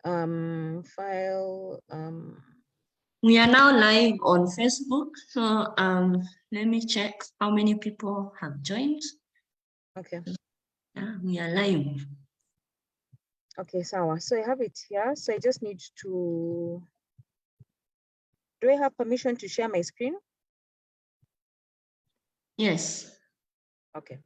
file. We are now live on Facebook. So let me check how many people have joined. Okay. We are live. Okay, so I have it here. So I just need to, do I have permission to share my screen? Yes. Okay.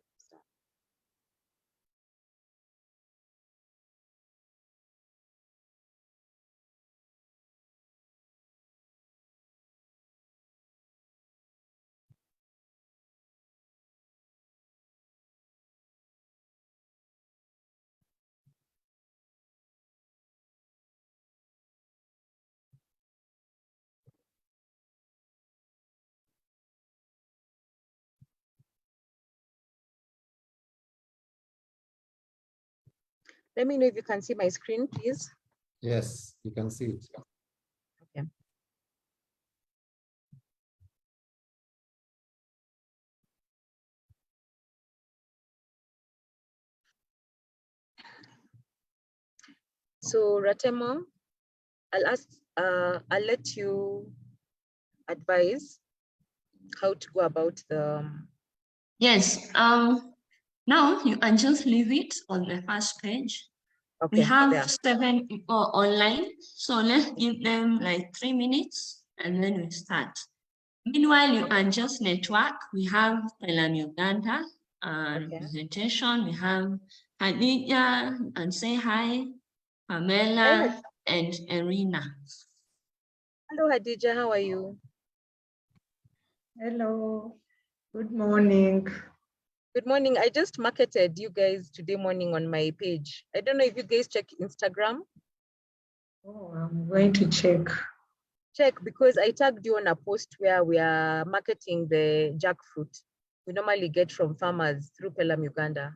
Let me know if you can see my screen, please. Yes, you can see it. Okay. So Ratemo, I'll let you advise how to go about the. Yes. Now you can just leave it on the first page. Okay, we have there. 7 people online, so let's give them like 3 minutes and then we start. Meanwhile, you can just network. We have Pelum Uganda representation. We have Khadija and say hi, Pamela and Irina. Hello, Khadija, how are you? Hello, good morning. Good morning. I just marketed you guys today morning on my page. I don't know if you guys check Instagram. Oh, I'm going to check. Check, because I tagged you on a post where we are marketing the jackfruit we normally get from farmers through Pelum Uganda.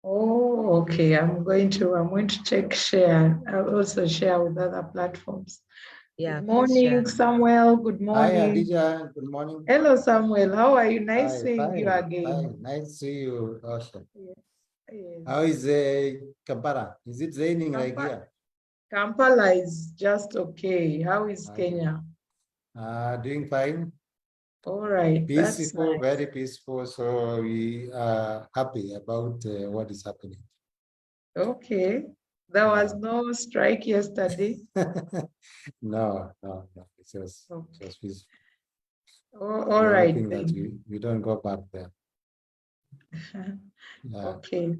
Oh, okay. I'm going to check, share. I'll also share with other platforms. Yeah. Good morning, Samuel. Good morning. Hi, Adija. Good morning. Hello, Samuel. How are you? Nice Hi, seeing fine, you again. fine. Nice to see you, Osha. Yes. How is Kampala? Is it raining like here? Kampala is just okay. How is Kenya? Doing fine. All right. Peaceful, That's nice. very peaceful. So we are happy about what is happening. Okay. There was no strike yesterday. No. It's just peaceful. All right. Hoping that we don't go back there. Okay.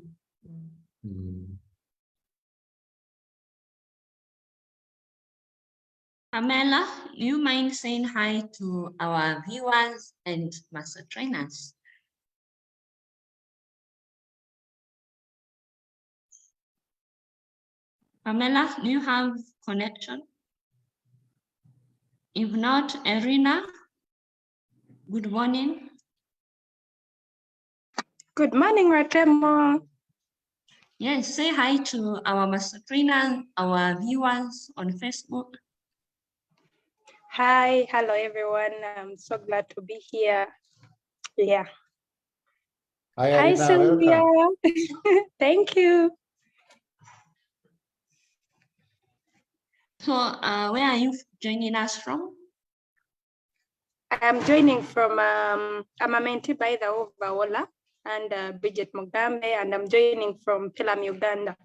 Pamela, do you mind saying hi to our viewers and master trainers? Pamela, do you have connection? If not, Irina, good morning. Good morning, Ratemo. Yes, say hi to our master trainers, our viewers on Facebook. Hi, hello everyone. I'm so glad to be here. Yeah. Hi, Sylvia. Thank you. So, where are you joining us from? I'm joining from, I'm a mentee by the Ovaola and Bridget Mugambe, and I'm joining from Pelum Uganda,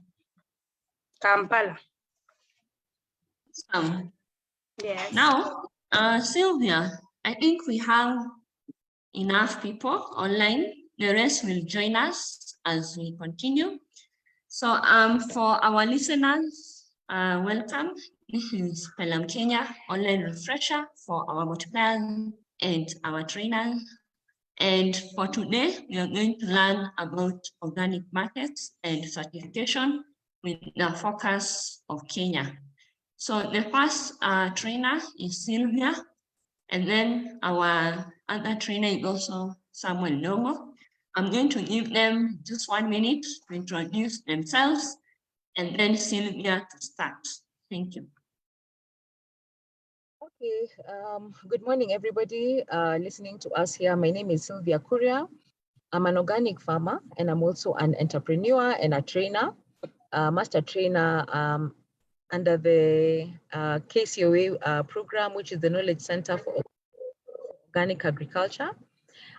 Kampala. Yes. Now, Sylvia, I think we have enough people online. The rest will join us as we continue. So for our listeners, welcome. This is Pelum Kenya online refresher for our multipliers and our trainers. And for today, we are going to learn about organic markets and certification with the focus of Kenya. So the first trainer is Sylvia, and then our other trainer is also Samuel Nomo. I'm going to give them just 1 minute to introduce themselves, and then Sylvia to start. Thank you. Okay, good morning, everybody listening to us here. My name is Sylvia Kuria. I'm an organic farmer, and I'm also an entrepreneur and a trainer, master trainer under the KCOA program, which is the Knowledge Center for Organic Agriculture.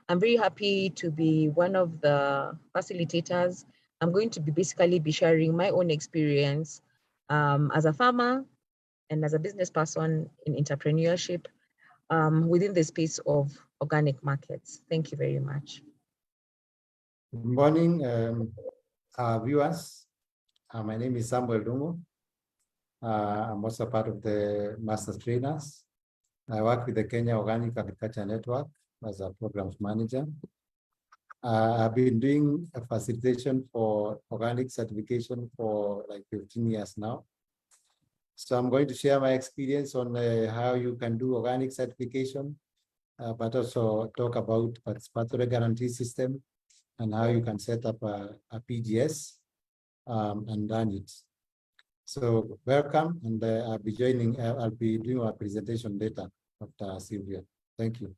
I'm very happy to be one of the facilitators. I'm going to be basically sharing my own experience as a farmer and as a business person in entrepreneurship within the space of organic markets. Thank you very much. Good morning, viewers. My name is Samuel Dungo. I'm also part of the Masters Trainers. I work with the Kenya Organic Agriculture Network as a programs manager. I've been doing a facilitation for organic certification for like 15 years now. So I'm going to share my experience on how you can do organic certification, but also talk about participatory guarantee system and how you can set up a PGS and run it. So welcome, and I'll be doing a presentation later after Sylvia. Thank you.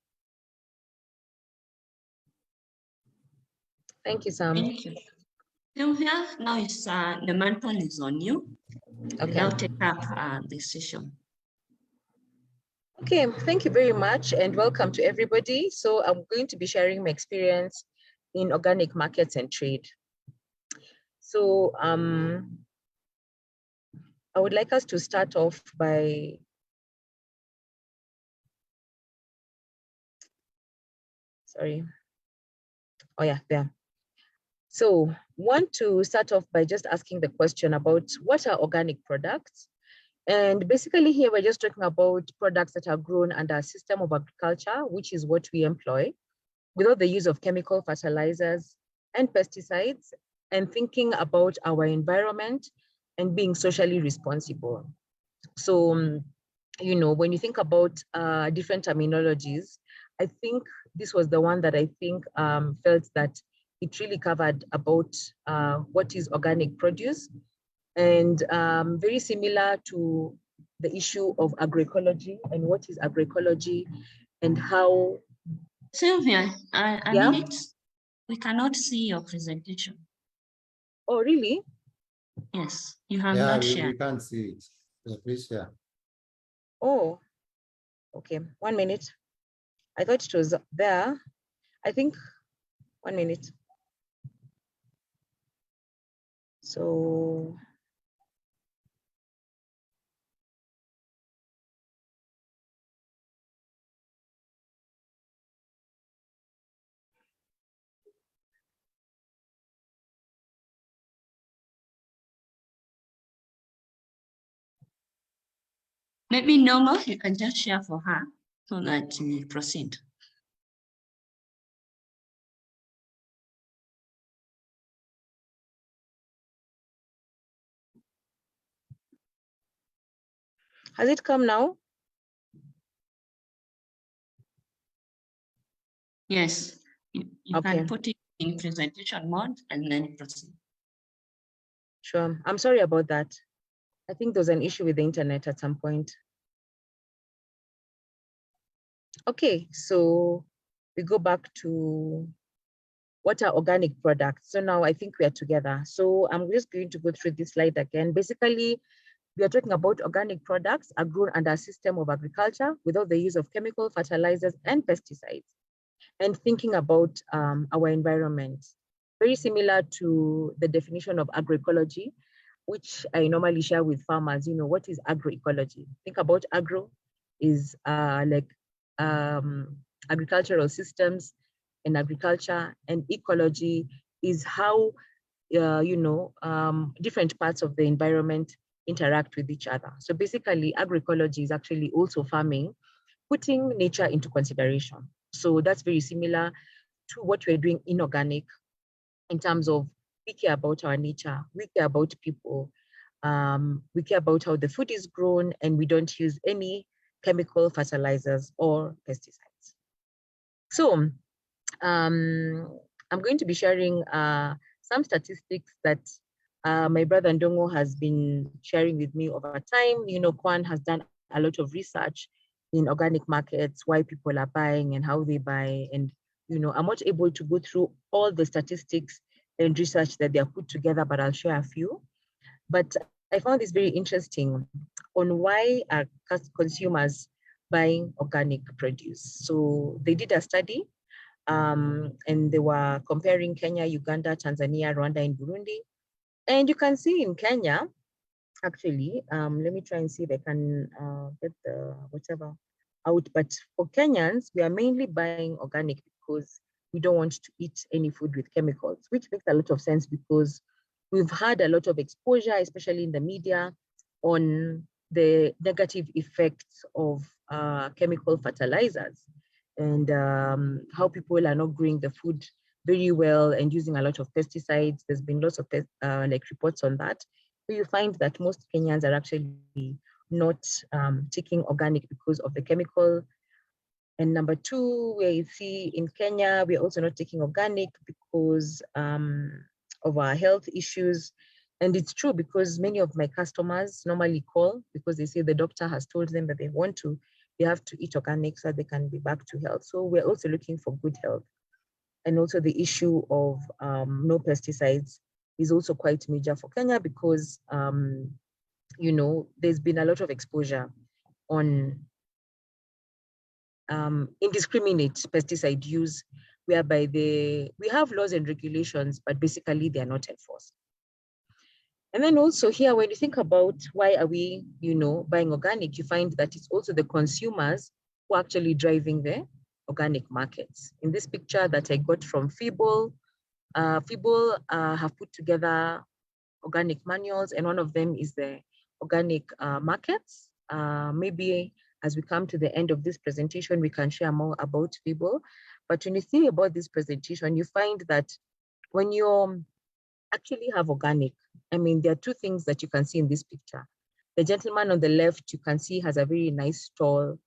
Thank you, Sam. Thank you. Sylvia, now it's the mantle is on you. Okay. Now take up this session. Okay, thank you very much and welcome to everybody. So I'm going to be sharing my experience in organic markets and trade. So I would like us to start off by there. So want to start off by just asking the question about what are organic products? And basically here we're just talking about products that are grown under a system of agriculture, which is what we employ, without the use of chemical fertilizers and pesticides, and thinking about our environment and being socially responsible. So, you know, when you think about different terminologies, I think this was the one that I think felt that it really covered about what is organic produce, and very similar to the issue of agroecology and what is agroecology and how. Sylvia, a Yeah? minute. We cannot see your presentation. Oh, really? Yes, you have Yeah, not we shared. can't see it. Yeah, please share. Oh, okay. 1 minute. I thought it was there. I think 1 minute. So. Maybe normal, you can just share for her so that we proceed. Has it come now? Yes, you Okay. can put it in presentation mode and then proceed. Sure. I'm sorry about that. I think there was an issue with the internet at some point. Okay, so we go back to what are organic products. So now I think we are together. So I'm just going to go through this slide again. Basically, we are talking about organic products are grown under a system of agriculture without the use of chemical fertilizers and pesticides, and thinking about our environment. Very similar to the definition of agroecology, which I normally share with farmers. You know, what is agroecology? Think about agro is like agricultural systems and agriculture, and ecology is how different parts of the environment interact with each other. So basically agroecology is actually also farming, putting nature into consideration. So that's very similar to what we're doing in organic, in terms of we care about our nature, we care about people, we care about how the food is grown, and we don't use any chemical fertilizers or pesticides. So I'm going to be sharing some statistics that my brother Ndongo has been sharing with me over time. You know, Kwan has done a lot of research in organic markets, why people are buying and how they buy. And, you know, I'm not able to go through all the statistics and research that they are put together, but I'll share a few. But I found this very interesting on why are consumers buying organic produce. So they did a study and they were comparing Kenya, Uganda, Tanzania, Rwanda, and Burundi. And you can see in Kenya, actually, let me try and see if I can get the whatever out. But for Kenyans, we are mainly buying organic because we don't want to eat any food with chemicals, which makes a lot of sense because we've had a lot of exposure, especially in the media, on the negative effects of chemical fertilizers and how people are not growing the food very well and using a lot of pesticides. There's been lots of like reports on that. So you find that most Kenyans are actually not taking organic because of the chemical. And number two, where you see in Kenya, we're also not taking organic because of our health issues. And it's true because many of my customers normally call because they say the doctor has told them that they have to eat organic so they can be back to health. So we're also looking for good health. And also the issue of no pesticides is also quite major for Kenya because, you know, there's been a lot of exposure on indiscriminate pesticide use, whereby we have laws and regulations, but basically they are not enforced. And then also here, when you think about why are we, you know, buying organic, you find that it's also the consumers who are actually driving the organic markets. In this picture that I got from Feeble, Feeble have put together organic manuals, and one of them is the organic markets. Maybe as we come to the end of this presentation, we can share more about Feeble. But when you think about this presentation, you find that when you actually have organic, I mean, there are two things that you can see in this picture. The gentleman on the left, you can see has a very nice stall,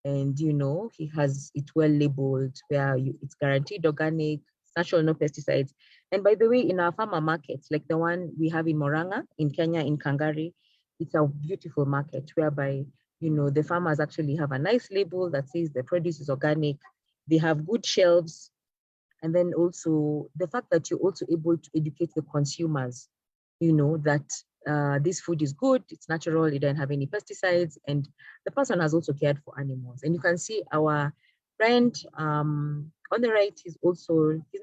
and you know, he has it well labeled where it's guaranteed organic, natural, no pesticides. And by the way, in our farmer markets, like the one we have in Moranga, in Kenya, in Kangari, it's a beautiful market whereby, you know, the farmers actually have a nice label that says the produce is organic. They have good shelves. And then also the fact that you're also able to educate the consumers, you know, that this food is good, it's natural, it doesn't have any pesticides, and the person has also cared for animals. And you can see our friend on the right, he's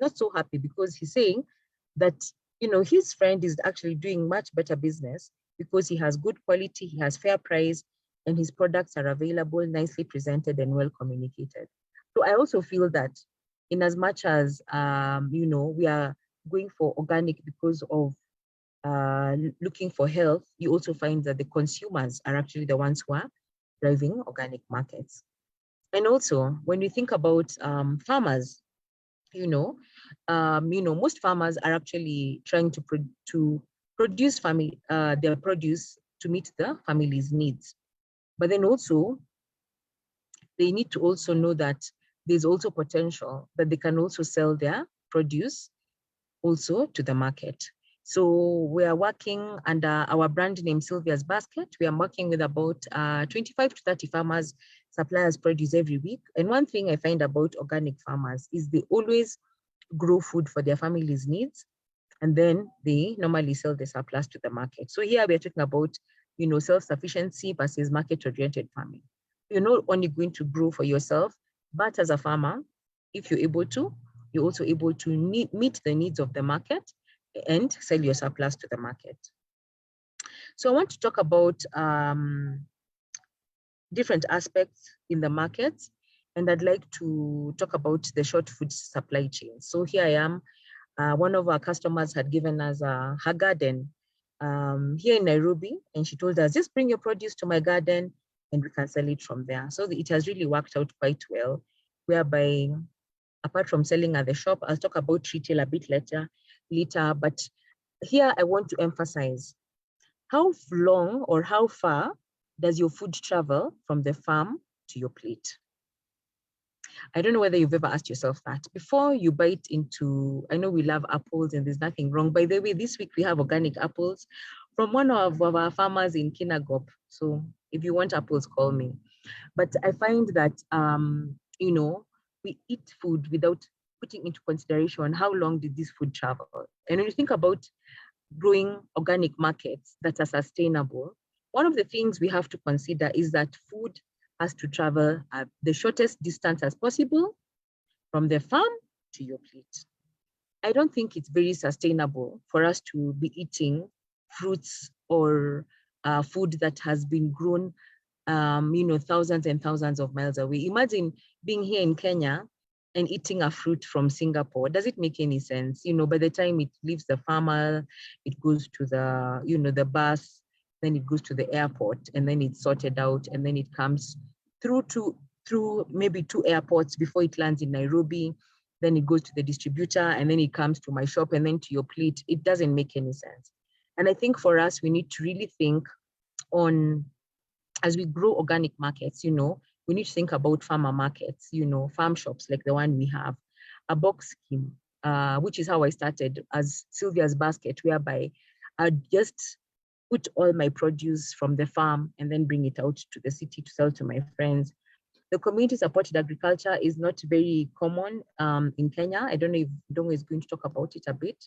not so happy because he's saying that, you know, his friend is actually doing much better business because he has good quality, he has fair price, and his products are available, nicely presented, and well communicated. So I also feel that in as much as, you know, we are going for organic because of looking for health, you also find that the consumers are actually the ones who are driving organic markets. And also, when we think about farmers, most farmers are actually trying to produce their produce to meet the family's needs. But then also, they need to also know that there's also potential that they can also sell their produce also to the market. So we are working under our brand name, Sylvia's Basket. We are working with about 25 to 30 farmers, suppliers produce every week. And one thing I find about organic farmers is they always grow food for their family's needs, and then they normally sell the surplus to the market. So here we're talking about, self-sufficiency versus market-oriented farming. You're not only going to grow for yourself, but as a farmer, if you're able to, you're also able to meet the needs of the market and sell your surplus to the market. So I want to talk about different aspects in the market, and I'd like to talk about the short food supply chain. So here I am. One of our customers had given us her garden here in Nairobi, and she told us, just bring your produce to my garden and we can sell it from there. So it has really worked out quite well, whereby apart from selling at the shop, I'll talk about retail a bit later, but here I want to emphasize how long or how far does your food travel from the farm to your plate? I don't know whether you've ever asked yourself that. Before you bite into, I know we love apples and there's nothing wrong. By the way, this week we have organic apples from one of our farmers in Kinagop. So if you want apples, call me. But I find that, we eat food without putting into consideration how long did this food travel. And when you think about growing organic markets that are sustainable, one of the things we have to consider is that food has to travel at the shortest distance as possible from the farm to your plate. I don't think it's very sustainable for us to be eating fruits or food that has been grown, thousands and thousands of miles away. Imagine being here in Kenya and eating a fruit from Singapore. Does it make any sense? By the time it leaves the farmer, it goes to the bus, then it goes to the airport, and then it's sorted out, and then it comes through maybe 2 airports before it lands in Nairobi. Then it goes to the distributor, and then it comes to my shop, and then to your plate. It doesn't make any sense. And I think for us, we need to really think on, as we grow organic markets, we need to think about farmer markets, farm shops like the one we have, a box scheme, which is how I started as Sylvia's basket, whereby I just put all my produce from the farm and then bring it out to the city to sell to my friends. The community-supported agriculture is not very common in Kenya. I don't know if Dongo is going to talk about it a bit,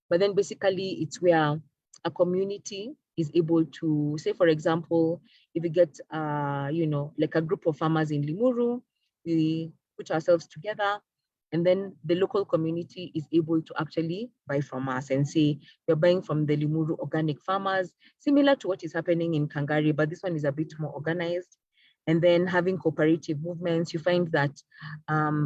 but then basically it's where a community is able to, say, for example, if we get, like a group of farmers in Limuru, we put ourselves together, and then the local community is able to actually buy from us and say, we're buying from the Limuru organic farmers, similar to what is happening in Kangari, but this one is a bit more organized. And then having cooperative movements, you find that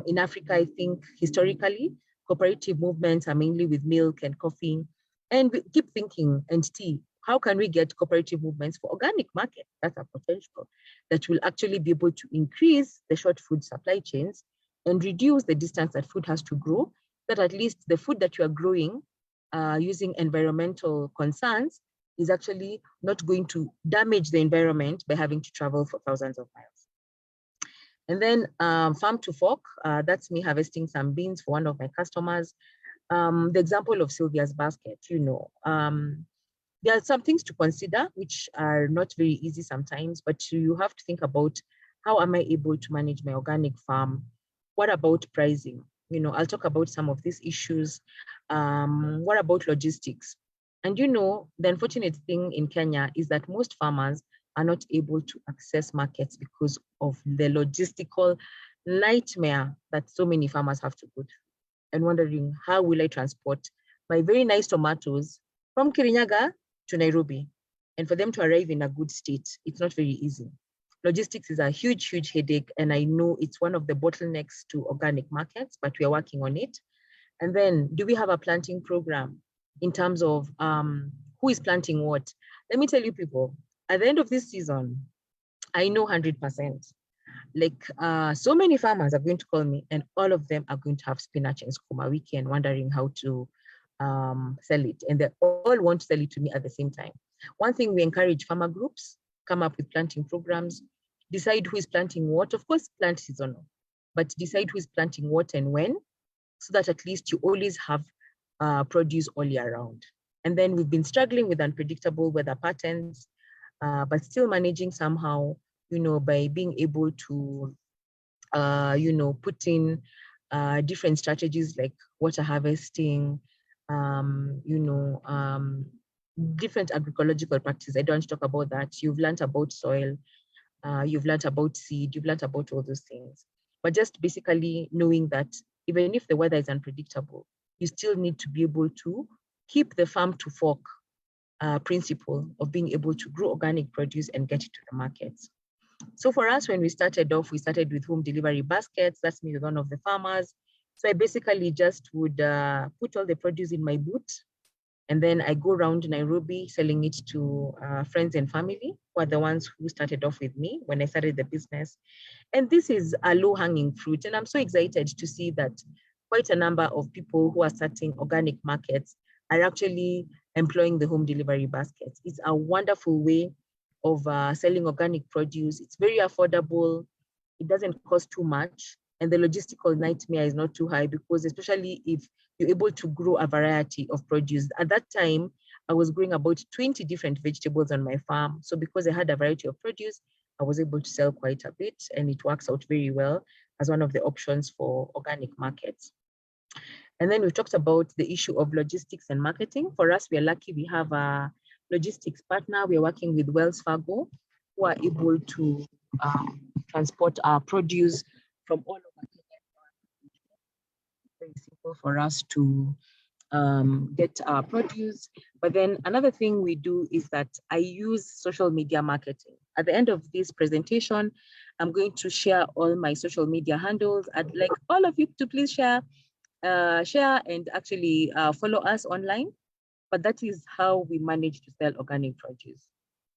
in Africa, I think historically, cooperative movements are mainly with milk and coffee. And we keep thinking, and tea, how can we get cooperative movements for organic market? That's a potential that will actually be able to increase the short food supply chains and reduce the distance that food has to grow, that at least the food that you are growing using environmental concerns is actually not going to damage the environment by having to travel for thousands of miles. And then farm to fork, that's me harvesting some beans for one of my customers. The example of Sylvia's basket, there are some things to consider which are not very easy sometimes, but you have to think about, how am I able to manage my organic farm? What about pricing? I'll talk about some of these issues. What about logistics? And the unfortunate thing in Kenya is that most farmers are not able to access markets because of the logistical nightmare that so many farmers have to go through, and wondering, how will I transport my very nice tomatoes from Kirinyaga to Nairobi? And for them to arrive in a good state, it's not very easy. Logistics is a huge, huge headache, and I know it's one of the bottlenecks to organic markets, but we are working on it. And then, do we have a planting program in terms of who is planting what? Let me tell you, people, at the end of this season, I know 100%. Like so many farmers are going to call me, and all of them are going to have spinach and skuma wiki and wondering how to sell it. And they all want to sell it to me at the same time. One thing, we encourage farmer groups, come up with planting programs, decide who is planting what. Of course, plant seasonal, but decide who is planting what and when, so that at least you always have produce all year round. And then we've been struggling with unpredictable weather patterns, but still managing somehow, by being able to, put in different strategies like water harvesting, different agroecological practices. I don't want to talk about that. You've learned about soil, you've learned about seed, you've learned about all those things. But just basically knowing that even if the weather is unpredictable, you still need to be able to keep the farm to fork principle of being able to grow organic produce and get it to the markets. So for us, when we started off, we started with home delivery baskets. That's me with one of the farmers. So I basically just would put all the produce in my boot, and then I go around Nairobi selling it to friends and family, who are the ones who started off with me when I started the business. And this is a low-hanging fruit. And I'm so excited to see that quite a number of people who are starting organic markets are actually employing the home delivery baskets. It's a wonderful way of selling organic produce. It's very affordable. It doesn't cost too much. And the logistical nightmare is not too high, because especially if you're able to grow a variety of produce. At that time, I was growing about 20 different vegetables on my farm. So because I had a variety of produce, I was able to sell quite a bit, and it works out very well as one of the options for organic markets. And then we talked about the issue of logistics and marketing. For us, we are lucky we have a logistics partner. We are working with Wells Fargo, who are able to transport our produce from all over Kenya. Very simple for us to get our produce. But then another thing we do is that I use social media marketing. At the end of this presentation, I'm going to share all my social media handles. I'd like all of you to please share and actually follow us online. But that is how we manage to sell organic produce.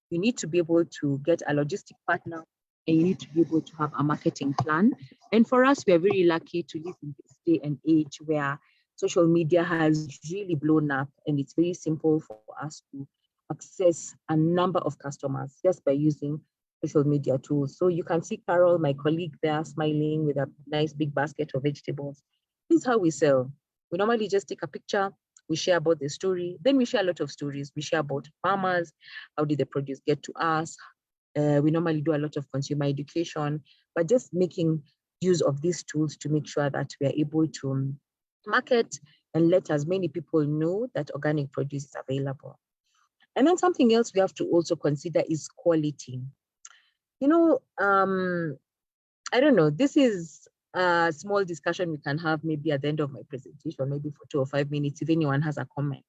You need to be able to get a logistic partner, and you need to be able to have a marketing plan. And for us, we are very lucky to live in this day and age where social media has really blown up, and it's very simple for us to access a number of customers just by using social media tools. So you can see Carol, my colleague there, smiling with a nice big basket of vegetables. This is how we sell. We normally just take a picture, we share about the story, then we share a lot of stories. We share about farmers, how did the produce get to us? We normally do a lot of consumer education, but just making use of these tools to make sure that we are able to market and let as many people know that organic produce is available. And then something else we have to also consider is quality. You know, I don't know, this is a small discussion we can have maybe at the end of my presentation, maybe for 2 or 5 minutes, if anyone has a comment.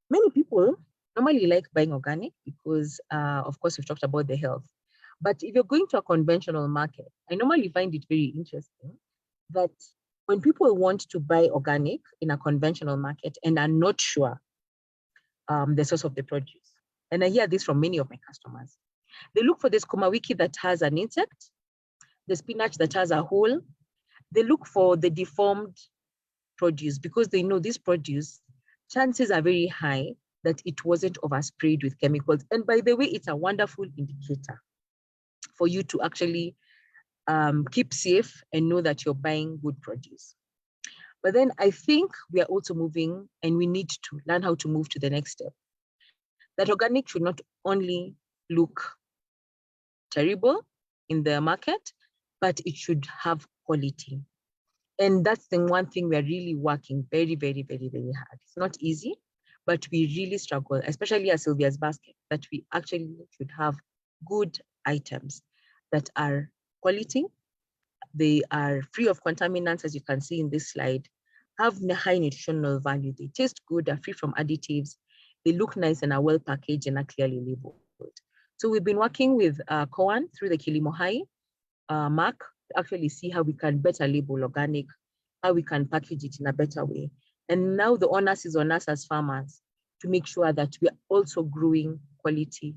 Many people normally like buying organic because, of course, we've talked about the health. But if you're going to a conventional market, I normally find it very interesting that when people want to buy organic in a conventional market and are not sure the source of the produce, and I hear this from many of my customers, they look for the sukuma wiki that has an insect, the spinach that has a hole. They look for the deformed produce because they know this produce, chances are very high that it wasn't oversprayed with chemicals. And by the way, it's a wonderful indicator for you to actually keep safe and know that you're buying good produce. But then I think we are also moving, and we need to learn how to move to the next step. That organic should not only look terrible in the market, but it should have quality. And that's the one thing we're really working very, very, very, very hard. It's not easy, but we really struggle, especially at Sylvia's basket, that we actually should have good items that are quality. They are free of contaminants, as you can see in this slide, have high nutritional value. They taste good, are free from additives. They look nice and are well packaged and are clearly labeled. So we've been working with KCOA through the Kilimo Hai mark to actually see how we can better label organic, how we can package it in a better way. And now the onus is on us as farmers to make sure that we are also growing quality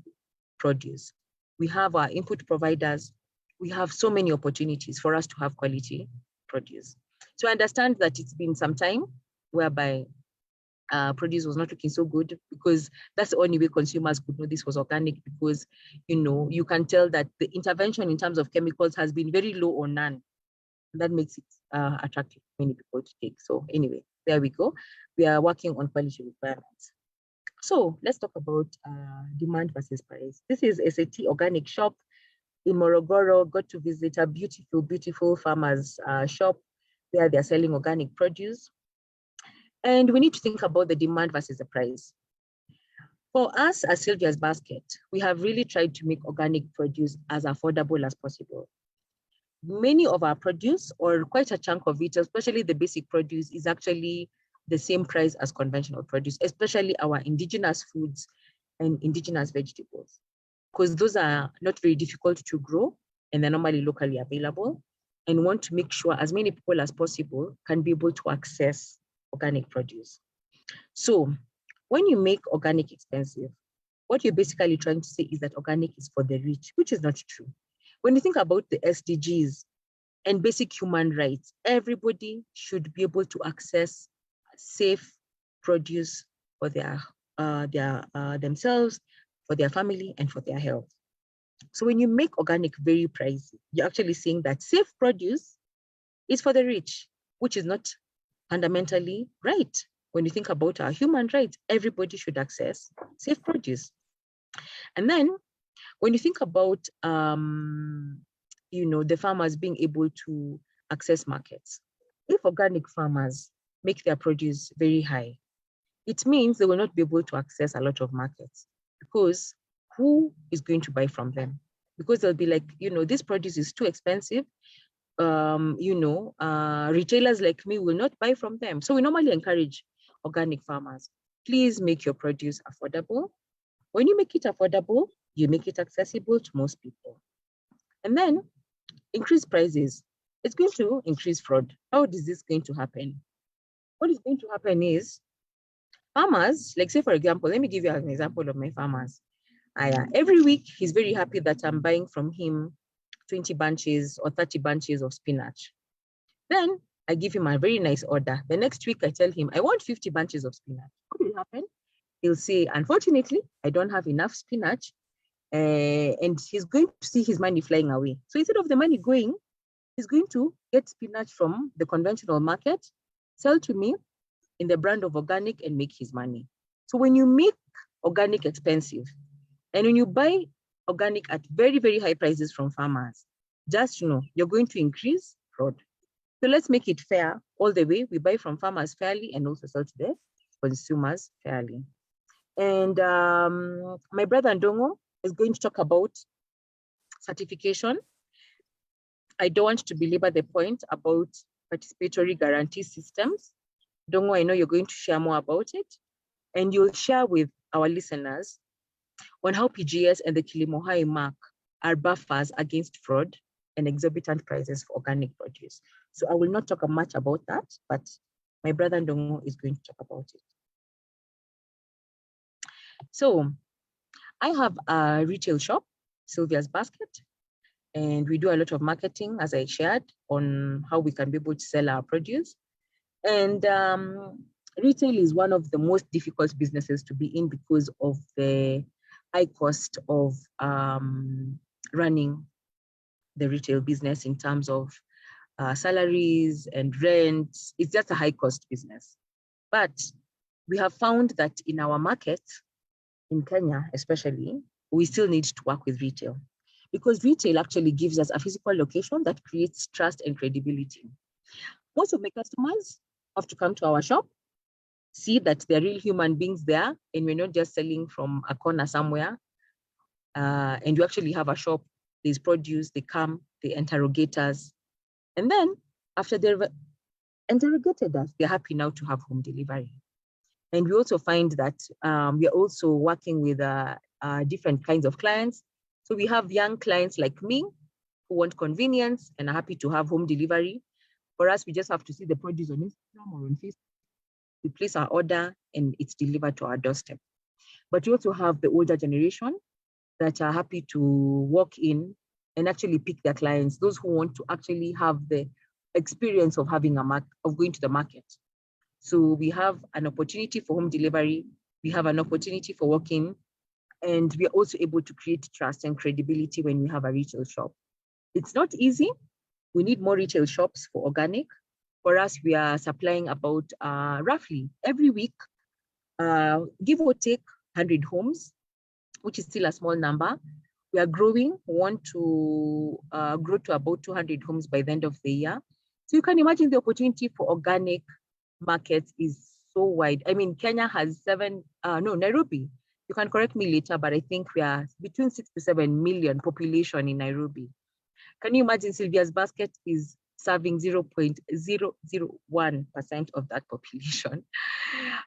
produce. We have our input providers. We have so many opportunities for us to have quality produce. So I understand that it's been some time whereby produce was not looking so good, because that's the only way consumers could know this was organic, because you can tell that the intervention in terms of chemicals has been very low or none. That makes it attractive for many people to take. So anyway, there we go. We are working on quality requirements. So let's talk about demand versus price. This is SAT Organic Shop in Morogoro. Got to visit a beautiful, beautiful farmer's shop where they're selling organic produce. And we need to think about the demand versus the price. For us as Sylvia's Basket, we have really tried to make organic produce as affordable as possible. Many of our produce, or quite a chunk of it, especially the basic produce, is actually the same price as conventional produce, especially our indigenous foods and indigenous vegetables, because those are not very difficult to grow and they're normally locally available, and want to make sure as many people as possible can be able to access organic produce. So when you make organic expensive, what you're basically trying to say is that organic is for the rich, which is not true. When you think about the SDGs and basic human rights, everybody should be able to access safe produce for their themselves, for their family, and for their health. So when you make organic very pricey, you're actually saying that safe produce is for the rich, which is not fundamentally right. When you think about our human rights, everybody should access safe produce. And then when you think about the farmers being able to access markets, if organic farmers make their produce very high, it means they will not be able to access a lot of markets, because who is going to buy from them? Because they'll be like, this produce is too expensive. Retailers like me will not buy from them. So we normally encourage organic farmers, please make your produce affordable. When you make it affordable, you make it accessible to most people. And then increase prices. It's going to increase fraud. How is this going to happen? What is going to happen is farmers, like say, for example, let me give you an example of my farmers. Every week, he's very happy that I'm buying from him 20 bunches or 30 bunches of spinach. Then I give him a very nice order. The next week, I tell him, I want 50 bunches of spinach. What will happen? He'll say, unfortunately, I don't have enough spinach. And he's going to see his money flying away. So instead of the money going, he's going to get spinach from the conventional market, sell to me in the brand of organic, and make his money. So when you make organic expensive, and when you buy organic at very, very high prices from farmers, just you're going to increase fraud. So let's make it fair all the way. We buy from farmers fairly and also sell to the consumers fairly. And my brother Ndongo is going to talk about certification. I don't want to belabor the point about participatory guarantee systems. Ndongo, I know you're going to share more about it, and you'll share with our listeners on how PGS and the Kilimo Hai mark are buffers against fraud and exorbitant prices for organic produce. So I will not talk much about that, but my brother Ndongo is going to talk about it. So I have a retail shop, Sylvia's Basket, and we do a lot of marketing, as I shared, on how we can be able to sell our produce. And retail is one of the most difficult businesses to be in because of the high cost of running the retail business in terms of salaries and rent. It's just a high cost business. But we have found that in our market, in Kenya especially, we still need to work with retail, because retail actually gives us a physical location that creates trust and credibility. Most of my customers have to come to our shop, see that they're real human beings there, and we're not just selling from a corner somewhere. And you actually have a shop, there's produce, they come, they interrogate us. And then after they've interrogated us, they're happy now to have home delivery. And we also find that we are also working with different kinds of clients. So we have young clients like me who want convenience and are happy to have home delivery. For us, we just have to see the produce on Instagram or on Facebook. We place our order and it's delivered to our doorstep. But we also have the older generation that are happy to walk in and actually pick their clients, those who want to actually have the experience of having of going to the market. So we have an opportunity for home delivery, we have an opportunity for walk-in, and we are also able to create trust and credibility when we have a retail shop. It's not easy. We need more retail shops for organic. For us, we are supplying about roughly every week, give or take 100 homes, which is still a small number. We are growing. We want to grow to about 200 homes by the end of the year. So you can imagine the opportunity for organic markets is so wide. I mean, Kenya has Nairobi. You can correct me later, but I think we are between 6 to 7 million population in Nairobi. Can you imagine Sylvia's Basket is serving 0.001% of that population?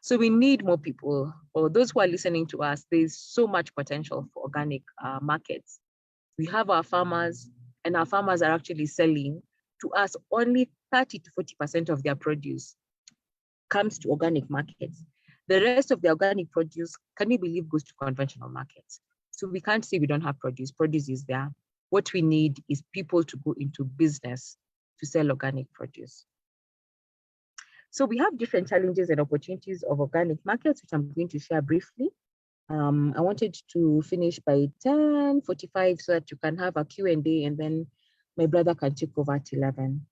So we need more people. For those who are listening to us, there's so much potential for organic markets. We have our farmers, and our farmers are actually selling to us only 30 to 40% of their produce comes to organic markets. The rest of the organic produce, can you believe, goes to conventional markets. So we can't say we don't have produce. Produce is there. What we need is people to go into business to sell organic produce. So we have different challenges and opportunities of organic markets, which I'm going to share briefly. I wanted to finish by 10:45 so that you can have a Q&A, and then my brother can take over at 11.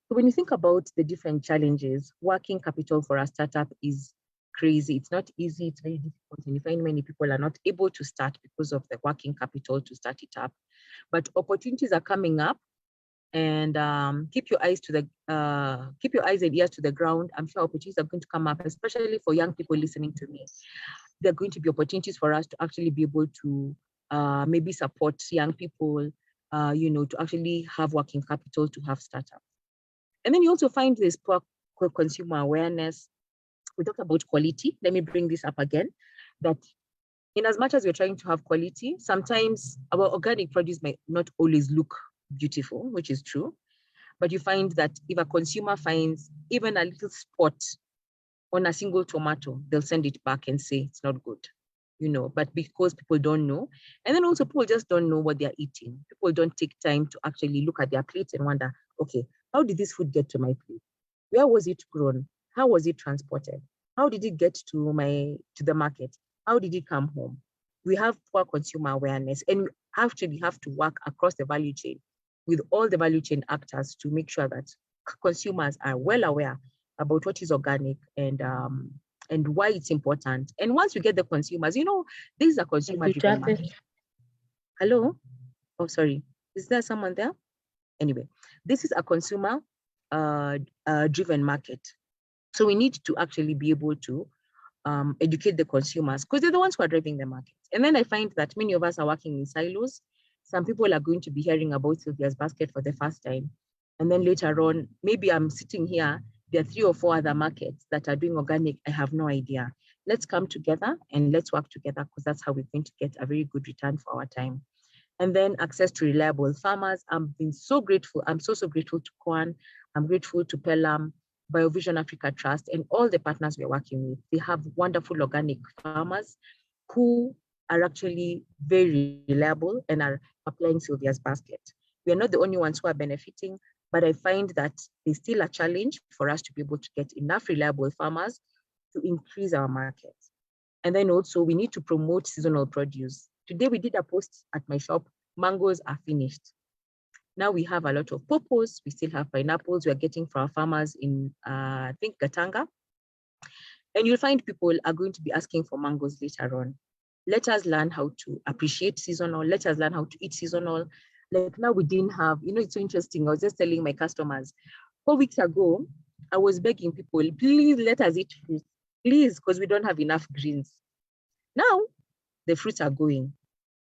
So when you think about the different challenges, working capital for a startup is crazy. It's not easy, it's very difficult, and you find many people are not able to start because of the working capital to start it up. But opportunities are coming up and keep your eyes and ears to the ground. I'm sure opportunities are going to come up, especially for young people listening to me. There are going to be opportunities for us to actually be able to maybe support young people, to actually have working capital to have startups. And then you also find this poor consumer awareness. We talked about quality. Let me bring this up again, that in as much as we're trying to have quality, sometimes our organic produce might not always look beautiful, which is true. But you find that if a consumer finds even a little spot on a single tomato, they'll send it back and say it's not good, but because people don't know. And then also people just don't know what they're eating. People don't take time to actually look at their plates and wonder, okay, how did this food get to my plate? Where was it grown? How was it transported? How did it get to the market? How did it come home? We have poor consumer awareness, and we actually have to work across the value chain with all the value chain actors to make sure that consumers are well aware about what is organic and why it's important. And once we get the consumers, this is a consumer-driven market. Hello? Oh, sorry. Is there someone there? Anyway, this is a consumer-driven market. So we need to actually be able to educate the consumers, because they're the ones who are driving the market. And then I find that many of us are working in silos. Some people are going to be hearing about Sylvia's basket for the first time. And then later on, maybe I'm sitting here, there are 3 or 4 other markets that are doing organic. I have no idea. Let's come together and let's work together, because that's how we're going to get a very good return for our time. And then access to reliable farmers. I've been so grateful. I'm so grateful to KCOA. I'm grateful to Pelum, BioVision Africa Trust, and all the partners we're working with. They have wonderful organic farmers who are actually very reliable and are applying Sylvia's basket. We are not the only ones who are benefiting, but I find that there's still a challenge for us to be able to get enough reliable farmers to increase our market. And then also we need to promote seasonal produce. Today we did a post at my shop, mangoes are finished. Now we have a lot of pawpaws, we still have pineapples we are getting from our farmers in, I think, Gatanga. And you'll find people are going to be asking for mangoes later on. Let us learn how to appreciate seasonal. Let us learn how to eat seasonal. Like now we didn't have, it's so interesting. I was just telling my customers, 4 weeks ago, I was begging people, please let us eat fruits, please, because we don't have enough greens. Now the fruits are going.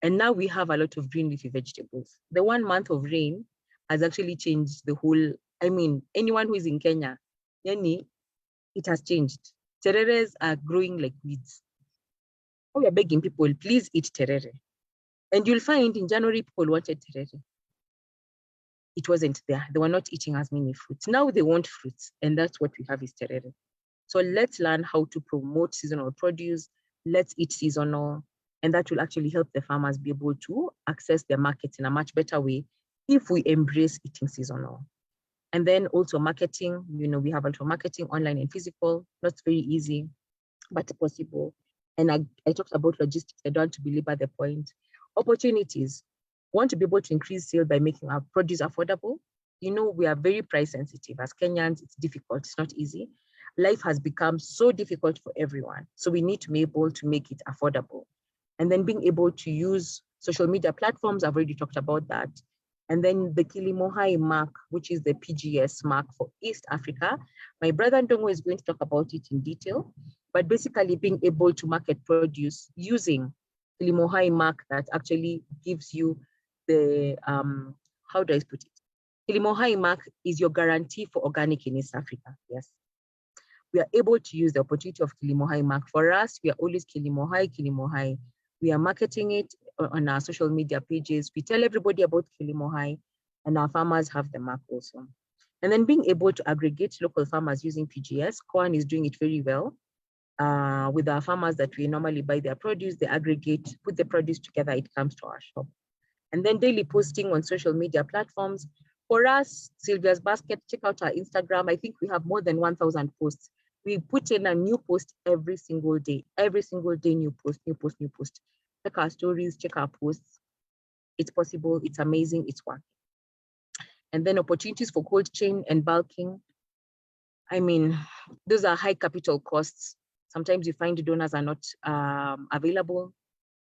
And now we have a lot of green leafy vegetables. The 1 month of rain has actually changed the whole, anyone who is in Kenya, it has changed. Tereres are growing like weeds. We are begging people, please eat terere. And you'll find in January, people wanted terere. It wasn't there. They were not eating as many fruits. Now they want fruits, and that's what we have is terere. So let's learn how to promote seasonal produce. Let's eat seasonal, and that will actually help the farmers be able to access their markets in a much better way if we embrace eating seasonal. And then also marketing, we have a lot of marketing, online and physical, not very easy, but possible. And I talked about logistics. I don't want to belabor the point. Opportunities. We want to be able to increase sales by making our produce affordable. We are very price sensitive. As Kenyans, it's difficult. It's not easy. Life has become so difficult for everyone. So we need to be able to make it affordable. And then being able to use social media platforms. I've already talked about that. And then the Kilimohai mark, which is the PGS mark for East Africa. My brother Ndongo is going to talk about it in detail. But basically being able to market produce using Kilimohai mark that actually gives you the, how do I put it? Kilimohai mark is your guarantee for organic in East Africa, yes. We are able to use the opportunity of Kilimohai mark. For us, we are always Kilimohai. We are marketing it on our social media pages. We tell everybody about Kilimohai, and our farmers have the mark also. And then being able to aggregate local farmers using PGS, KCOA is doing it very well. With our farmers that we normally buy their produce, they aggregate, put the produce together, it comes to our shop. And then daily posting on social media platforms. For us, Sylvia's Basket, check out our Instagram. I think we have more than 1,000 posts. We put in a new post every single day. Every single day, new post. Check our stories, check our posts. It's possible, it's amazing, it's working. And then opportunities for cold chain and bulking. Those are high capital costs. Sometimes you find the donors are not available.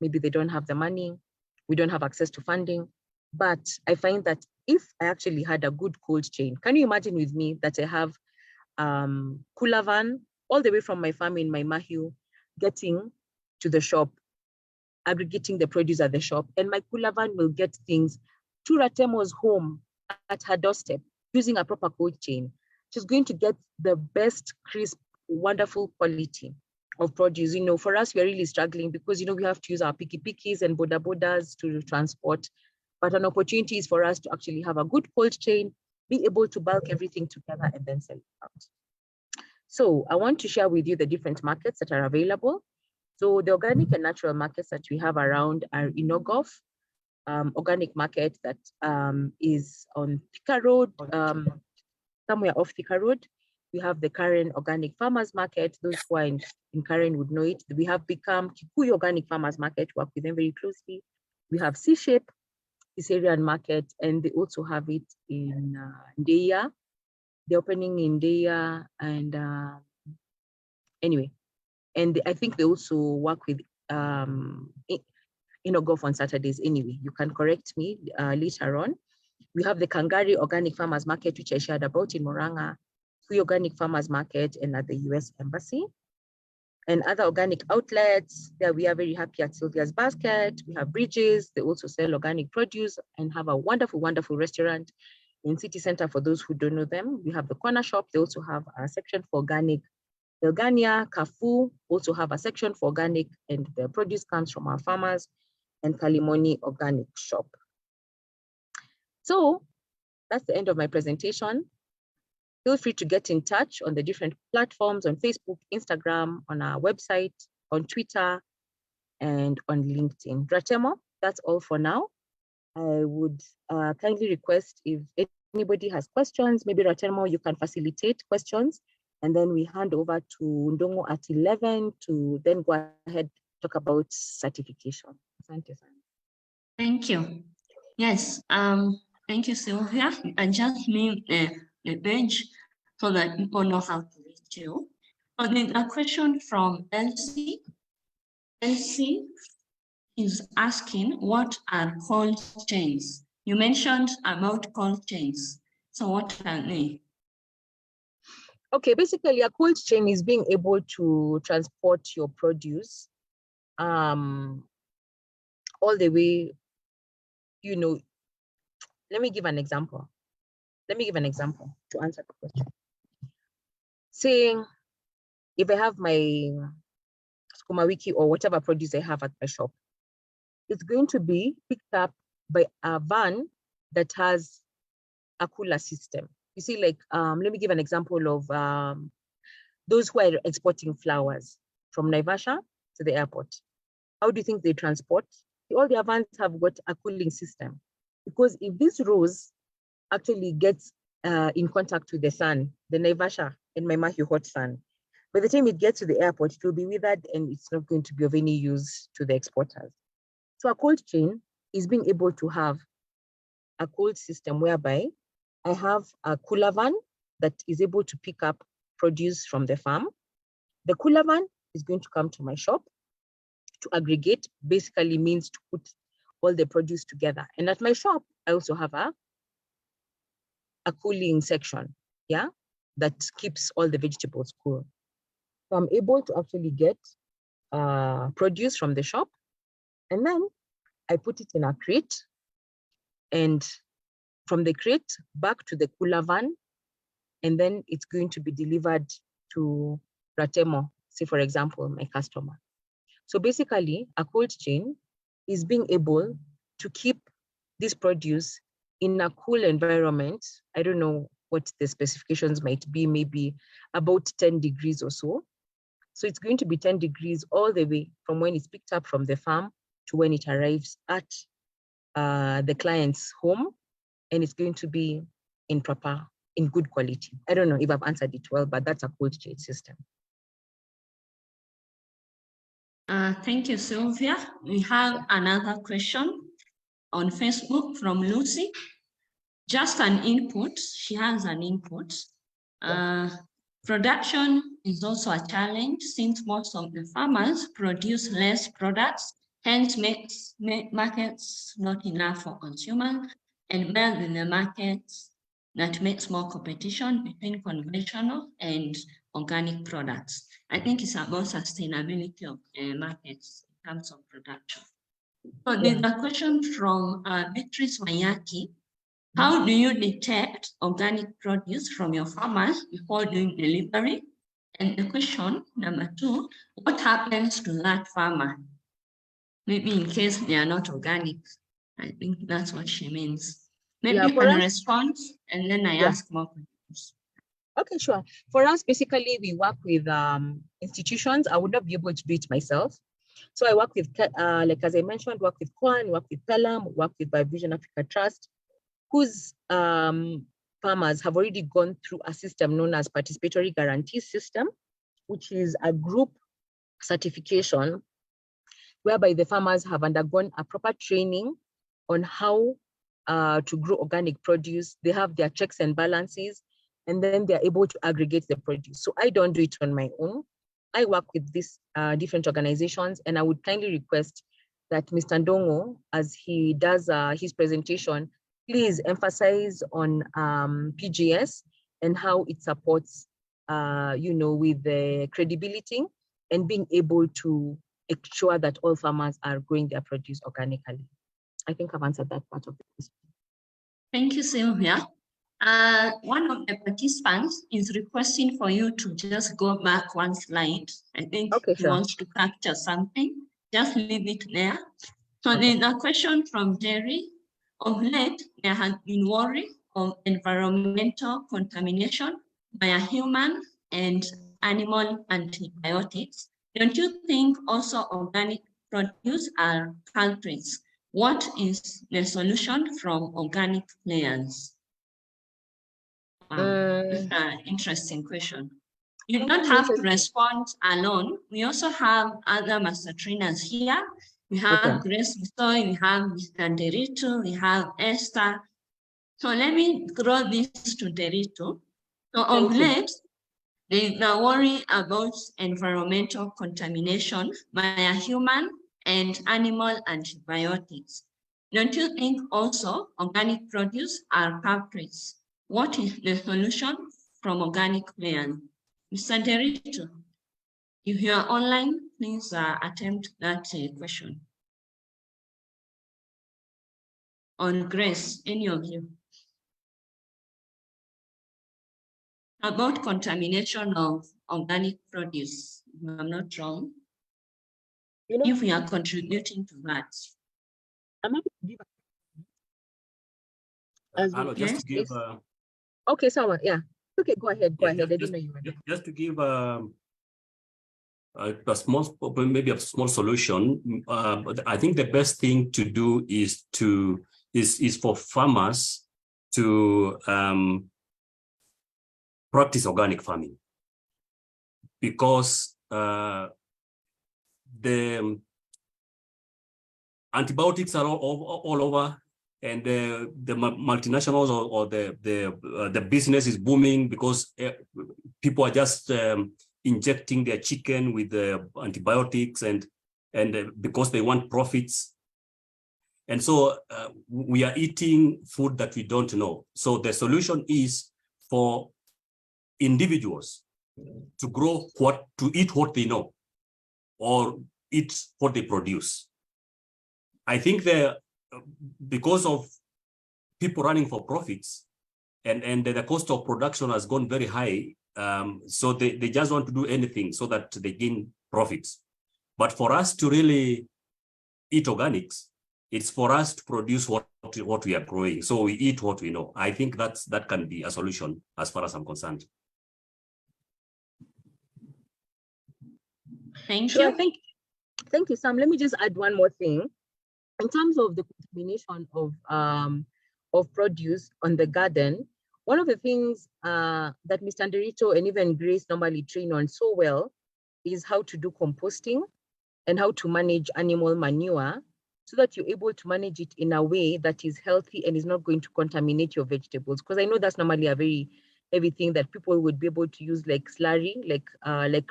Maybe they don't have the money. We don't have access to funding. But I find that if I actually had a good cold chain, can you imagine with me that I have cooler van all the way from my farm in my Mahiu, getting to the shop, aggregating the produce at the shop, and my cooler van will get things to Ratemo's home at her doorstep using a proper cold chain. She's going to get the best, crisp, wonderful quality of produce. You know, for us, we're really struggling because, you know, we have to use our pickies and bodas to transport. But an opportunity is for us to actually have a good cold chain, be able to bulk everything together and then sell it out. So I want to share with you the different markets that are available. So the organic and natural markets that we have around are Inogov, organic market that is on Thika Road, somewhere off Thika Road. We have the Karen Organic Farmers Market. Those who are in Karen would know it. We have become Kikuyu Organic Farmers Market, work with them very closely. We have C-Shape, Syrian Market, and they also have it in Ndeya. They're opening in Ndeya, and anyway, and I think they also work with Inogov on Saturdays. Anyway, you can correct me later on. We have the Kangari Organic Farmers Market, which I shared about in Moranga, Free Organic Farmers Market, and at the US Embassy. And other organic outlets that we are very happy at Sylvia's Basket. We have Bridges. They also sell organic produce and have a wonderful, wonderful restaurant in City Center for those who don't know them. We have the Corner Shop. They also have a section for organic. Elgania, Kafu also have a section for organic, and the produce comes from our farmers, and Kalimoni Organic Shop. So that's the end of my presentation. Feel free to get in touch on the different platforms on Facebook, Instagram, on our website, on Twitter, and on LinkedIn. Ratemo, that's all for now. I would kindly request if anybody has questions, maybe Ratemo, you can facilitate questions, and then we hand over to Ndongo at 11 to then go ahead talk about certification. Thank you. Yes, thank you, Sylvia. I just made the page so that people know how to reach you. But then a question from Elsie. Elsie is asking, what are cold chains? You mentioned about cold chains. So what are they? Okay, basically a cold chain is being able to transport your produce all the way, you know. Let me give an example. Let me give an example to answer the question. Saying, if I have my Sukuma Wiki or whatever produce I have at my shop, it's going to be picked up by a van that has a cooler system. You see, like, let me give an example of those who are exporting flowers from Naivasha to the airport. How do you think they transport? All their vans have got a cooling system, because if this rose actually gets in contact with the sun, the Naivasha and my Mahiu hot sun, by the time it gets to the airport, it will be withered and it's not going to be of any use to the exporters. So a cold chain is being able to have a cold system whereby I have a cooler van that is able to pick up produce from the farm. The cooler van is going to come to my shop to aggregate, basically means to put all the produce together. And at my shop, I also have a cooling section, yeah, that keeps all the vegetables cool. So I'm able to actually get produce from the shop, and then I put it in a crate, and from the crate back to the cooler van, and then it's going to be delivered to Ratemo, say for example, my customer. So basically, a cold chain is being able to keep this produce in a cool environment. I don't know what the specifications might be, maybe about 10 degrees or so. So it's going to be 10 degrees all the way from when it's picked up from the farm to when it arrives at the client's home, and it's going to be in good quality. I don't know if I've answered it well, but that's a cold chain system. Thank you, Sylvia. We have another question on Facebook from Lucy. Just an input. She has an input. Production is also a challenge since most of the farmers produce less products hence makes markets not enough for consumers, and build in the markets that makes more competition between conventional and organic products. I think it's about sustainability of markets in terms of production. So there's a question from Beatrice Wayaki. How do you detect organic produce from your farmers before doing delivery? And the question number 2, what happens to that farmer? Maybe in case they are not organic. I think that's what she means. Maybe you can respond and then I ask more questions. Okay, sure. For us, basically, we work with institutions. I would not be able to do it myself. So I work with, like as I mentioned, work with KCOA, work with Pelum, work with Vision Africa Trust, whose farmers have already gone through a system known as Participatory Guarantee System, which is a group certification whereby the farmers have undergone a proper training on how to grow organic produce. They have their checks and balances, and then they're able to aggregate the produce. So I don't do it on my own. I work with these different organizations, and I would kindly request that Mr. Ndongo, as he does his presentation, please emphasize on PGS and how it supports, with the credibility and being able to ensure that all farmers are growing their produce organically. I think I've answered that part of the question. Thank you, Sylvia. One of the participants is requesting for you to just go back one slide. I think he wants to capture something. Just leave it there. So there's a question from Jerry. Of late, there has been worry of environmental contamination by a human and animal antibiotics. Don't you think also organic produce are culprits? What is the solution from organic players? Interesting question. You don't have to respond alone. We also have other master trainers here. We have Grace Bisoy, we have Mr. Derito, we have Esther. So let me throw this to Derito. So of late, there is a worry about environmental contamination by a human and animal antibiotics. Don't you think also organic produce are culprits? What is the solution from organic players? Mr. Derito, if you are online, please attempt that question. On Grace, any of you? About contamination of organic produce, if I'm not wrong, if we are contributing to that. I'm happy to give just to give okay, someone, yeah. Okay, go ahead. I didn't know you were there. Just to give a small, maybe a small solution. But I think the best thing to do is for farmers to practice organic farming, because the antibiotics are all over, and the multinationals or the business is booming because people are just injecting their chicken with the antibiotics and because they want profits. And so we are eating food that we don't know. So the solution is for individuals to eat what they know or eat what they produce. I think because of people running for profits and the cost of production has gone very high, so they just want to do anything so that they gain profits. But for us to really eat organics, it's for us to produce what we are growing. So we eat what we know. I think that can be a solution as far as I'm concerned. Thank you. Thank you, Sam. Let me just add one more thing. In terms of the contamination of produce on the garden, one of the things that Mr. Nderito and even Grace normally train on so well is how to do composting and how to manage animal manure so that you're able to manage it in a way that is healthy and is not going to contaminate your vegetables. Because I know that's normally a very heavy thing that people would be able to use, like slurry, like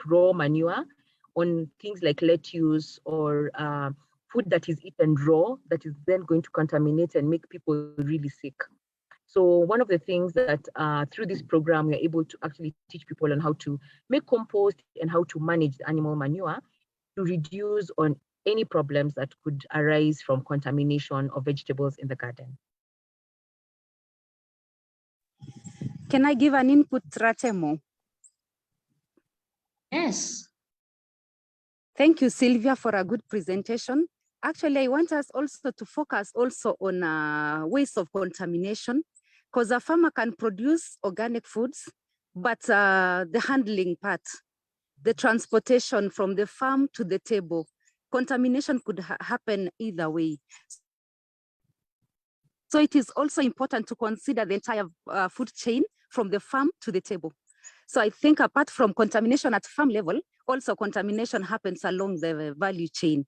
raw manure on things like lettuce or food that is eaten raw that is then going to contaminate and make people really sick. So one of the things that through this program, we're able to actually teach people on how to make compost and how to manage animal manure to reduce on any problems that could arise from contamination of vegetables in the garden. Can I give an input, Ratemo? Yes. Thank you, Sylvia, for a good presentation. Actually, I want us also to focus also on ways of contamination, because a farmer can produce organic foods, but the handling part, the transportation from the farm to the table, contamination could happen either way. So it is also important to consider the entire food chain from the farm to the table. So I think apart from contamination at farm level, also contamination happens along the value chain.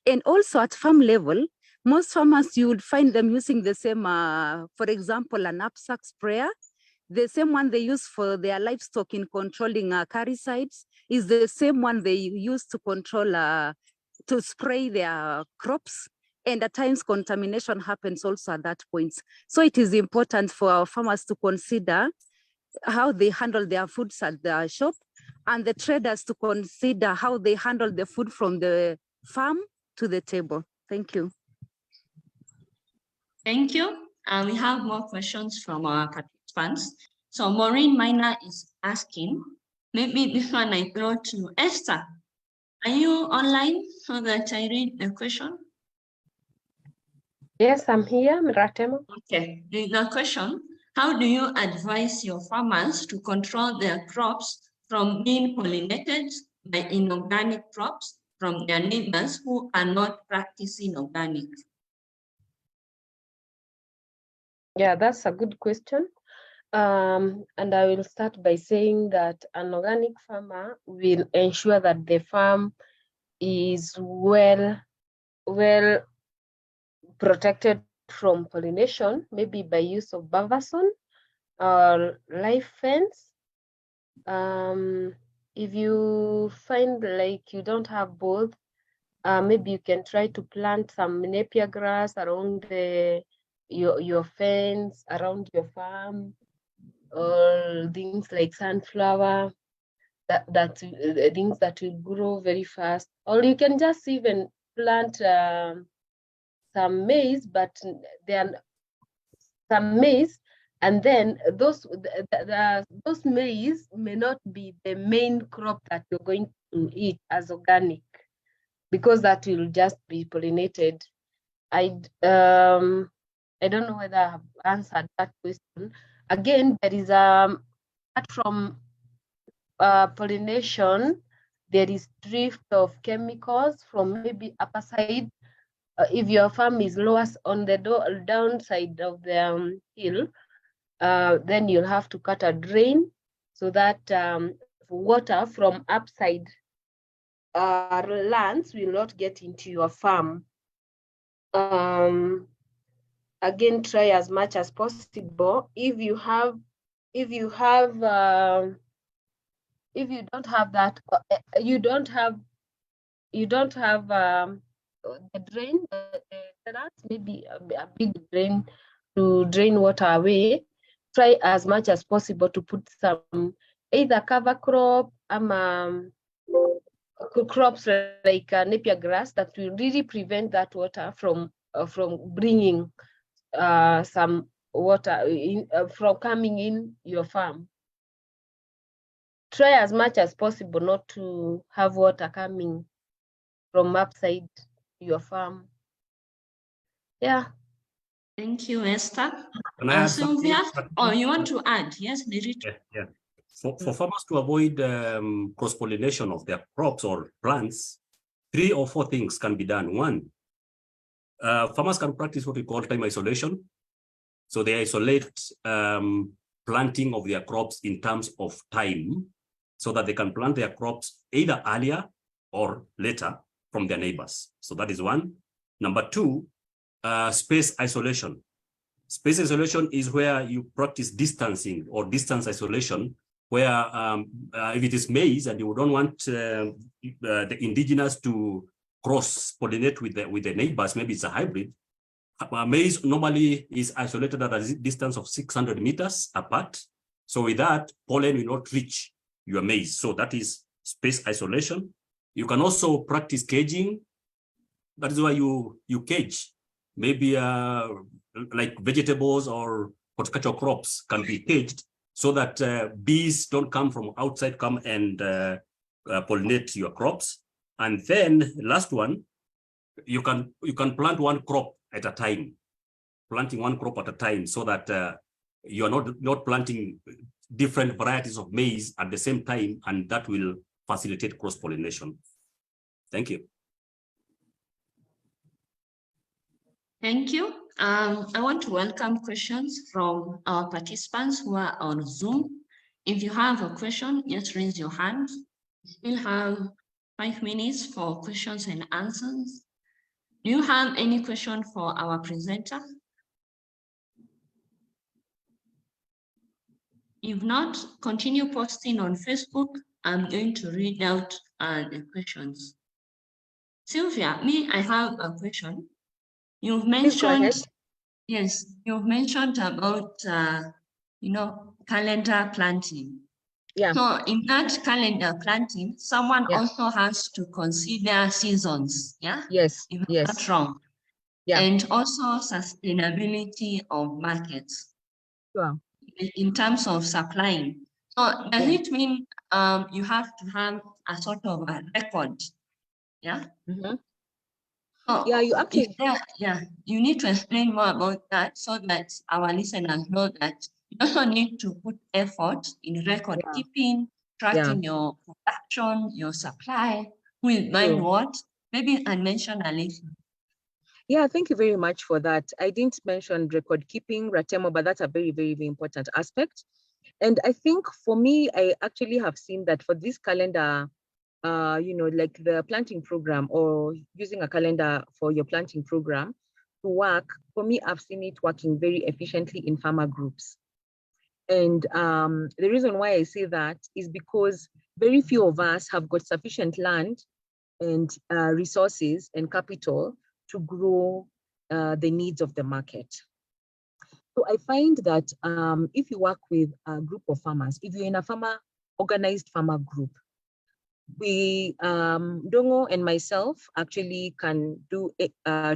And also at farm level, most farmers, you would find them using the same, for example, a knapsack sprayer. The same one they use for their livestock in controlling caricides is the same one they use to control, to spray their crops. And at times contamination happens also at that point. So it is important for our farmers to consider how they handle their foods at the shop, and the traders to consider how they handle the food from the farm to the table. Thank you. Thank you. We have more questions from our participants. So Maureen Minor is asking, maybe this one I throw to Esther. Are you online so that I read the question? Yes, I'm here, Ratemo. Okay, the question, how do you advise your farmers to control their crops from being pollinated by inorganic crops from their neighbors who are not practicing organic? Yeah, that's a good question. And I will start by saying that an organic farmer will ensure that the farm is well protected from pollination, maybe by use of bavason or live fence. If you find like you don't have both, maybe you can try to plant some napier grass around your fence, around your farm, or things like sunflower, things that will grow very fast. Or you can just even plant some maize, but then some maize, and then those maize may not be the main crop that you're going to eat as organic, because that will just be pollinated. I don't know whether I have answered that question. Again, there is apart from pollination, there is drift of chemicals from maybe upper side. If your farm is lowest on the downside of the hill, then you'll have to cut a drain so that water from upside lands will not get into your farm. Again, try as much as possible. If you don't have that, you don't have the drain, maybe a big drain to drain water away. Try as much as possible to put some either cover crop, crops like napier grass that will really prevent that water from bringing some water from coming in your farm. Try as much as possible not to have water coming from upside your farm. Yeah. Thank you, Esther. Can I add Sylvia, something? oh, you want to add? Yes, Nerito. Yeah. For farmers to avoid cross-pollination of their crops or plants, 3 or 4 things can be done. One, farmers can practice what we call time isolation. So they isolate planting of their crops in terms of time, so that they can plant their crops either earlier or later from their neighbors. So that is one. Number 2, space isolation. Space isolation is where you practice distancing or distance isolation, where if it is maize and you don't want the indigenous to cross-pollinate with the neighbors, maybe it's a hybrid. Maize normally is isolated at a distance of 600 meters apart. So with that, pollen will not reach your maize. So that is space isolation. You can also practice caging. That is why you cage. Maybe like vegetables or horticultural crops can be caged so that bees don't come from outside, come and pollinate your crops. And then last one, you can plant one crop at a time, planting one crop at a time, so that you are not planting different varieties of maize at the same time, and that will facilitate cross-pollination. Thank you. Thank you. I want to welcome questions from our participants who are on Zoom. If you have a question, just raise your hand. We'll have 5 minutes for questions and answers. Do you have any question for our presenter? If not, continue posting on Facebook. I'm going to read out the questions. Sylvia, I have a question. You've mentioned, yes, you've mentioned about, calendar planting. Yeah. So in that calendar planting, someone also has to consider seasons, yeah? Yes, If I'm yes. not wrong. Yeah. And also sustainability of markets. Sure. In terms of supplying. So does it mean you have to have a sort of a record? Yeah. Mm-hmm. So yeah, you actually. You need to explain more about that so that our listeners know that you also need to put effort in record keeping, tracking your production, your supply, who is buying what. Maybe I mention a list. Yeah, thank you very much for that. I didn't mention record keeping, Ratemo, but that's a very, very, very important aspect. And I think for me, I actually have seen that for this calendar, like the planting program or using a calendar for your planting program to work, for me, I've seen it working very efficiently in farmer groups. And the reason why I say that is because very few of us have got sufficient land and resources and capital to grow the needs of the market. So I find that if you work with a group of farmers, if you're in a organized farmer group, we, Dongo and myself actually can do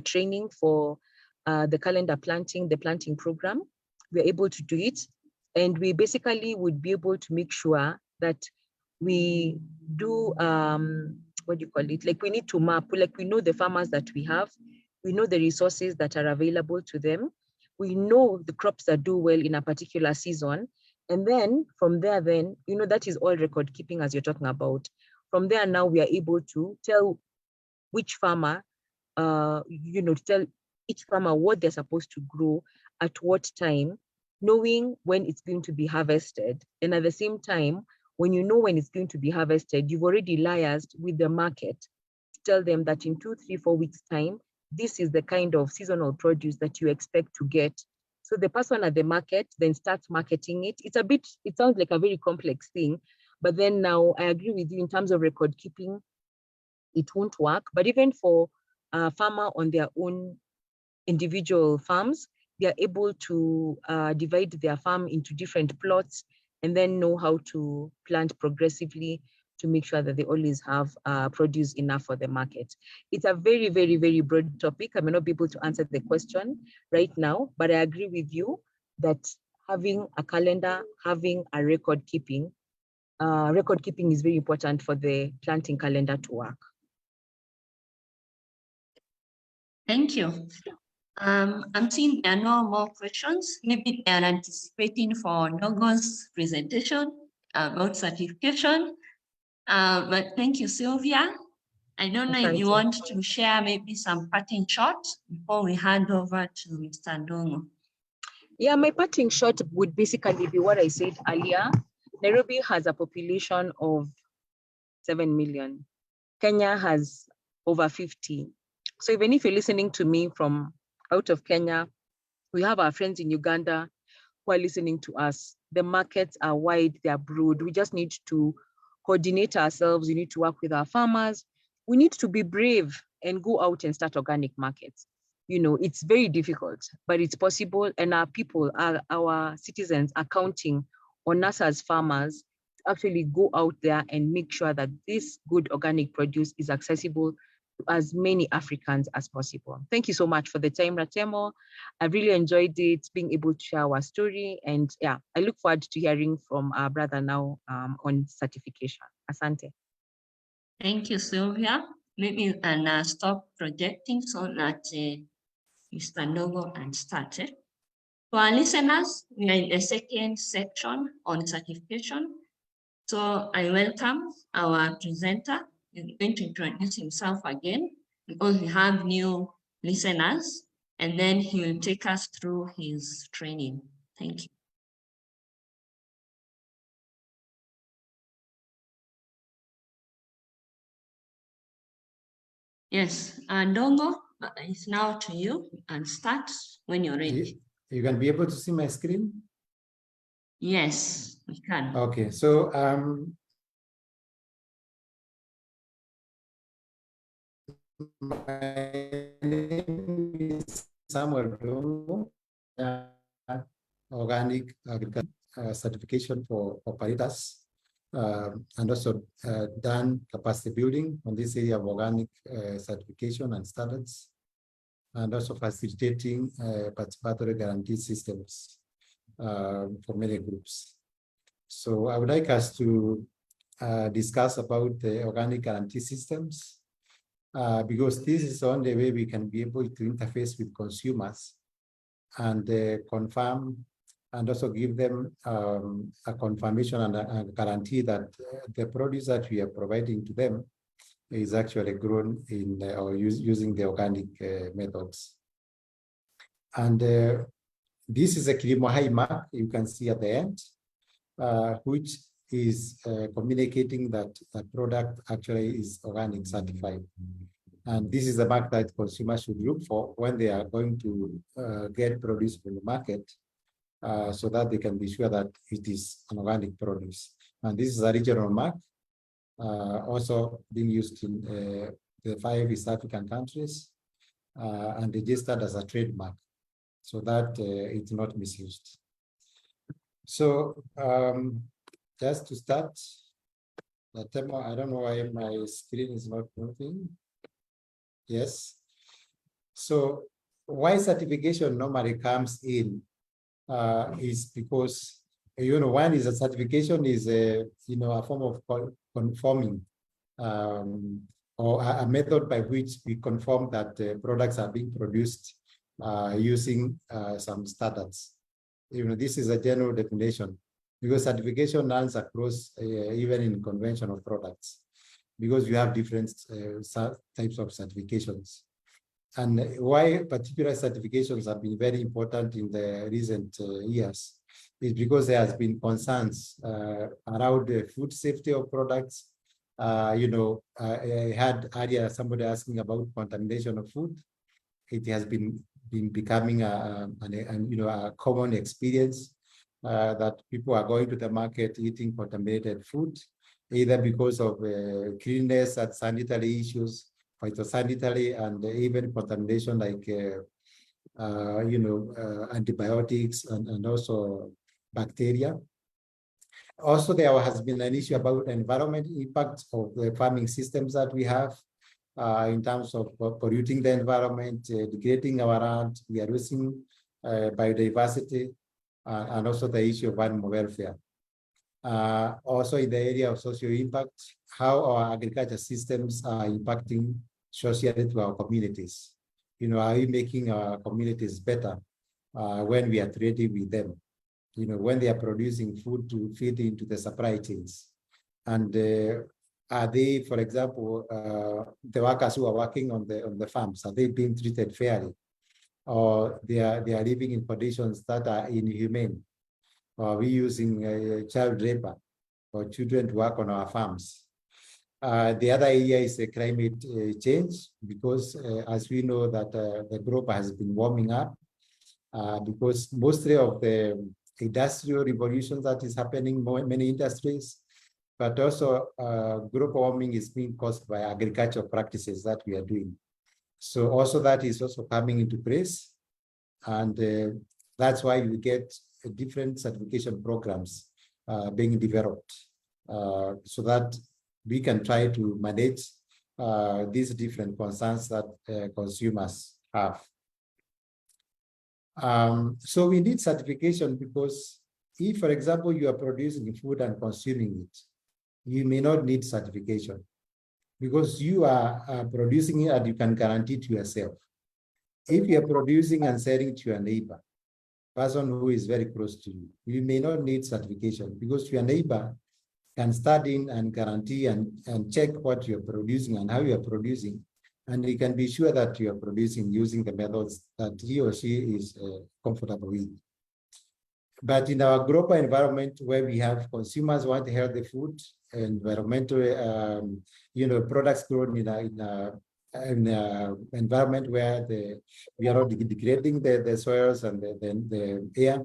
training for the calendar planting, the planting program. We're able to do it. And we basically would be able to make sure that we do, what do you call it? Like we need to map, like we know the farmers that we have, we know the resources that are available to them. We know the crops that do well in a particular season. And then from there, that is all record keeping as you're talking about. From there, now we are able to tell which farmer, tell each farmer what they're supposed to grow at what time, knowing when it's going to be harvested. And at the same time, when you know when it's going to be harvested, you've already liaised with the market to tell them that in 2, 3, 4 weeks' time, this is the kind of seasonal produce that you expect to get. So the person at the market then starts marketing it. It sounds like a very complex thing, but then now I agree with you in terms of record keeping, it won't work. But even for a farmer on their own individual farms, they are able to divide their farm into different plots and then know how to plant progressively to make sure that they always have produce enough for the market. It's a very, very, very broad topic. I may not be able to answer the question right now, but I agree with you that having a calendar, having a record keeping is very important for the planting calendar to work. Thank you. I'm seeing there are no more questions. Maybe they are anticipating for Nogo's presentation about certification. But thank you, Sylvia. I don't know if you want to share maybe some parting shots before we hand over to Mr. Ndongo. Yeah, my parting shot would basically be what I said earlier. Nairobi has a population of 7 million. Kenya has over 50. So even if you're listening to me from out of Kenya, we have our friends in Uganda who are listening to us. The markets are wide, they are broad. We just need to coordinate ourselves. We need to work with our farmers. We need to be brave and go out and start organic markets. You know, it's very difficult, but it's possible. And our citizens are counting on us as farmers to actually go out there and make sure that this good organic produce is accessible to as many Africans as possible. Thank you so much for the time, Ratemo. I've really enjoyed it, being able to share our story. And yeah, I look forward to hearing from our brother now on certification. Asante. Thank you, Sylvia. Let me stop projecting so that Mr. Nogo and started. For our listeners, we are in the second section on certification. So I welcome our presenter. He's going to introduce himself again because we have new listeners, and then he will take us through his training. Thank you. Yes, Ndongo, it's now to you, and start when you're ready. You can be able to see my screen? Yes, we can. Okay, so my name is Samuel Dungo, organic agriculture certification for operators, and also done capacity building on this area of organic certification and standards, and also facilitating participatory guarantee systems for many groups. So I would like us to discuss about the organic guarantee systems, because this is the only way we can be able to interface with consumers and confirm and also give them a confirmation and a guarantee that the produce that we are providing to them is actually grown in or using the organic methods. And this is a Kilimo Hai mark you can see at the end, which is communicating that the product actually is organic certified. And this is the mark that consumers should look for when they are going to get produce from the market, so that they can be sure that it is an organic produce. And this is a regional mark, also being used in the 5 East African countries, and registered as a trademark, so that it's not misused. So just to start, I don't know why my screen is not moving. Yes. So why certification normally comes in is because, one is a certification is a form of conforming, or a method by which we confirm that products are being produced using some standards. This is a general definition, because certification runs across even in conventional products, because you have different types of certifications. And why particular certifications have been very important in the recent years is because there has been concerns around the food safety of products. I had earlier somebody asking about contamination of food. It has been becoming a common experience that people are going to the market eating contaminated food, either because of cleanliness and sanitary issues, phytosanitary, and even contamination like antibiotics and also bacteria. Also, there has been an issue about environmental impact of the farming systems that we have in terms of polluting the environment, degrading our land, we are losing biodiversity, and also the issue of animal welfare. Also in the area of social impact, how our agriculture systems are impacting socially to our communities. Are we making our communities better when we are trading with them? When they are producing food to feed into the supply chains. And are they, for example, the workers who are working on the farms, are they being treated fairly? Or they are living in conditions that are inhumane? Or are we using child labor or children to work on our farms? The other area is climate change, because as we know that the globe has been warming up, because mostly of the industrial revolution that is happening in many industries, but also global warming is being caused by agricultural practices that we are doing. So also that is also coming into place. And that's why we get different certification programs being developed so that we can try to manage these different concerns that consumers have. So we need certification because if, for example, you are producing food and consuming it, you may not need certification because you are producing it and you can guarantee to yourself. If you are producing and selling to your neighbor, person who is very close to you, you may not need certification because your neighbor can start in and guarantee and check what you're producing and how you're producing. And he can be sure that you are producing using the methods that he or she is comfortable with. But in our global environment where we have consumers want healthy food, environmental, products grown in an environment where we are not degrading the soils and the air,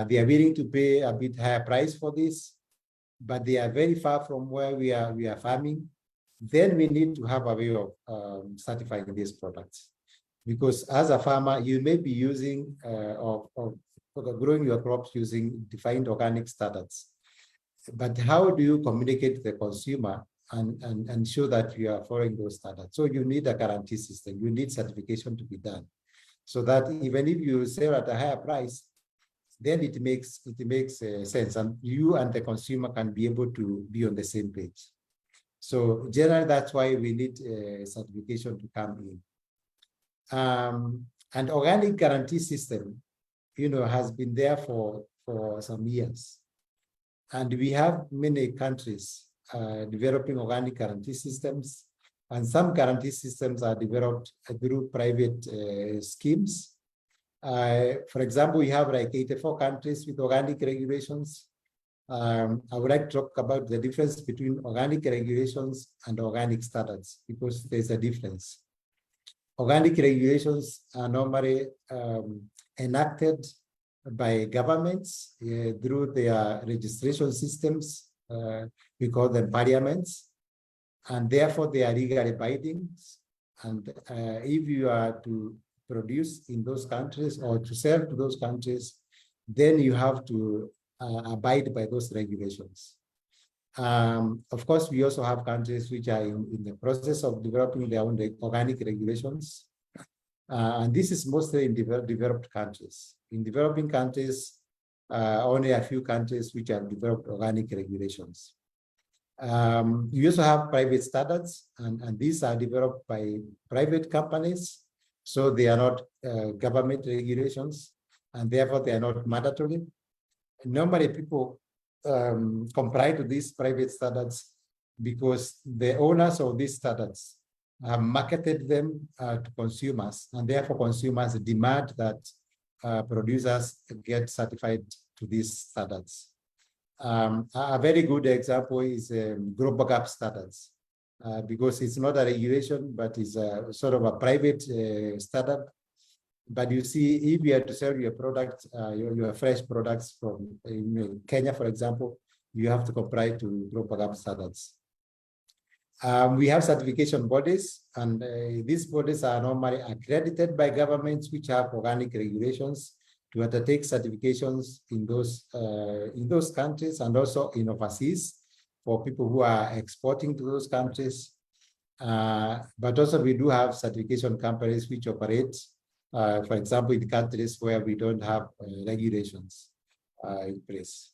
they are willing to pay a bit higher price for this, but they are very far from where we are farming. Then we need to have a way of certifying these products. Because as a farmer, you may be using growing your crops using defined organic standards. But how do you communicate to the consumer and ensure that you are following those standards? So you need a guarantee system. You need certification to be done. So that even if you sell at a higher price, then it makes sense. And you and the consumer can be able to be on the same page. So generally, that's why we need certification to come in. And organic guarantee system, has been there for some years. And we have many countries developing organic guarantee systems. And some guarantee systems are developed through private schemes. For example, we have like 84 countries with organic regulations. I would like to talk about the difference between organic regulations and organic standards because there's a difference. Organic regulations are normally enacted by governments through their registration systems. We call them parliaments, and therefore they are legally binding. And if you are to produce in those countries or to sell to those countries, then you have to abide by those regulations. Of course, we also have countries which are in the process of developing their own organic regulations. And this is mostly in developed countries. In developing countries, only a few countries which have developed organic regulations. You also have private standards, and these are developed by private companies. So they are not government regulations, and therefore they are not mandatory. Normally, people comply to these private standards because the owners of these standards have marketed them to consumers, and therefore consumers demand that producers get certified to these standards. A very good example is global gap standards, because it's not a regulation, but it's a sort of a private startup. But you see, if you have to sell your product, your fresh products from Kenya, for example, you have to comply to global gap standards. We have certification bodies, and these bodies are normally accredited by governments which have organic regulations to undertake certifications in those countries and also in overseas for people who are exporting to those countries. But also we do have certification companies which operate, for example, in countries where we don't have regulations in place.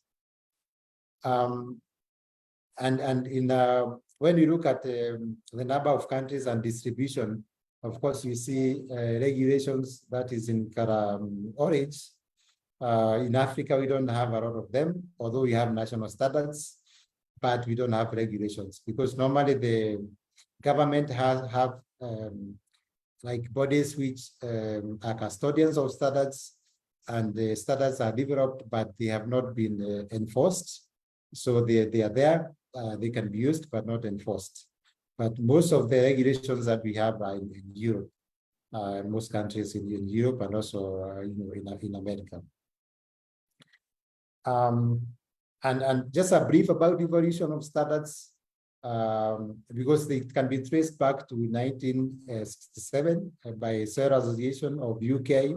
When you look at the number of countries and distribution, of course, you see regulations that is in orange. In Africa, we don't have a lot of them, although we have national standards, but we don't have regulations because normally the government have like bodies which are custodians of standards, and the standards are developed, but they have not been enforced. So they are there. They can be used, but not enforced. But most of the regulations that we have are in Europe, most countries in Europe and also in America. And just a brief about evolution of standards. because it can be traced back to 1967 by Sir Association of UK.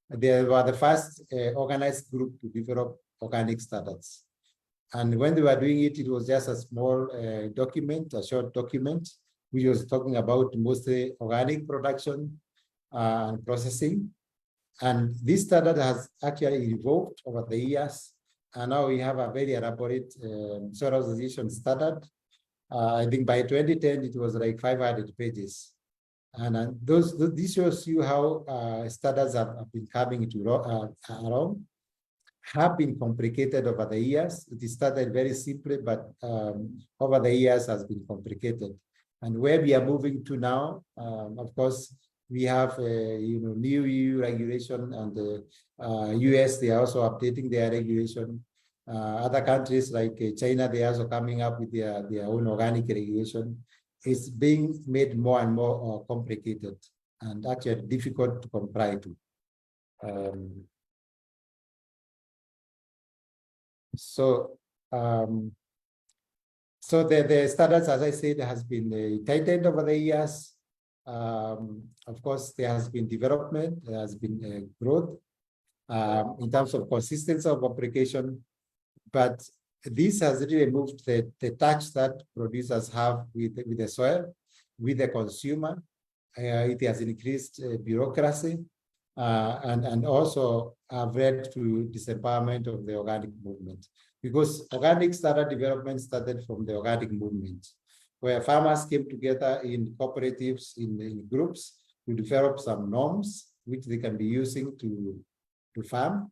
They were the first organized group to develop organic standards. And when they were doing it, it was just a small document, a short document, which was talking about mostly organic production and processing. And this standard has actually evolved over the years. And now we have a very elaborate soil association standard. I think by 2010, it was like 500 pages. And this shows you how standards have been coming to around, have been complicated over the years. It started very simply, but over the years has been complicated. And where we are moving to now, of course, we have new EU regulation, and the US, they are also updating their regulation. Other countries like China, they are also coming up with their own organic regulation. It's being made more and more complicated and actually difficult to comply to. So the standards, as I said, has been tightened over the years. Of course, there has been development, there has been growth in terms of consistency of application, but this has really moved the touch that producers have with the soil, with the consumer. It has increased bureaucracy and also led to disempowerment of the organic movement, because organic standard development started from the organic movement, where farmers came together in cooperatives, in groups, to develop some norms which they can be using to farm.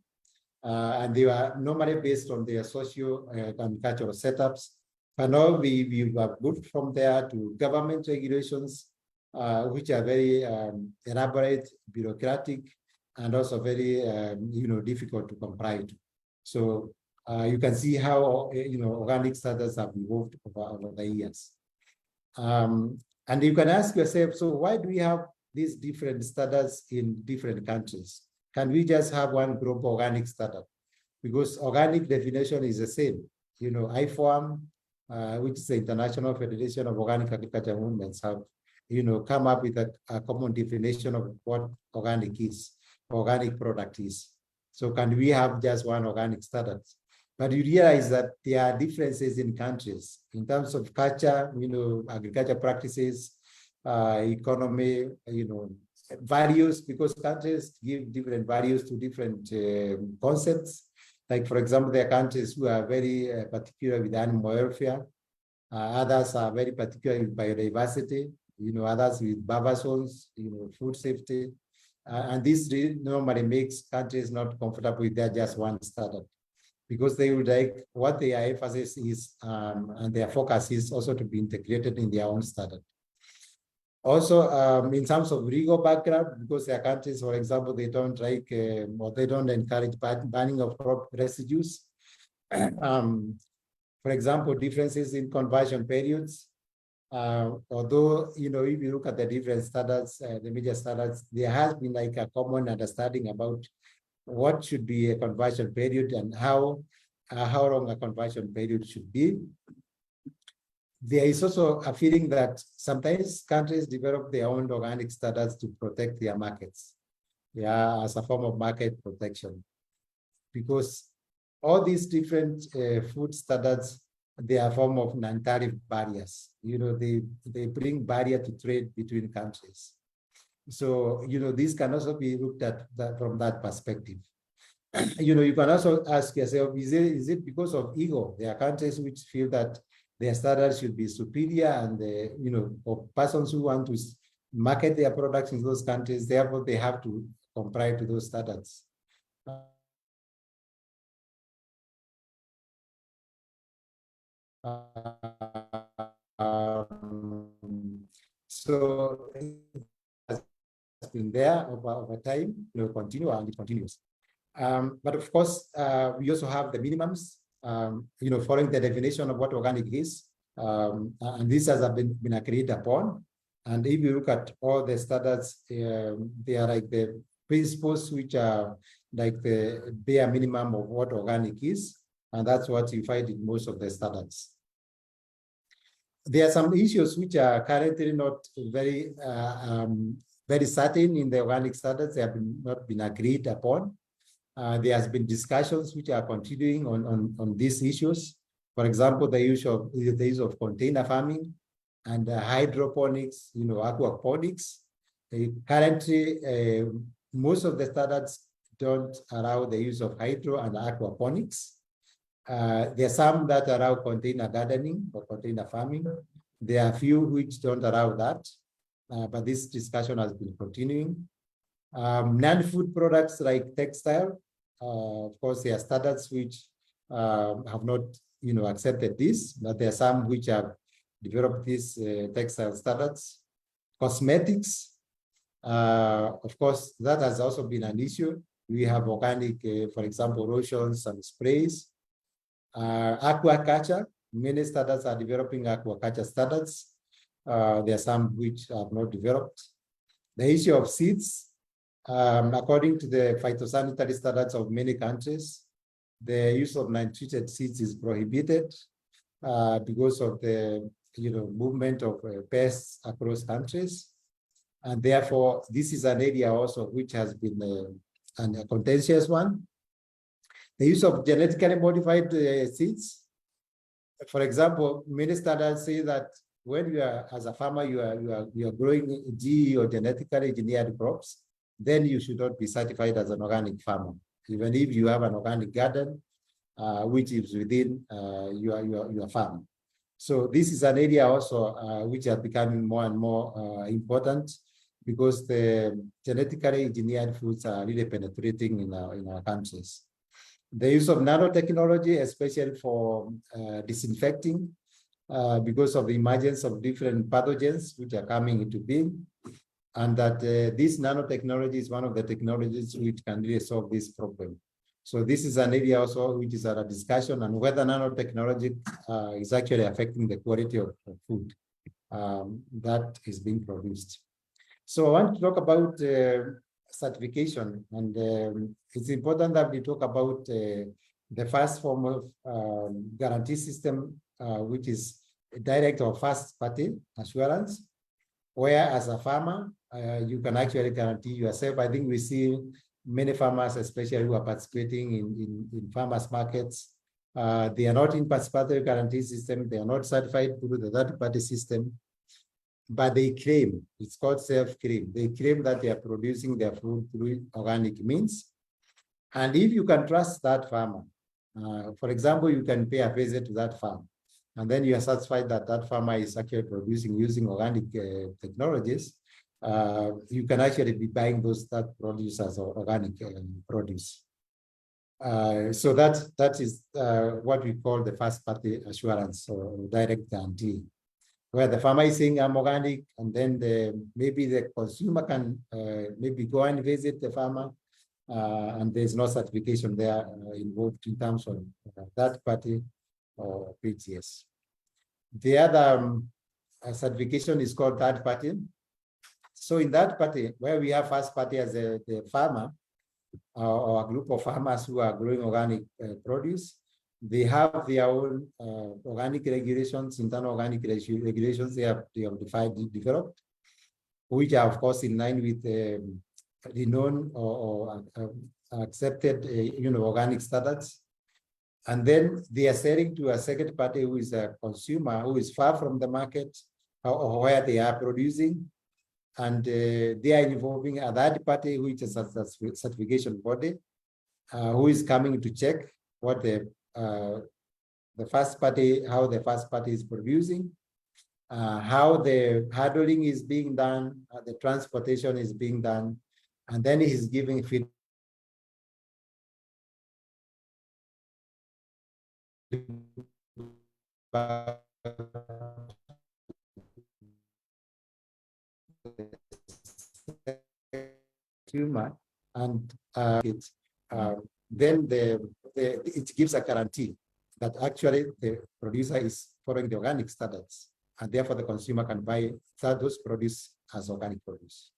And they were normally based on their socio and cultural setups. But now we have moved from there to government regulations, which are very elaborate, bureaucratic, and also very difficult to comply to. So you can see how organic standards have evolved over the years. And you can ask yourself, so why do we have these different standards in different countries? Can we just have one global organic standard? Because organic definition is the same. IFOAM, which is the International Federation of Organic Agriculture Movements, have come up with a common definition of what organic is, organic product is. So can we have just one organic standard? But you realize that there are differences in countries in terms of culture, agriculture practices, economy, values, because countries give different values to different concepts. Like, for example, there are countries who are very particular with animal welfare. Others are very particular with biodiversity. Others with buffer zones, food safety. And this normally makes countries not comfortable with their just one standard, because they would like what their emphasis is and their focus is also to be integrated in their own standard. Also, in terms of legal background, because there are countries, for example, they don't like or they don't encourage banning of crop residues. For example, differences in conversion periods. Although, if you look at the different standards, the major standards, there has been like a common understanding about what should be a conversion period and how long a conversion period should be. There is also a feeling that sometimes countries develop their own organic standards to protect their markets, as a form of market protection. Because all these different food standards, they are a form of non-tariff barriers. They bring barrier to trade between countries. So, this can also be looked at from that perspective. You can also ask yourself, is it because of ego? There are countries which feel that their standards should be superior, and for persons who want to market their products in those countries, therefore they have to comply to those standards. So it has been there over time, continue, and it continues. But of course, we also have the minimums, following the definition of what organic is, and this has been agreed upon. And if you look at all the standards, they are like the principles which are like the bare minimum of what organic is, and that's what you find in most of the standards. There are some issues which are currently not very very certain in the organic standards. They have not been agreed upon. There has been discussions which are continuing on these issues. For example, the use of container farming and hydroponics, aquaponics. Currently, most of the standards don't allow the use of hydro and aquaponics. There are some that allow container gardening or container farming. There are a few which don't allow that, but this discussion has been continuing. Non-food products like textile, of course, there are standards which have not, accepted this, but there are some which have developed these textile standards. Cosmetics, of course, that has also been an issue. We have organic, for example, lotions and sprays. Aquaculture, many standards are developing aquaculture standards. There are some which have not developed. The issue of seeds, according to the phytosanitary standards of many countries, the use of non-treated seeds is prohibited because of the movement of pests across countries. And therefore, this is an area also which has been a contentious one. The use of genetically modified seeds. For example, many standards say that when you are, as a farmer, you are growing GE or genetically engineered crops, then you should not be certified as an organic farmer, even if you have an organic garden, which is within your farm. So this is an area also which are becoming more and more important, because the genetically engineered foods are really penetrating in our countries. The use of nanotechnology, especially for disinfecting, because of the emergence of different pathogens which are coming into being, and that this nanotechnology is one of the technologies which can really solve this problem. So this is an area also which is a discussion on whether nanotechnology is actually affecting the quality of food that is being produced. So I want to talk about certification, and it's important that we talk about the first form of guarantee system, which is direct or first party assurance, where as a farmer, you can actually guarantee yourself. I think we see many farmers, especially who are participating in farmers markets, they are not in participatory guarantee system, they are not certified through the third party system, but they claim, it's called self-claim. They claim that they are producing their food through organic means. And if you can trust that farmer, for example, you can pay a visit to that farm, and then you are satisfied that that farmer is actually producing using organic technologies, you can actually be buying that produce as organic produce. So that is what we call the first party assurance or direct guarantee, where the farmer is saying I'm organic, and then maybe the consumer can maybe go and visit the farmer, and there's no certification there involved in terms of that party or PGS. The other certification is called third party. So in that party, where we have first party as the farmer or a group of farmers who are growing organic produce, they have their own organic regulations, internal organic regulations they have developed, which are of course in line with the known or accepted organic standards. And then they are selling to a second party who is a consumer who is far from the market or where they are producing, and they are involving a third party, which is a certification body, who is coming to check what the first party, how the first party is producing, how the handling is being done, the transportation is being done, and then he's giving feedback consumer, and then it gives a guarantee that actually the producer is following the organic standards, and therefore the consumer can buy those produce as organic produce.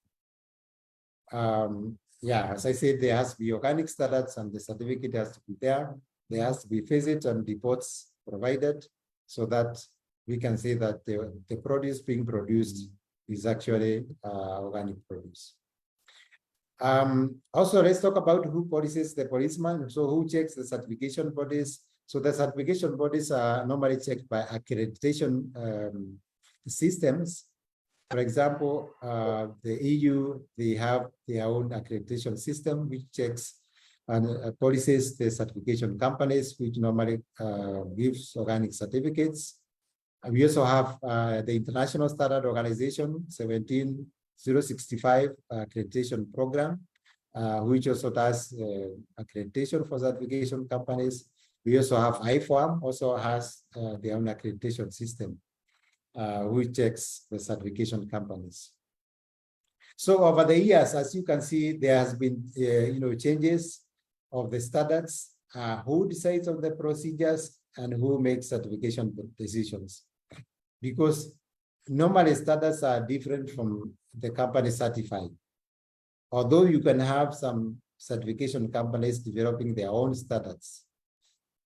Yeah, as I said, there has to be organic standards, and the certificate has to be there. There has to be visit and reports provided, so that we can say that the produce being produced is actually organic produce. Also, let's talk about who polices the policeman. So who checks the certification bodies? So the certification bodies are normally checked by accreditation systems. For example, the EU, they have their own accreditation system which checks and policies the certification companies, which normally gives organic certificates. And we also have the International Standard Organization 17065 accreditation program, which also does accreditation for certification companies. We also have IFOAM, also has their own accreditation system, which checks the certification companies. So over the years, as you can see, there has been changes of the standards, who decides on the procedures and who makes certification decisions. Because normally standards are different from the company certified. Although you can have some certification companies developing their own standards,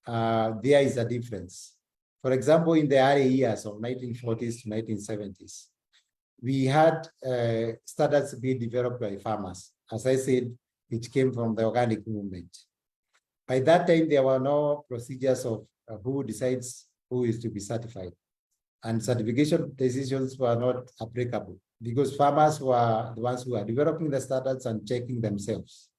there is a difference. For example, in the early years of 1940s to 1970s, we had standards being developed by farmers. As I said, it came from the organic movement. By that time, there were no procedures of who decides who is to be certified. And certification decisions were not applicable because farmers were the ones who are developing the standards and checking themselves.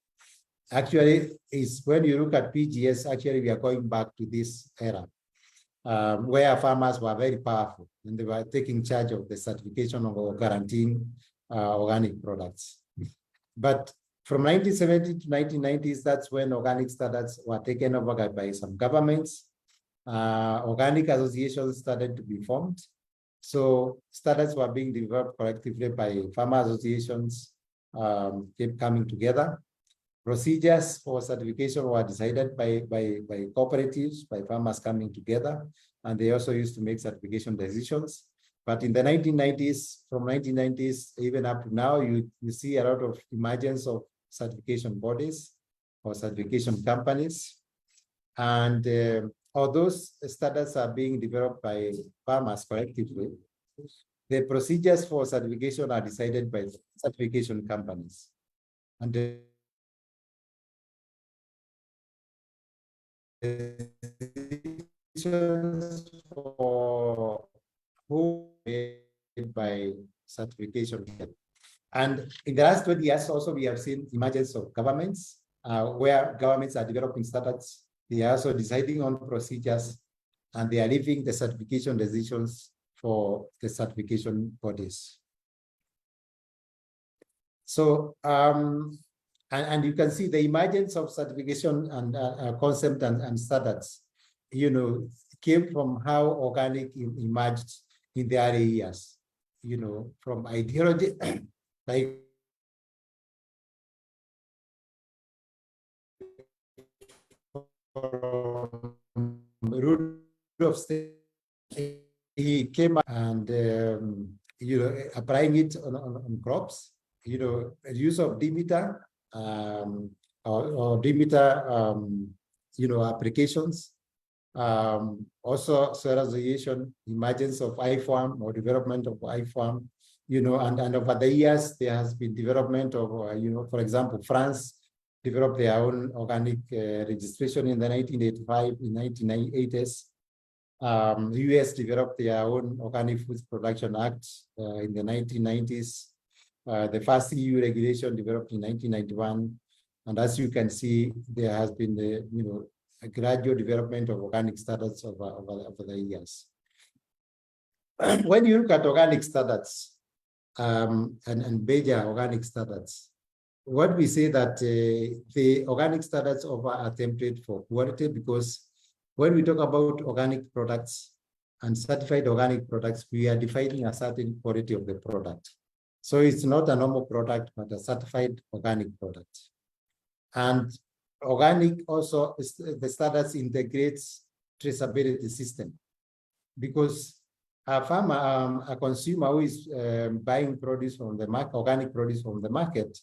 Actually, is when you look at PGS, actually we are going back to this era where farmers were very powerful and they were taking charge of the certification or guaranteeing organic products. But from 1970 to 1990s, that's when organic standards were taken over by some governments. Organic associations started to be formed. So standards were being developed collectively by farmer associations, kept coming together. Procedures for certification were decided by cooperatives, by farmers coming together, and they also used to make certification decisions. But in the 1990s, from 1990s even up to now, you see a lot of emergence of certification bodies or certification companies. And all those standards are being developed by farmers collectively. The procedures for certification are decided by certification companies. And the decisions for who made by certification. And in the last 20 years also, we have seen emergence of governments where governments are developing standards. They are also deciding on procedures and they are leaving the certification decisions for the certification bodies. So, and you can see the emergence of certification and concept and standards, came from how organic emerged in the early years, from ideology, like Rudolf Steiner, he came and applying it on crops, use of Demeter or Demeter applications. Also soil association, emergence of IFOAM or development of IFOAM, and over the years there has been development of for example, France developed their own organic registration in the 1985, in 1980s. The US developed their own Organic Foods Production Act in the 1990s. The first EU regulation developed in 1991. And as you can see, there has been the, a gradual development of organic standards over the years. When you look at organic standards and major organic standards, what we say that the organic standards are template for quality, because when we talk about organic products and certified organic products, we are defining a certain quality of the product. So it's not a normal product, but a certified organic product. And organic also, the standards integrates traceability system, because a farmer, a consumer who is buying produce from the market, organic produce from the market,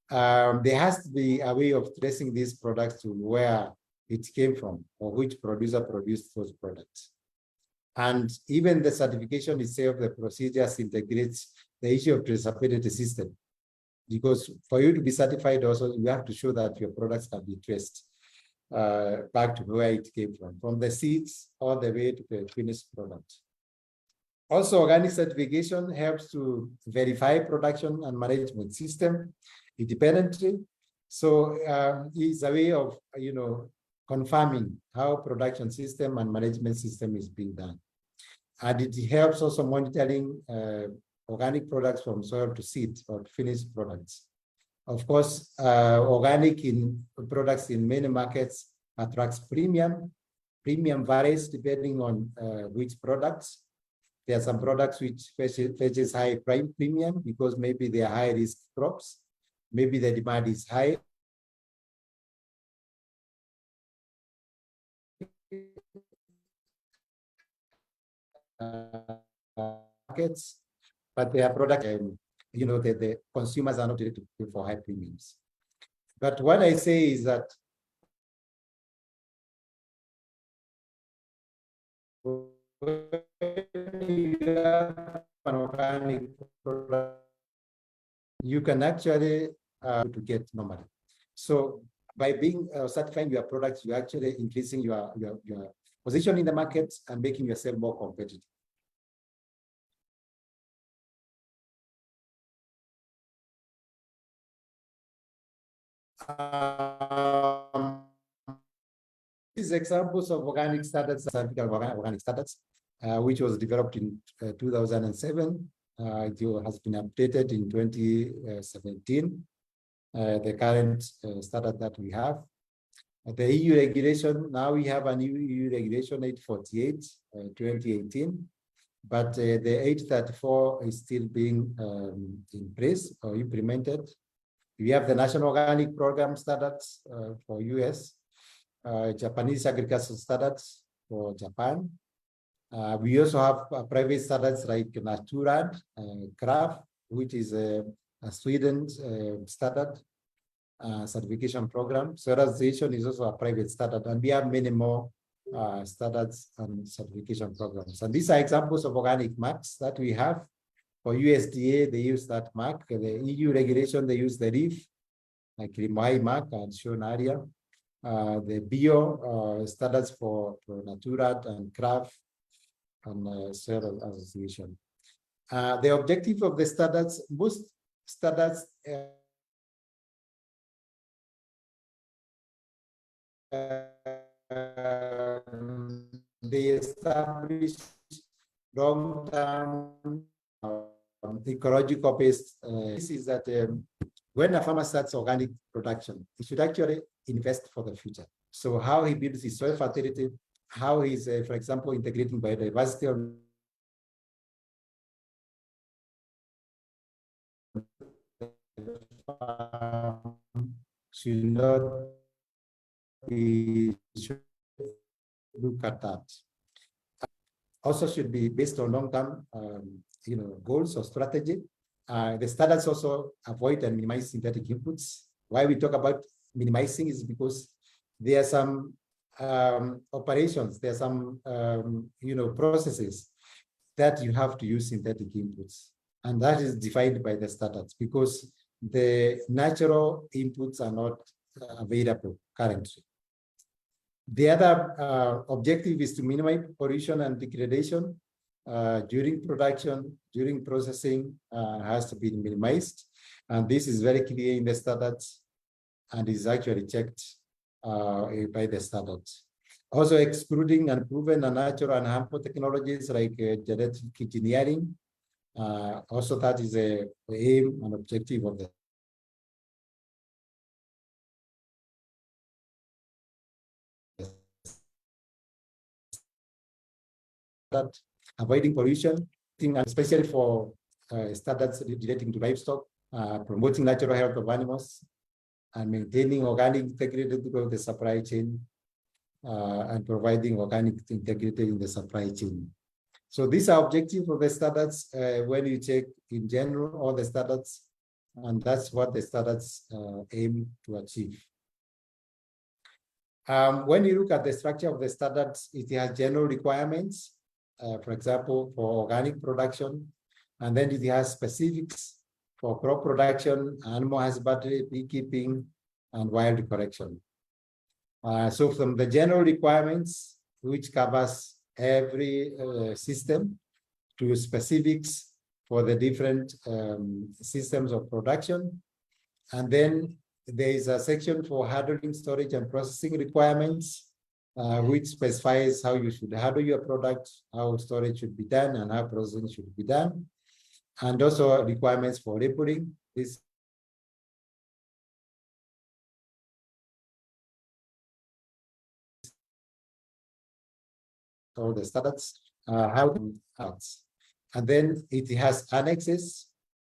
there has to be a way of tracing these products to where it came from or which producer produced those products. And even the certification itself, the procedures integrates the issue of traceability system. Because for you to be certified also, you have to show that your products can be traced back to where it came from the seeds all the way to the finished product. Also, organic certification helps to verify production and management system independently. So it's a way of, confirming how production system and management system is being done. And it helps also monitoring organic products from soil to seed or finished products. Of course, organic in products in many markets attracts premium. Premium varies depending on which products. There are some products which fetches high premium because maybe they are high risk crops. Maybe the demand is high. Markets, but their product, the consumers are not ready to pay for high premiums. But what I say is that you can actually to get normally. So by being certifying your products, you're actually increasing your position in the market and making yourself more competitive. These examples of organic standards, organic standards, which was developed in 2007. It has been updated in 2017. The current standard that we have. The EU regulation, now we have a new EU regulation 848, 2018, but the 834 is still being in place or implemented. We have the National Organic Program standards for US, Japanese agricultural standards for Japan. We also have private standards like Naturad, CRAF, which is a Sweden standard certification program. Certification is also a private standard, and we have many more standards and certification programs. And these are examples of organic marks that we have. For USDA, they use that mark. The EU regulation, they use the REEF, like RIMAI mark and shown area. The bio standards for Naturad and CRAF and Soil Association. The objective of the standards, most standards they establish long-term ecological based. This is that when a farmer starts organic production, he should actually invest for the future. So how he builds his soil fertility, how he's, for example, integrating biodiversity should not be should look at that. Also should be based on long-term goals or strategy. The standards also avoid and minimize synthetic inputs. Why we talk about minimizing is because there are some operations, there are some processes that you have to use synthetic inputs, and that is defined by the standards because the natural inputs are not available currently. The other objective is to minimize pollution and degradation during production, during processing, has to be minimized. And this is very clear in the standards and is actually checked by the standards. Also excluding unproven and natural and harmful technologies like genetic engineering. Also that is the aim and objective of the that avoiding pollution, and especially for standards relating to livestock, promoting natural health of animals, and maintaining organic integrity throughout the supply chain, and providing organic integrity in the supply chain. So these are objectives of the standards when you check in general all the standards, and that's what the standards aim to achieve. When you look at the structure of the standards, it has general requirements. for example, for organic production, and then it has specifics for crop production, animal husbandry, beekeeping, and wild correction. So from the general requirements, which covers every system, to specifics for the different systems of production. And then there is a section for handling, storage, and processing requirements, which specifies how you should handle your product, how storage should be done, and how processing should be done. And also requirements for labeling. This all the standards, how and then it has annexes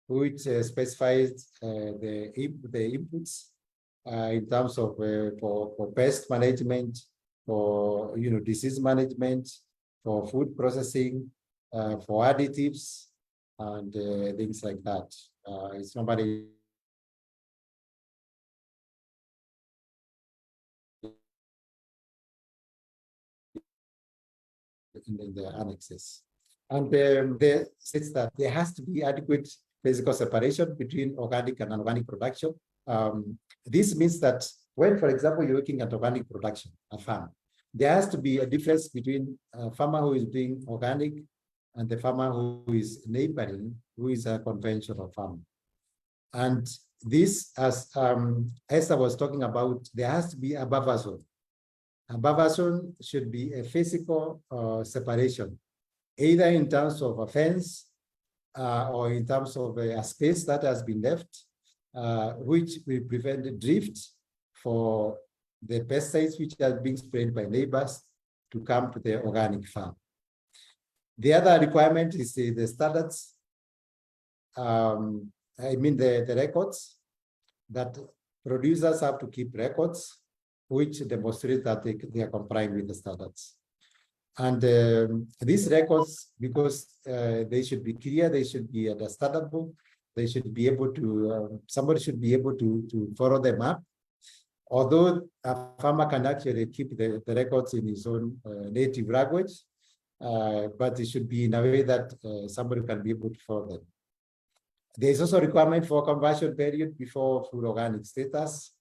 which specifies the inputs in terms of for pest management, for disease management, for food processing, for additives, and things like that. It's nobody. In the annexes. And there says that there has to be adequate physical separation between organic and inorganic production. This means that when, for example, you're looking at organic production, a farm, there has to be a difference between a farmer who is doing organic and the farmer who is neighboring, who is a conventional farmer. And this, as Esther was talking about, there has to be a buffer zone. A buffer zone should be a physical separation, either in terms of a fence or in terms of a space that has been left, which will prevent the drift for the pesticides which are being sprayed by neighbors to come to the organic farm. The other requirement is the standards, the records that producers have to keep records which demonstrate that they are complying with the standards. And these records, because they should be clear, they should be understandable, they should be able to, somebody should be able to follow them up. Although a farmer can actually keep the records in his own native language, but it should be in a way that somebody can be able to follow them. There is also a requirement for conversion period before full organic status.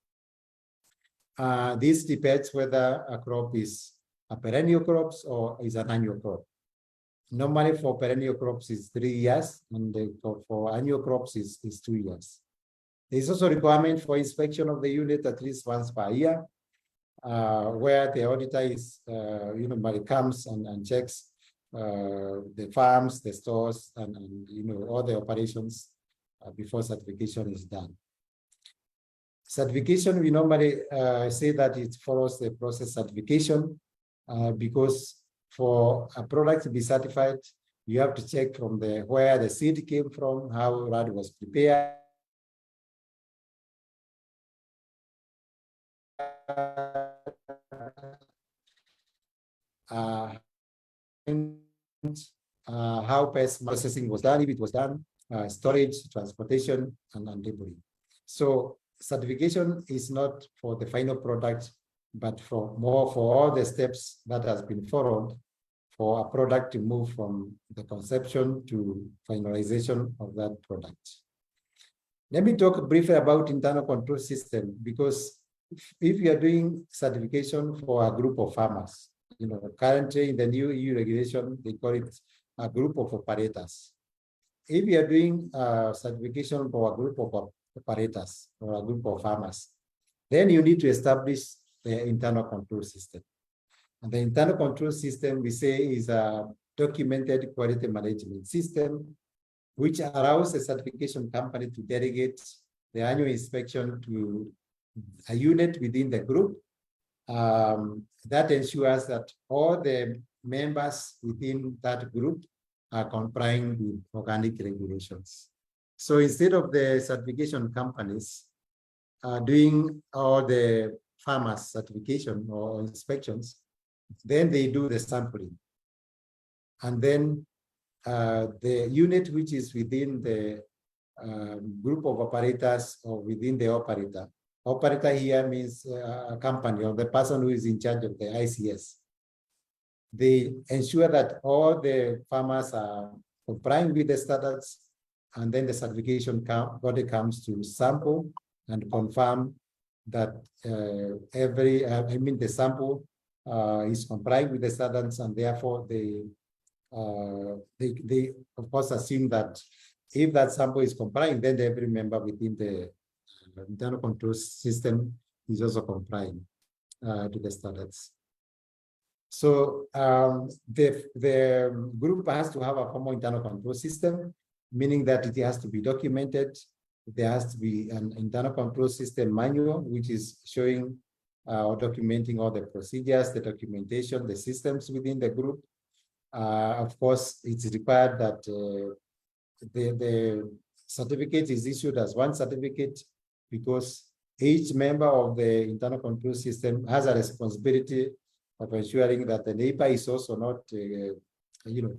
This depends whether a crop is a perennial crops or is an annual crop. Normally for perennial crops is 3 years, and for annual crops is 2 years. There is also a requirement for inspection of the unit at least once per year, where the auditor is, comes and checks the farms, the stores, and all the operations before certification is done. Certification, we normally say that it follows the process certification because for a product to be certified, you have to check from where the seed came from, how that was prepared, how pest processing was done, if it was done, storage, transportation, and labeling. So certification is not for the final product, but for all the steps that has been followed for a product to move from the conception to finalization of that product. Let me talk briefly about internal control system, because if you are doing certification for a group of farmers, currently in the new EU regulation, they call it a group of operators. If you are doing certification for a group of operators or a group of farmers, then you need to establish the internal control system. And the internal control system, we say, is a documented quality management system, which allows a certification company to delegate the annual inspection to a unit within the group that ensures that all the members within that group are complying with organic regulations. So instead of the certification companies doing all the farmers certification or inspections, then they do the sampling. And then the unit which is within the group of operators or within the operator. Operator here means a company or the person who is in charge of the ICS. they ensure that all the farmers are complying with the standards, and then the certification body comes to sample and confirm that the sample is complying with the standards, and therefore they of course assume that if that sample is complying, then every member within the internal control system is also complying to the standards. So the group has to have a formal internal control system, meaning that it has to be documented. There has to be an internal control system manual, which is showing or documenting all the procedures, the documentation, the systems within the group. Of course, it's required that the certificate is issued as one certificate, because each member of the internal control system has a responsibility of ensuring that the neighbor is also not,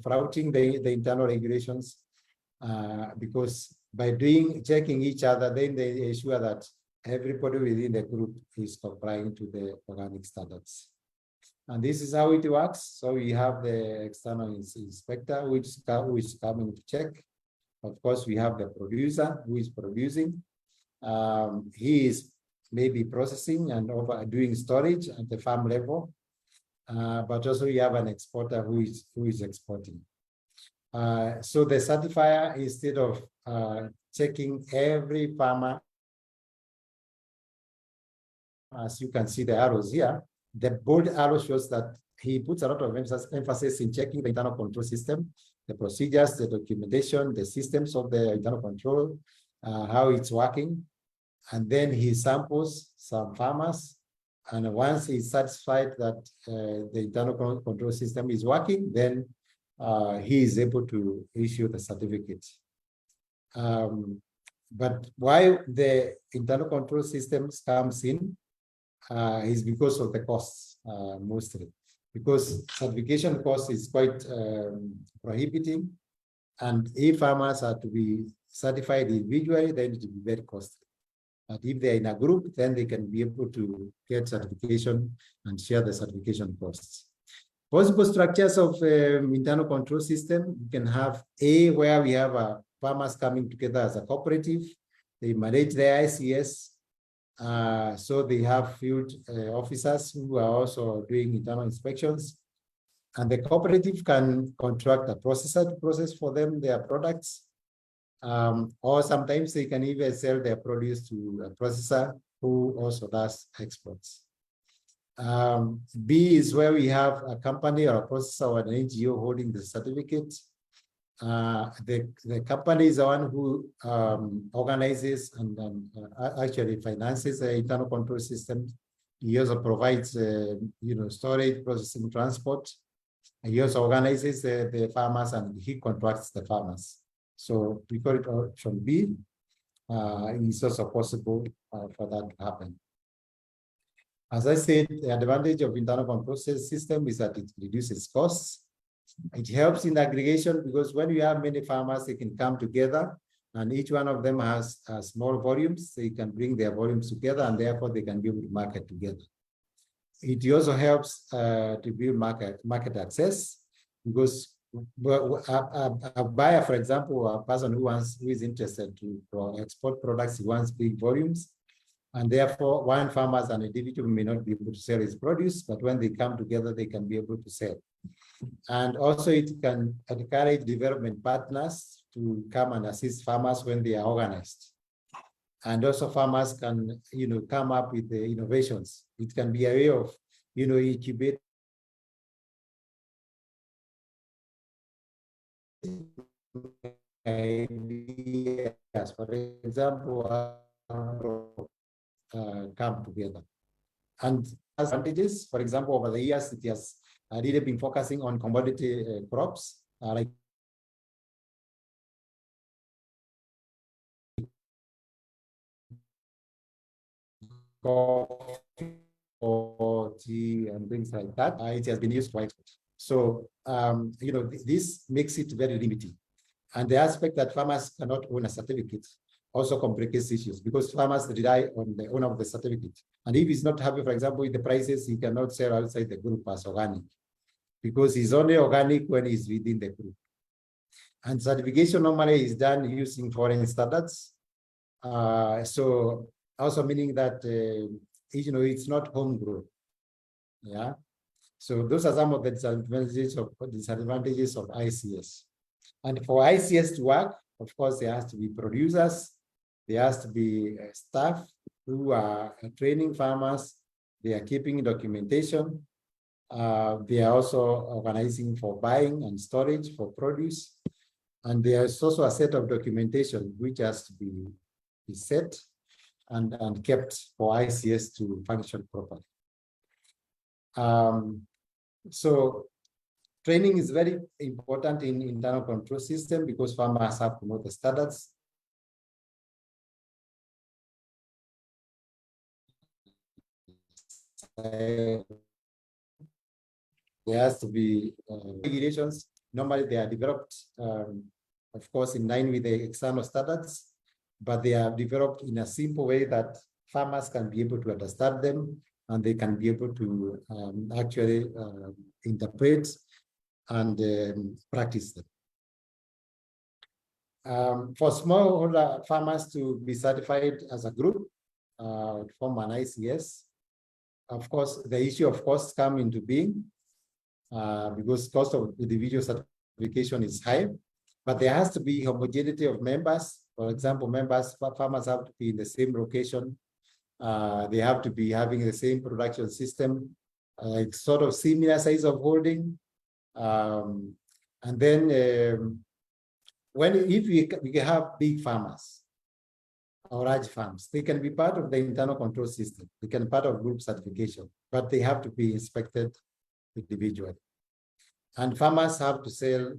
flouting the internal regulations, because by checking each other, then they ensure that everybody within the group is complying to the organic standards. And this is how it works. So we have the external inspector, which is coming to check. Of course, we have the producer who is producing. He is maybe processing and doing storage at the farm level. But also we have an exporter who is exporting. So the certifier, instead of checking every farmer, as you can see the arrows here, the bold arrow shows that he puts a lot of emphasis in checking the internal control system, the procedures, the documentation, the systems of the internal control, how it's working. And then he samples some farmers. And once he's satisfied that the internal control system is working, then he is able to issue the certificate. But why the internal control systems comes in is because of the costs, mostly. Because certification cost is quite prohibiting. And if farmers are to be certified individually, then it will be very costly. But if they're in a group, then they can be able to get certification and share the certification costs. Possible structures of internal control system, you can have where we have farmers coming together as a cooperative. They manage their ICS. So they have field officers who are also doing internal inspections. And the cooperative can contract a processor to process for them their products. Or sometimes they can even sell their produce to a processor who also does exports. B is where we have a company or a processor or an NGO holding the certificate. The company is the one who organizes and actually finances the internal control system. He also provides, storage, processing, transport. And he also organizes the farmers, and he contracts the farmers. So we call it option B. It's also possible for that to happen. As I said, the advantage of internal control system is that it reduces costs. It helps in aggregation, because when you have many farmers, they can come together, and each one of them has small volumes. They can bring their volumes together, and therefore they can be able to market together. It also helps to build market access, because a buyer, for example, a person who is interested to export products, he wants big volumes. And therefore, one farmer as an individual may not be able to sell his produce, but when they come together, they can be able to sell. And also it can encourage development partners to come and assist farmers when they are organized. And also farmers can, come up with the innovations. It can be a way of, incubate ideas. For example, come together. And as advantages, for example, over the years, it has really been focusing on commodity crops, like coffee or tea and things like that. It has been used for export. So, this makes it very limiting. And the aspect that farmers cannot own a certificate also complicates issues, because farmers rely on the owner of the certificate. And if he's not happy, for example, with the prices, he cannot sell outside the group as organic. because it's only organic when it's within the group. And certification normally is done using foreign standards. So also meaning that, it's not homegrown. Yeah. So those are some of the disadvantages of ICS. And for ICS to work, of course, there has to be producers, there has to be staff who are training farmers, they are keeping documentation, they are also organizing for buying and storage for produce. And there's also a set of documentation which has to be set and kept for ICS to function properly. So training is very important in internal control system because farmers have to know the standards. There has to be regulations. Normally they are developed, of course, in line with the external standards, but they are developed in a simple way that farmers can be able to understand them and they can be able to actually interpret and practice them. For smallholder farmers to be certified as a group, form an ICS, of course, the issue of costs come into being because cost of individual certification is high, but there has to be homogeneity of members. For example, farmers have to be in the same location. They have to be having the same production system, like sort of similar size of holding. And then if we have big farmers or large farms, they can be part of the internal control system. They can be part of group certification, but they have to be inspected individually. And farmers have to sell,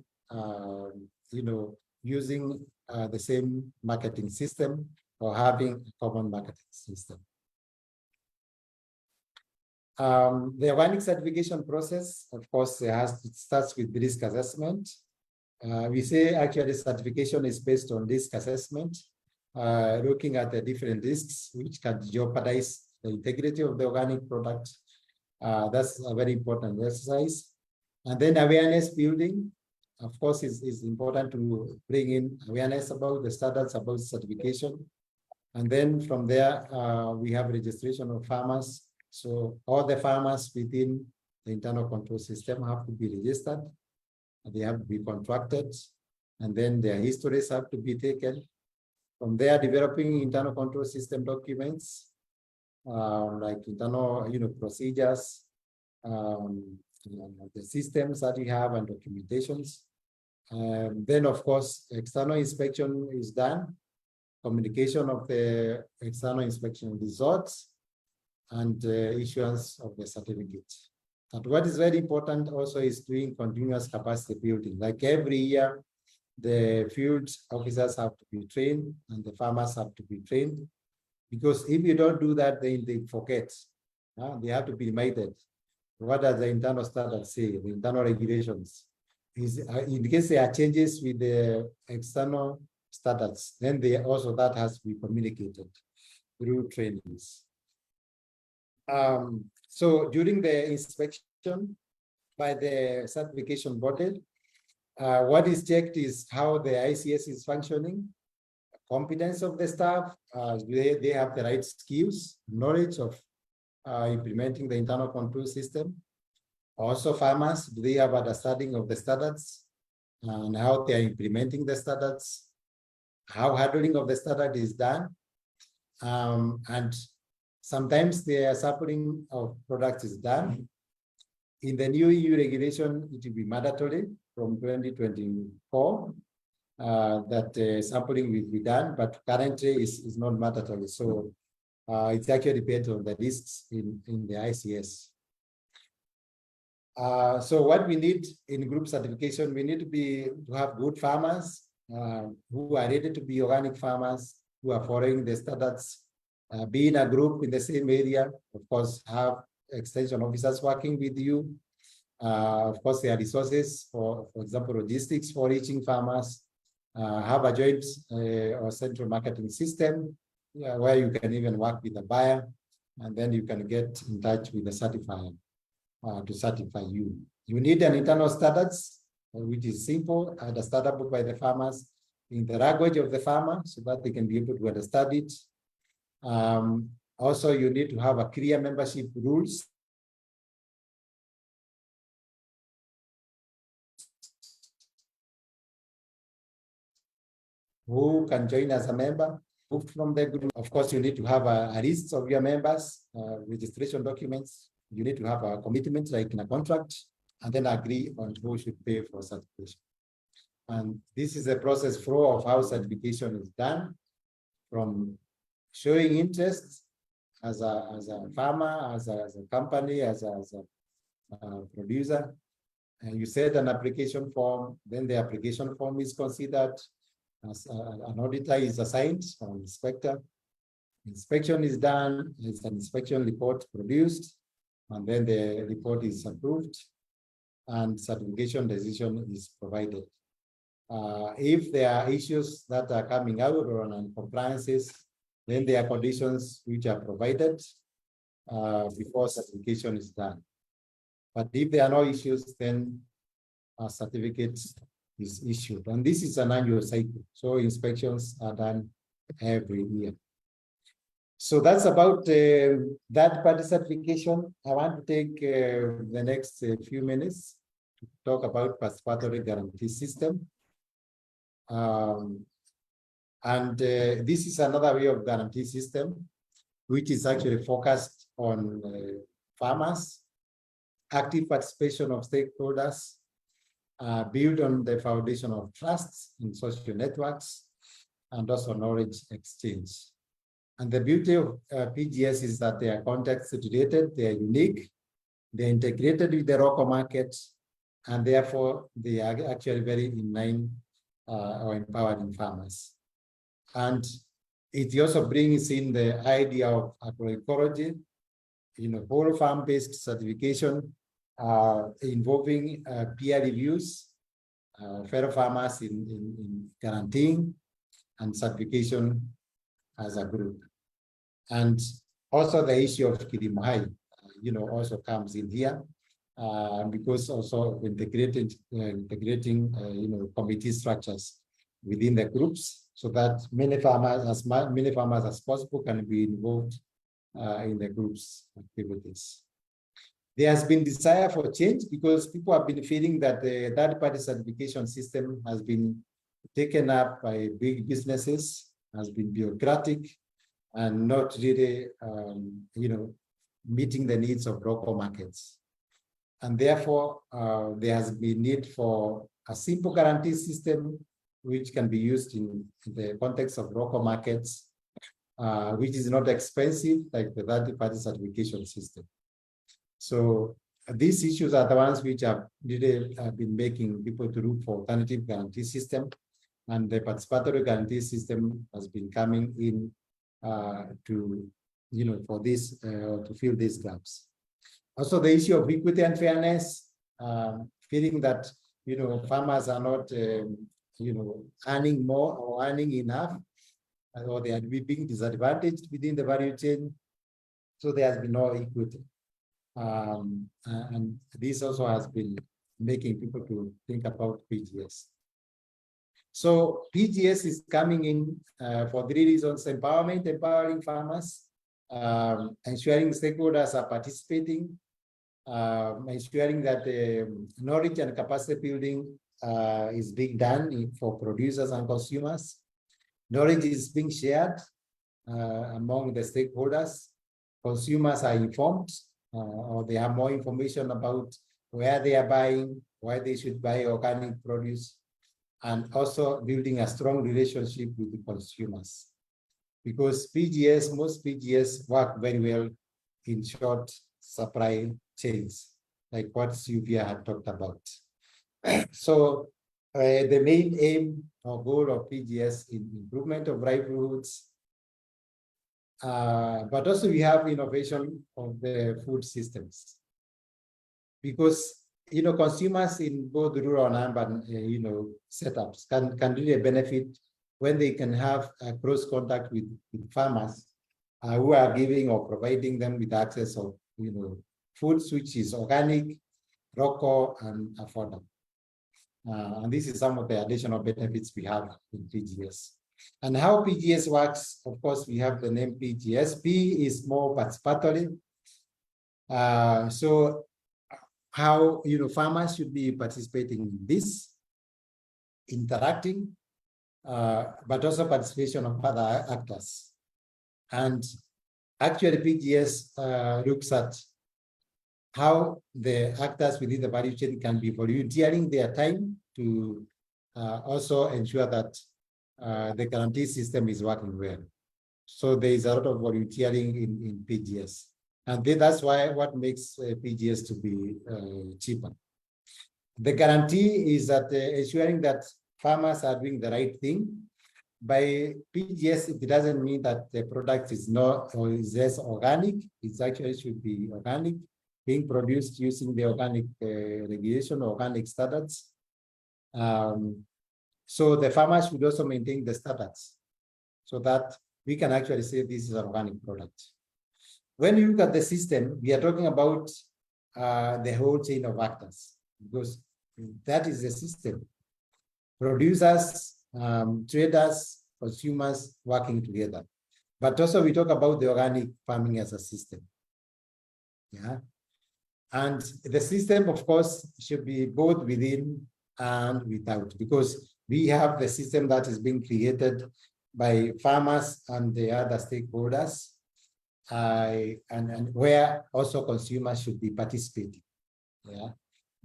using the same marketing system or having a common marketing system. The organic certification process, of course, it starts with risk assessment. We say actually certification is based on risk assessment, looking at the different risks which can jeopardize the integrity of the organic product. That's a very important exercise. And then awareness building, of course, is important to bring in awareness about the standards, about certification. And then from there, we have registration of farmers. So all the farmers within the internal control system have to be registered. They have to be contracted. And then their histories have to be taken. From there, developing internal control system documents, like internal procedures, the systems that we have and documentations. Then, of course, external inspection is done, communication of the external inspection results, and issuance of the certificate. But what is very important also is doing continuous capacity building. Like every year, the field officers have to be trained and the farmers have to be trained. Because if you don't do that, then they forget. They have to be reminded. What does the internal standards say, the internal regulations? In case there are changes with the external standards, then that has to be communicated through trainings. So during the inspection by the certification body, what is checked is how the ICS is functioning, competence of the staff, they have the right skills, knowledge of implementing the internal control system. Also farmers, do they have understanding of the standards and how they are implementing the standards, how handling of the standard is done, and sometimes the sampling of products is done. In the new EU regulation, it will be mandatory from 2024 that sampling will be done, but currently is not mandatory. So it's actually depends on the risks in the ICS. So what we need in group certification, we need to have good farmers who are ready to be organic farmers, who are following the standards, be in a group in the same area, of course, have extension officers working with you. Of course, there are resources for example, logistics for reaching farmers, have a joint or central marketing system where you can even work with the buyer, and then you can get in touch with the certifier to certify you. You need an internal standards, which is simple, understandable by the farmers in the language of the farmer so that they can be able to understand it. Also, you need to have a clear membership rules. Who can join as a member? Who from the group? Of course, you need to have a list of your members, registration documents. You need to have a commitment like in a contract, and then agree on who should pay for certification. And this is a process flow of how certification is done, from showing interest as a farmer, as a company, as a producer. And you set an application form, then the application form is considered. As an auditor is assigned, or inspector. Inspection is done, it's an inspection report produced, and then the report is approved, and certification decision is provided. If there are issues that are coming out or non-compliances, then there are conditions which are provided before certification is done. But if there are no issues, then a certificate is issued. And this is an annual cycle. So inspections are done every year. So that's about that party certification. I want to take the next few minutes to talk about participatory guarantee system. This is another way of guarantee system, which is actually focused on farmers, active participation of stakeholders, built on the foundation of trust in social networks, and also knowledge exchange. And the beauty of PGS is that they are context related, they are unique, they're integrated with the local market, and therefore they are actually very in line or empowering farmers. And it also brings in the idea of agroecology, whole farm-based certification, involving peer reviews, fellow farmers in guaranteeing and certification as a group. And also the issue of Kirimahai, also comes in here, because also integrating committee structures within the groups so that many farmers as possible can be involved in the group's activities. There has been desire for change because people have been feeling that the third-party certification system has been taken up by big businesses, has been bureaucratic, and not really, meeting the needs of local markets. And therefore, there has been need for a simple guarantee system which can be used in the context of local markets, which is not expensive like the third-party certification system. So these issues are the ones which have really been making people to look for alternative guarantee system, and the participatory guarantee system has been coming in for this to fill these gaps. Also, the issue of equity and fairness, feeling that farmers are not earning more or earning enough, or they are being disadvantaged within the value chain. So there has been no equity. And this also has been making people to think about PGS. So PGS is coming in for 3 reasons: empowerment, empowering farmers, ensuring stakeholders are participating, ensuring that knowledge and capacity building is being done for producers and consumers. Knowledge is being shared among the stakeholders. Consumers are informed, or they have more information about where they are buying, why they should buy organic produce, and also building a strong relationship with the consumers. Because most PGS work very well in short supply chains, like what Sylvia had talked about. So the main aim or goal of PGS is improvement of livelihoods, but also we have innovation of the food systems. Because consumers in both rural and urban setups can really benefit when they can have a close contact with farmers who are giving or providing them with access of foods which is organic local, and affordable. And this is some of the additional benefits we have in PGS. And how PGS works, of course, we have the name PGS. P is more participatory. So how farmers should be participating in this, interacting, but also participation of other actors. And actually PGS looks at how the actors within the value chain can be volunteering their time to also ensure that the guarantee system is working well. So there is a lot of volunteering in PGS. And that's why what makes PGS to be cheaper. The guarantee is that ensuring that farmers are doing the right thing. By PGS, it doesn't mean that the product is not or is less organic. It actually should be organic, being produced using the organic regulation, organic standards. So the farmers should also maintain the standards so that we can actually say this is an organic product. When you look at the system, we are talking about the whole chain of actors, because that is the system. Producers, traders, consumers working together. But also we talk about the organic farming as a system. Yeah. And the system, of course, should be both within and without, because we have the system that is being created by farmers and the other stakeholders, and where also consumers should be participating. Yeah.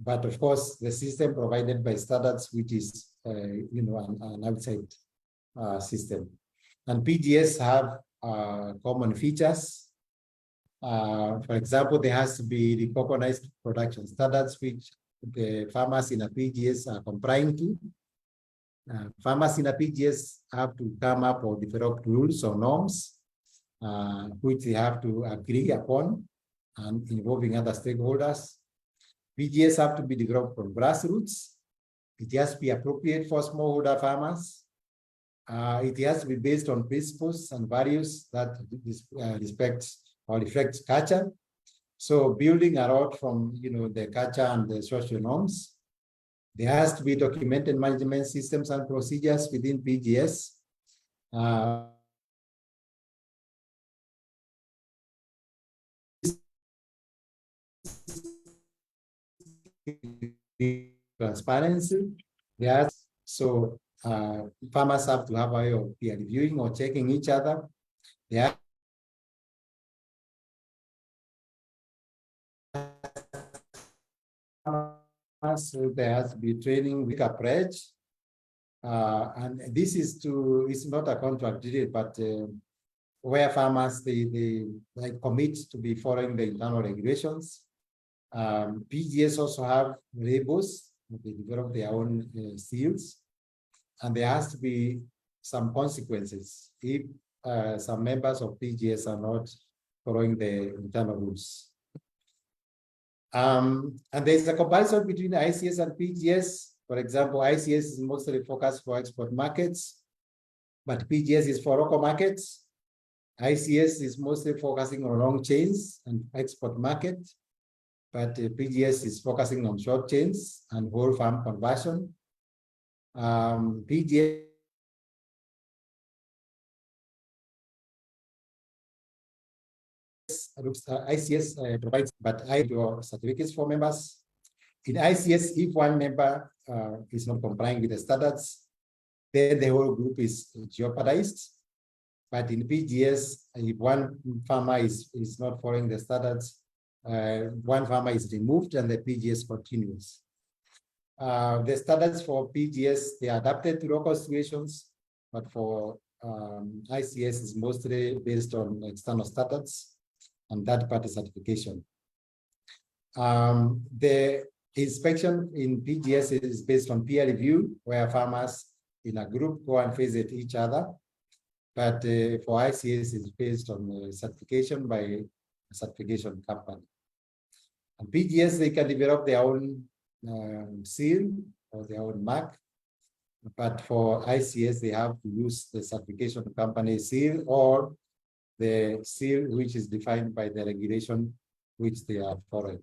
But of course, the system provided by standards, which is an outside system. And PGS have common features. For example, there has to be recognized production standards, which the farmers in a PGS are complying to. Farmers in a PGS have to come up or develop rules or norms, which they have to agree upon and involving other stakeholders. PGS have to be developed from grassroots. It has to be appropriate for smallholder farmers. It has to be based on principles and values that respect or reflect culture. So building a lot from the culture and the social norms. There has to be documented management systems and procedures within PGS. Transparency. Yes. So farmers have to have a way of peer reviewing or checking each other. Yeah. So there has to be training with a pledge. And this is it's not a contract, but where farmers they commit to be following the internal regulations. PGS also have labels. They develop their own seals, and there has to be some consequences if some members of PGS are not following the internal rules. And there's a comparison between ICS and PGS. For example, ICS is mostly focused for export markets, but PGS is for local markets. ICS is mostly focusing on long chains and export market, but PGS is focusing on short chains and whole farm conversion. PGS ICS provides, but I do certificates for members. In ICS, if one member is not complying with the standards, then the whole group is jeopardized. But in PGS, if one farmer is not following the standards, one farmer is removed and the PGS continues. The standards for PGS, they are adapted to local situations, but for ICS is mostly based on external standards and third-party certification. The inspection in PGS is based on peer review, where farmers in a group go and visit each other. But for ICS, it's based on certification by a certification company. And PGS, they can develop their own seal or their own mark. But for ICS, they have to use the certification company seal or the seal which is defined by the regulation which they are following.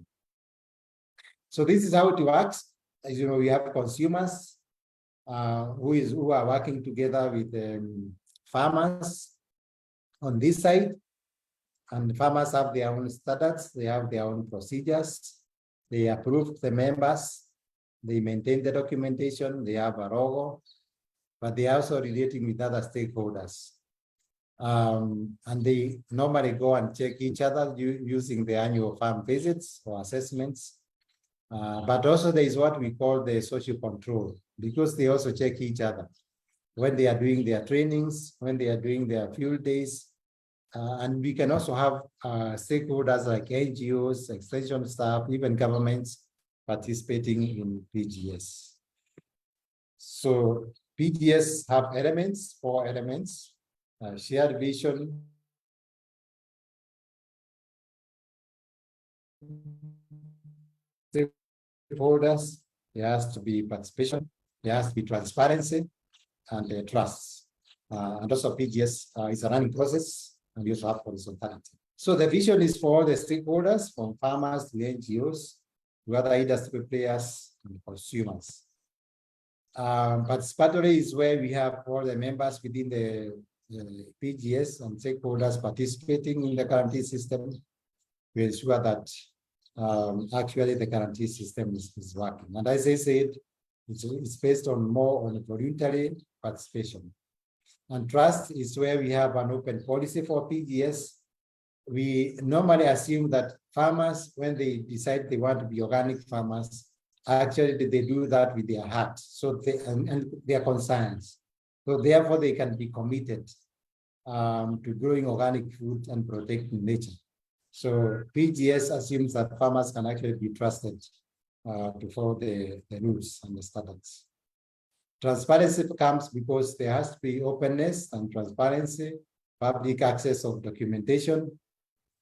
So this is how it works. As you know, we have consumers who are working together with farmers on this side, and farmers have their own standards, they have their own procedures, they approve the members, they maintain the documentation, they have a logo, but they are also relating with other stakeholders. And they normally go and check each other using the annual farm visits or assessments. But also there is what we call the social control, because they also check each other when they are doing their trainings, when they are doing their field days. And we can also have stakeholders like NGOs, extension staff, even governments participating in PGS. So PGS have elements, 4 elements: shared vision, stakeholders, there has to be participation, there has to be transparency, and trust. And also PGS is a running process, and we also have horizontality. So the vision is for all the stakeholders, from farmers to NGOs, to other industry players and consumers. Participatory is where we have all the members within the PGS and stakeholders participating in the guarantee system to ensure that actually the guarantee system is working. And as I said, it's based on more on voluntary participation. And trust is where we have an open policy for PGS. We normally assume that farmers, when they decide they want to be organic farmers, actually they do that with their heart, so they and their concerns. So therefore they can be committed to growing organic food and protecting nature. So PGS assumes that farmers can actually be trusted to follow the rules and the standards. Transparency comes because there has to be openness and transparency, public access of documentation,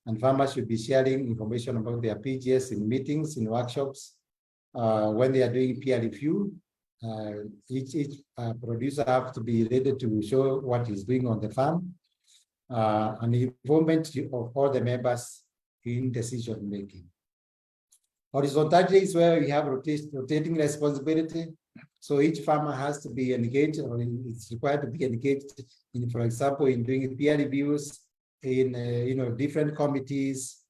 and farmers should be sharing information about their PGS in meetings, in workshops. When they are doing peer review, each producer has to be ready to show what he's doing on the farm, and the involvement of all the members in decision making. Horizontality is where we have rotating responsibility. So each farmer has to be engaged, or it's required to be engaged in, for example, in doing peer reviews, in different committees,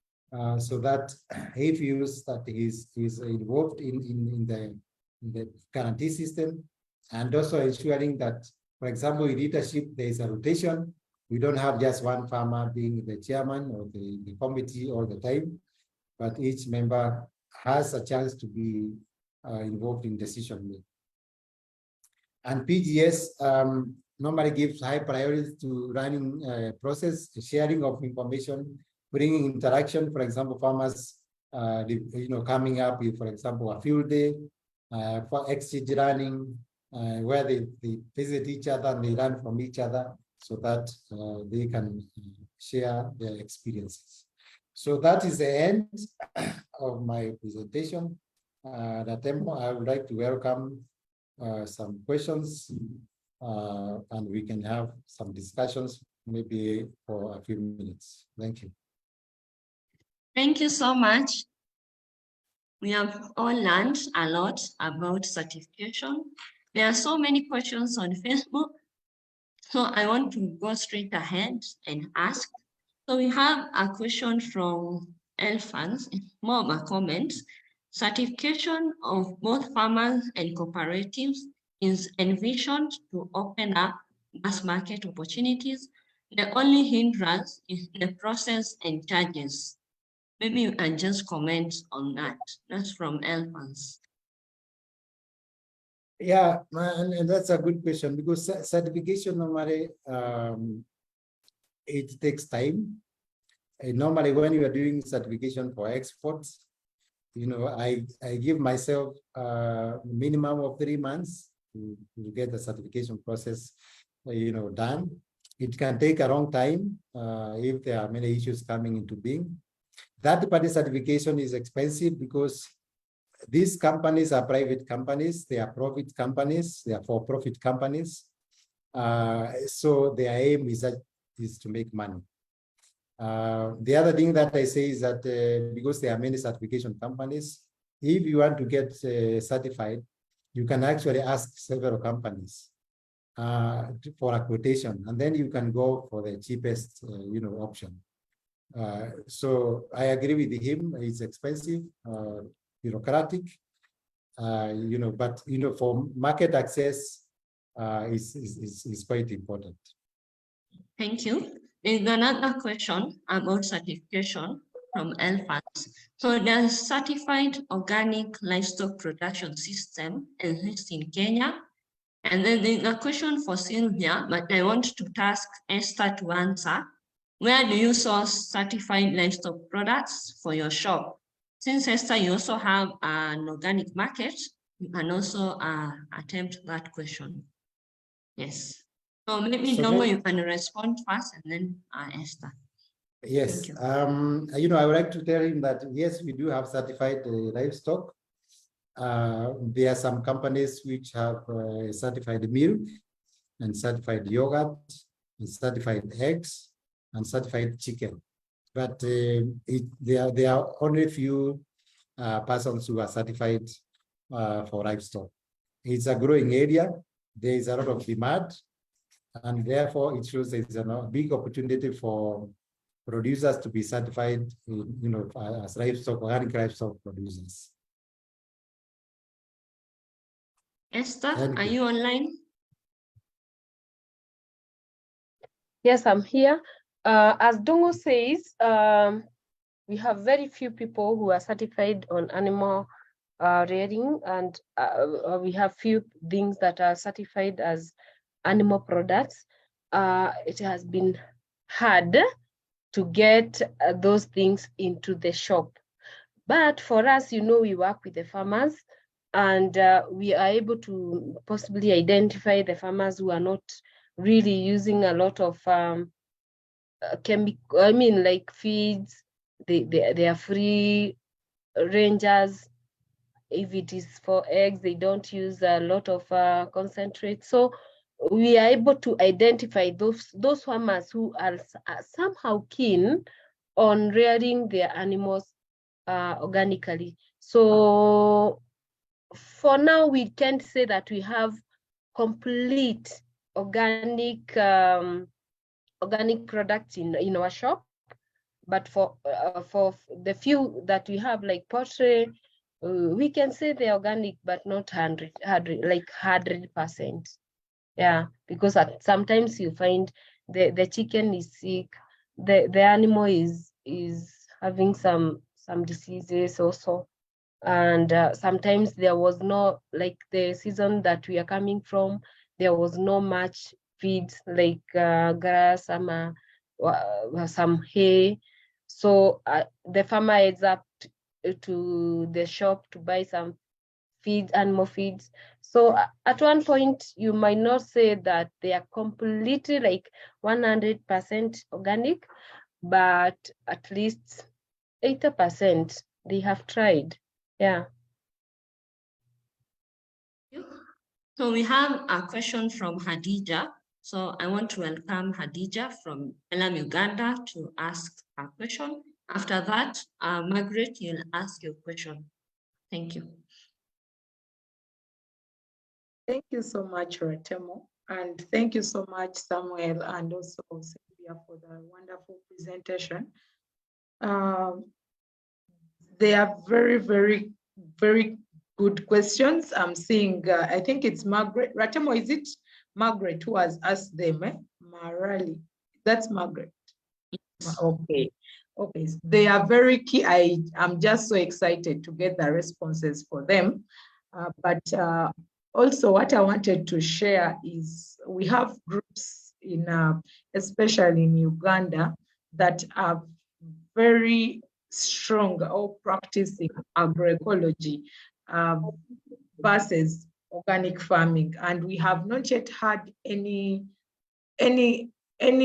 so that he feels that he's involved in the guarantee system, and also ensuring that, for example, in leadership, there is a rotation. We don't have just one farmer being the chairman or the committee all the time, but each member has a chance to be involved in decision making. And PGS normally gives high priority to running process, sharing of information, bringing interaction. For example, farmers, coming up with, for example, a field day for exchange running, where they visit each other and they learn from each other, so that they can share their experiences. So that is the end of my presentation. I would like to welcome some questions, and we can have some discussions, maybe for a few minutes. Thank you. Thank you so much. We have all learned a lot about certification. There are so many questions on Facebook, so I want to go straight ahead and ask. So we have a question from Elfans, more of a comment. Certification of both farmers and cooperatives is envisioned to open up mass market opportunities. The only hindrance is the process and charges. Maybe you can just comment on that. That's from Elfans. Yeah, and that's a good question, because certification normally it takes time. And normally, when you are doing certification for exports, I give myself a minimum of 3 months to get the certification process, done. It can take a long time if there are many issues coming into being. Third-party certification is expensive because these companies are private companies, they are profit companies, they are for-profit companies. So their aim is to make money. The other thing that I say is that because there are many certification companies, if you want to get certified, you can actually ask several companies for a quotation, and then you can go for the cheapest, option. So I agree with him. It's expensive, bureaucratic, but for market access, is quite important. Thank you. There's another question about certification from Elfas. So there's certified organic livestock production system exists in Kenya. And then there's a question for Sylvia, but I want to task Esther to answer. Where do you source certified livestock products for your shop? Since Esther, you also have an organic market, you can also attempt that question. Yes. So maybe you can respond first and then Esther. Yes. I would like to tell him that yes, we do have certified livestock. There are some companies which have certified milk and certified yogurt and certified eggs and certified chicken. But there are only few persons who are certified for livestock. It's a growing area. There is a lot of demand, and therefore it shows there's a big opportunity for producers to be certified, as livestock, organic livestock producers. Esther, are you online? Yes, I'm here. As Dongo says, we have very few people who are certified on animal rearing, and we have few things that are certified as animal products. It has been hard to get those things into the shop. But for us, we work with the farmers, and we are able to possibly identify the farmers who are not really using a lot of like feeds. They are free rangers. If it is for eggs, they don't use a lot of concentrate. So we are able to identify those farmers who are somehow keen on rearing their animals organically. So for now, we can't say that we have complete organic products in our shop, but for the few that we have, like poultry, we can say they're organic, but not 100%. Yeah, because sometimes you find the chicken is sick, the animal is having some diseases also, and sometimes there was no, like the season that we are coming from, there was no much feeds like grass, some hay. So the farmer heads up to the shop to buy some animal feeds. So at one point, you might not say that they are completely like 100% organic, but at least 80% they have tried. Yeah. So we have a question from Hadija. So I want to welcome Hadija from Pelum, Uganda, to ask a question. After that, Margaret, you'll ask your question. Thank you. Thank you so much, Ratemo. And thank you so much, Samuel, and also Sylvia, for the wonderful presentation. They are very, very, very good questions. I'm seeing, I think it's Margaret. Ratemo, is it Margaret who has asked them? Marali, that's Margaret. Okay. Okay, they are very key. I'm just so excited to get the responses for them. But also what I wanted to share is we have groups in, especially in Uganda, that are very strong or practicing agroecology versus organic farming. And we have not yet had any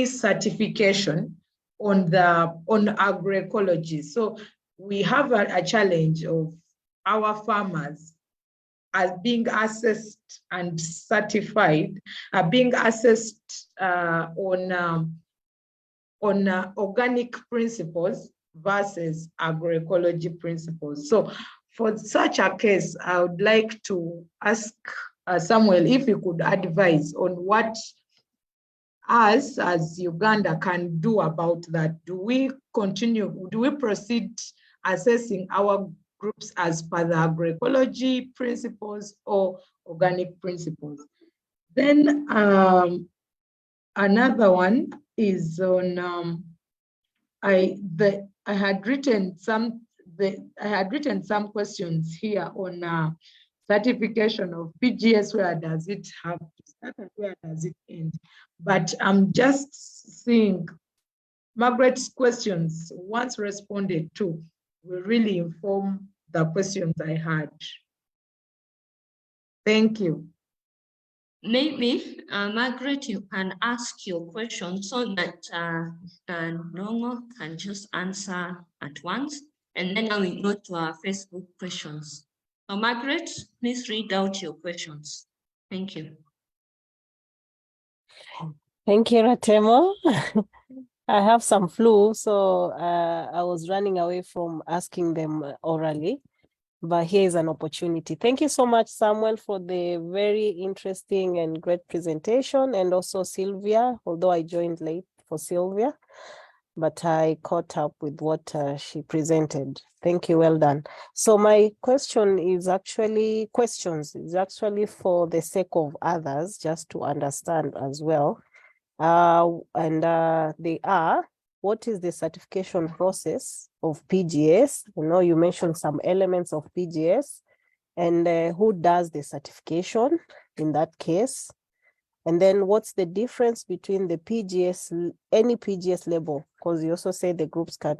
certification on agroecology. So we have a challenge of our farmers as being assessed and certified, being assessed on organic principles versus agroecology principles. So for such a case, I would like to ask Samuel if you could advise on what us as Uganda can do about that. Do we proceed assessing our groups as per the agroecology principles or organic principles? Then another one is on I had written some questions here on certification of PGS. Where does it have to start and where does it end? But I'm just seeing Margaret's questions, once responded to, will really inform the questions I had. Thank you. Maybe, Margaret, you can ask your question so that Nongo can just answer at once, and then I will go to our Facebook questions. So Margaret, please read out your questions. Thank you. Thank you, Ratemo. I have some flu, so I was running away from asking them orally. But here is an opportunity. Thank you so much, Samuel, for the very interesting and great presentation, and also Sylvia, although I joined late for Sylvia, but I caught up with what she presented. Thank you, well done. So my question is actually, for the sake of others, just to understand as well. They are, what is the certification process of PGS? You know, you mentioned some elements of PGS, and who does the certification in that case? And then what's the difference between the PGS, any PGS label? Because you also say the groups can,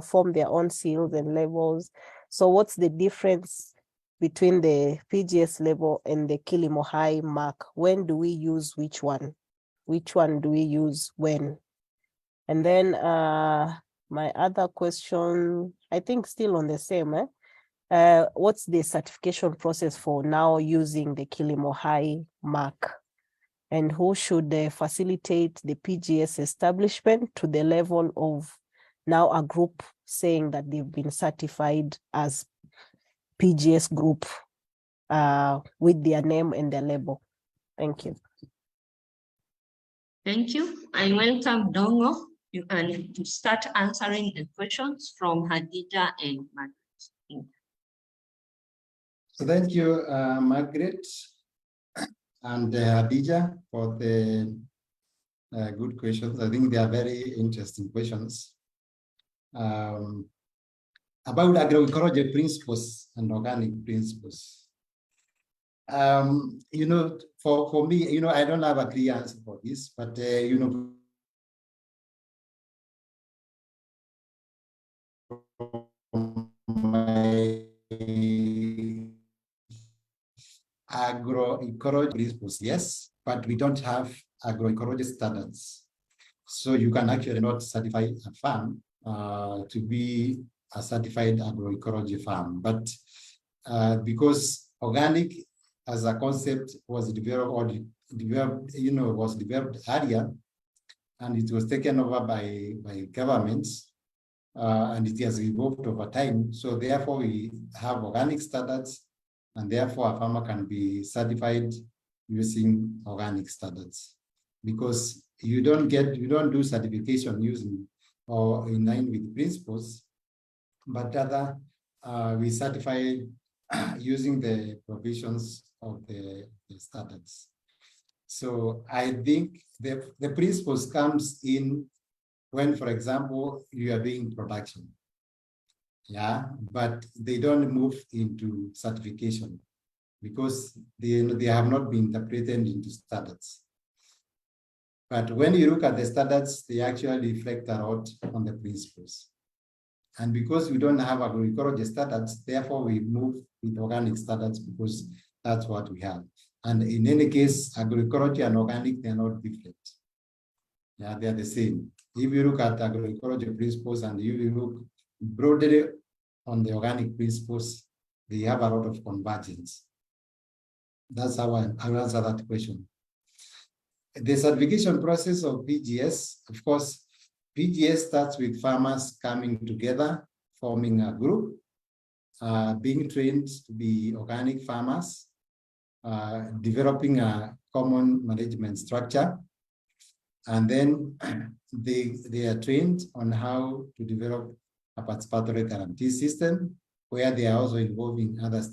form their own seals and labels. So what's the difference between the PGS label and the Kilimo High mark? When do we use which one? Which one do we use when? And then my other question, I think still on the same, what's the certification process for now using the Kilimo High mark? And who should facilitate the PGS establishment to the level of now a group saying that they've been certified as PGS group with their name and their label? Thank you. Thank you. I welcome Dongo. You can start answering the questions from Hadija and Margaret. So thank you, Margaret and Hadija, for the good questions. I think they are very interesting questions. About agroecology principles and organic principles. For me, I don't have a clear answer for this, but my agroecology principles, yes, but we don't have agroecology standards. So you can actually not certify a farm to be a certified agroecology farm. But because organic as a concept was developed earlier, and it was taken over by governments, and it has evolved over time. So therefore we have organic standards, and therefore a farmer can be certified using organic standards, because you don't do certification using or in line with principles, but rather we certify using the provisions of the standards. So I think the principles comes in when, for example, you are doing production, but they don't move into certification because they have not been interpreted into standards. But when you look at the standards, they actually reflect a lot on the principles. And because we don't have agroecology standards, therefore we move with organic standards because that's what we have. And in any case, agroecology and organic, they're not different. They're the same. If you look at agroecology principles and you look broadly on the organic principles, they have a lot of convergence. That's how I will answer that question. The certification process of PGS, of course, PGS starts with farmers coming together, forming a group, being trained to be organic farmers, developing a common management structure, and then they are trained on how to develop a participatory guarantee system, where they are also involving other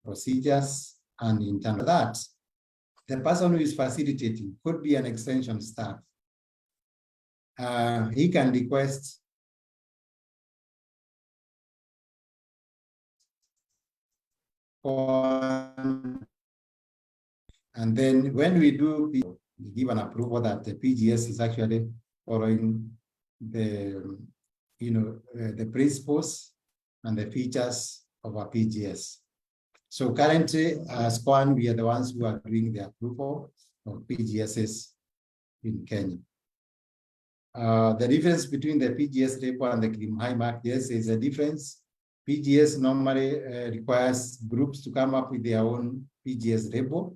procedures. And in terms of that, the person who is facilitating could be an extension staff. He can request and then when we do, we give an approval that the PGS is actually following the, the principles and the features of a PGS. So currently, as KCOA, we are the ones who are doing the approval of PGSs in Kenya. The difference between the PGS repo and the Kilimhai mark, yes, is a difference. PGS normally requires groups to come up with their own PGS repo,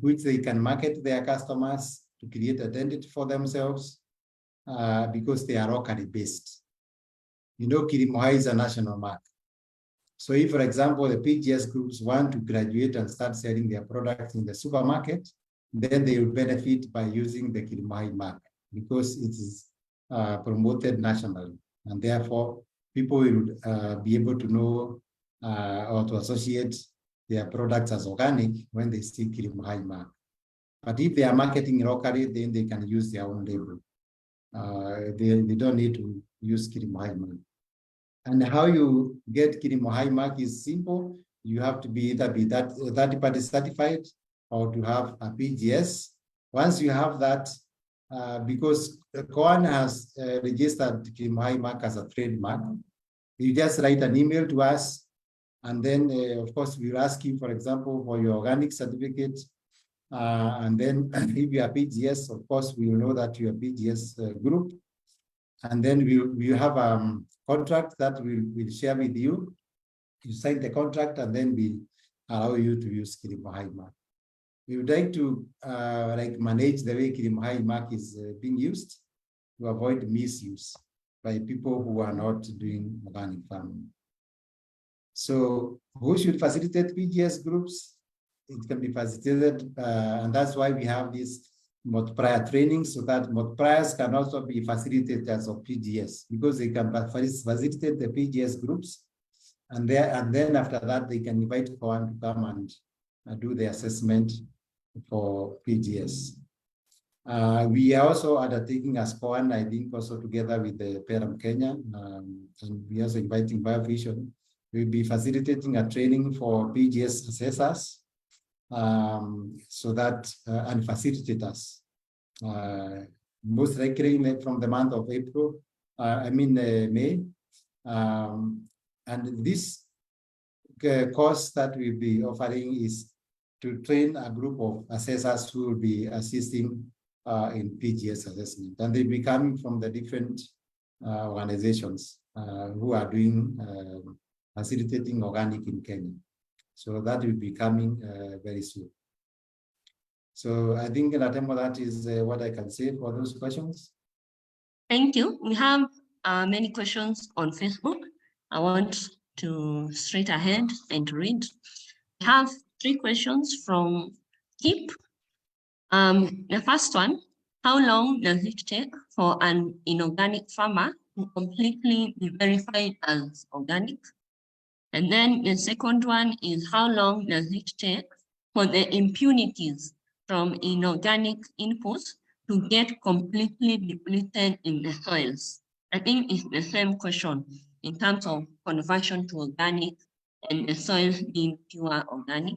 which they can market their customers to create identity for themselves because they are locally based. Kilimhai is a national mark. So if, for example, the PGS groups want to graduate and start selling their products in the supermarket, then they will benefit by using the Kilimhai mark because it is promoted nationally. And therefore, people will be able to know or to associate their products as organic when they see Kilimhai mark. But if they are marketing locally, then they can use their own label. They don't need to use Kilimhai mark. And how you get Kilimhai mark is simple. You have to be either be that third-party certified or to have a PGS. Once you have that, because KCOA has registered Kilimhai mark as a trademark, you just write an email to us, and then of course we'll ask you, for example, for your organic certificate, and then if you are PGS, of course we will know that you are PGS group, and then we have a contract that we'll share with you. You sign the contract, and then we allow you to use Kilimhai mark. We would like to manage the way Kilimhai mark is being used to avoid misuse by people who are not doing organic farming. So who should facilitate PGS groups? It can be facilitated, and that's why we have this multiplier training, so that multipliers can also be facilitators of PGS, because they can facilitate the PGS groups, and then after that they can invite KCOA to come and do the assessment for PGS. We are also undertaking as KCOA, I think also together with the Pelum Kenya, and we are also inviting Biovision. We'll be facilitating a training for PGS assessors, so that and facilitators, most likely from the month of April, May, and this course that we'll be offering is to train a group of assessors who will be assisting in PGS assessment, and they'll be coming from the different organizations who are doing facilitating organic in Kenya. So that will be coming very soon. So I think that is what I can say for those questions. Thank you. We have many questions on Facebook. I want to straight ahead and read. We have 3 questions from Kip. The first one, how long does it take for an inorganic farmer to completely be verified as organic? And then the second one is, how long does it take for the impurities from inorganic inputs to get completely depleted in the soils? I think it's the same question in terms of conversion to organic and the soil being pure organic.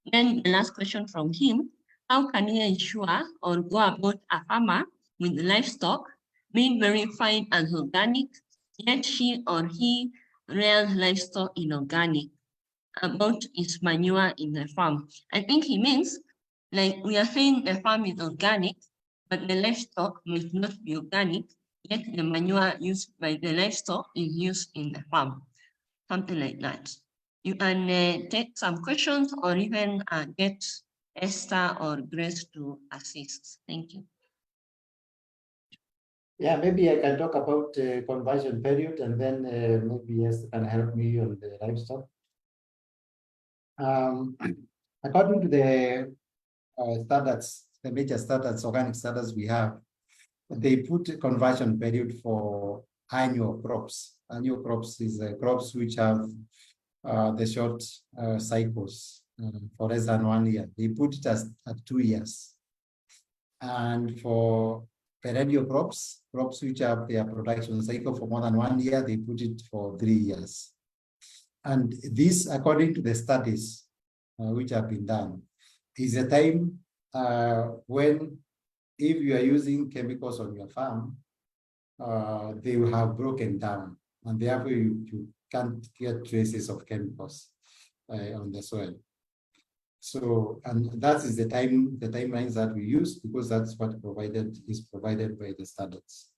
Then the last question from him, how can we ensure or go about a farmer with livestock being verified as organic, yet she or he rears livestock inorganic, about its manure in the farm? I think he means, like, we are saying the farm is organic, but the livestock must not be organic, yet the manure used by the livestock is used in the farm, something like that. You can take some questions or even get Esther or Grace to assist. Thank you. Yeah, maybe I can talk about conversion period, and then maybe Esther can help me on the livestock. According to the standards, the major standards, organic standards we have, they put a conversion period for annual crops. Annual crops is crops which have the short cycles for less than 1 year. They put it as at 2 years. And for perennial crops, crops which have their production cycle for more than 1 year, they put it for 3 years. And this, according to the studies which have been done, is a time when, if you are using chemicals on your farm, they will have broken down, and therefore you can't get traces of chemicals on the soil. So, and that is the timelines that we use, because that's what is provided by the standards.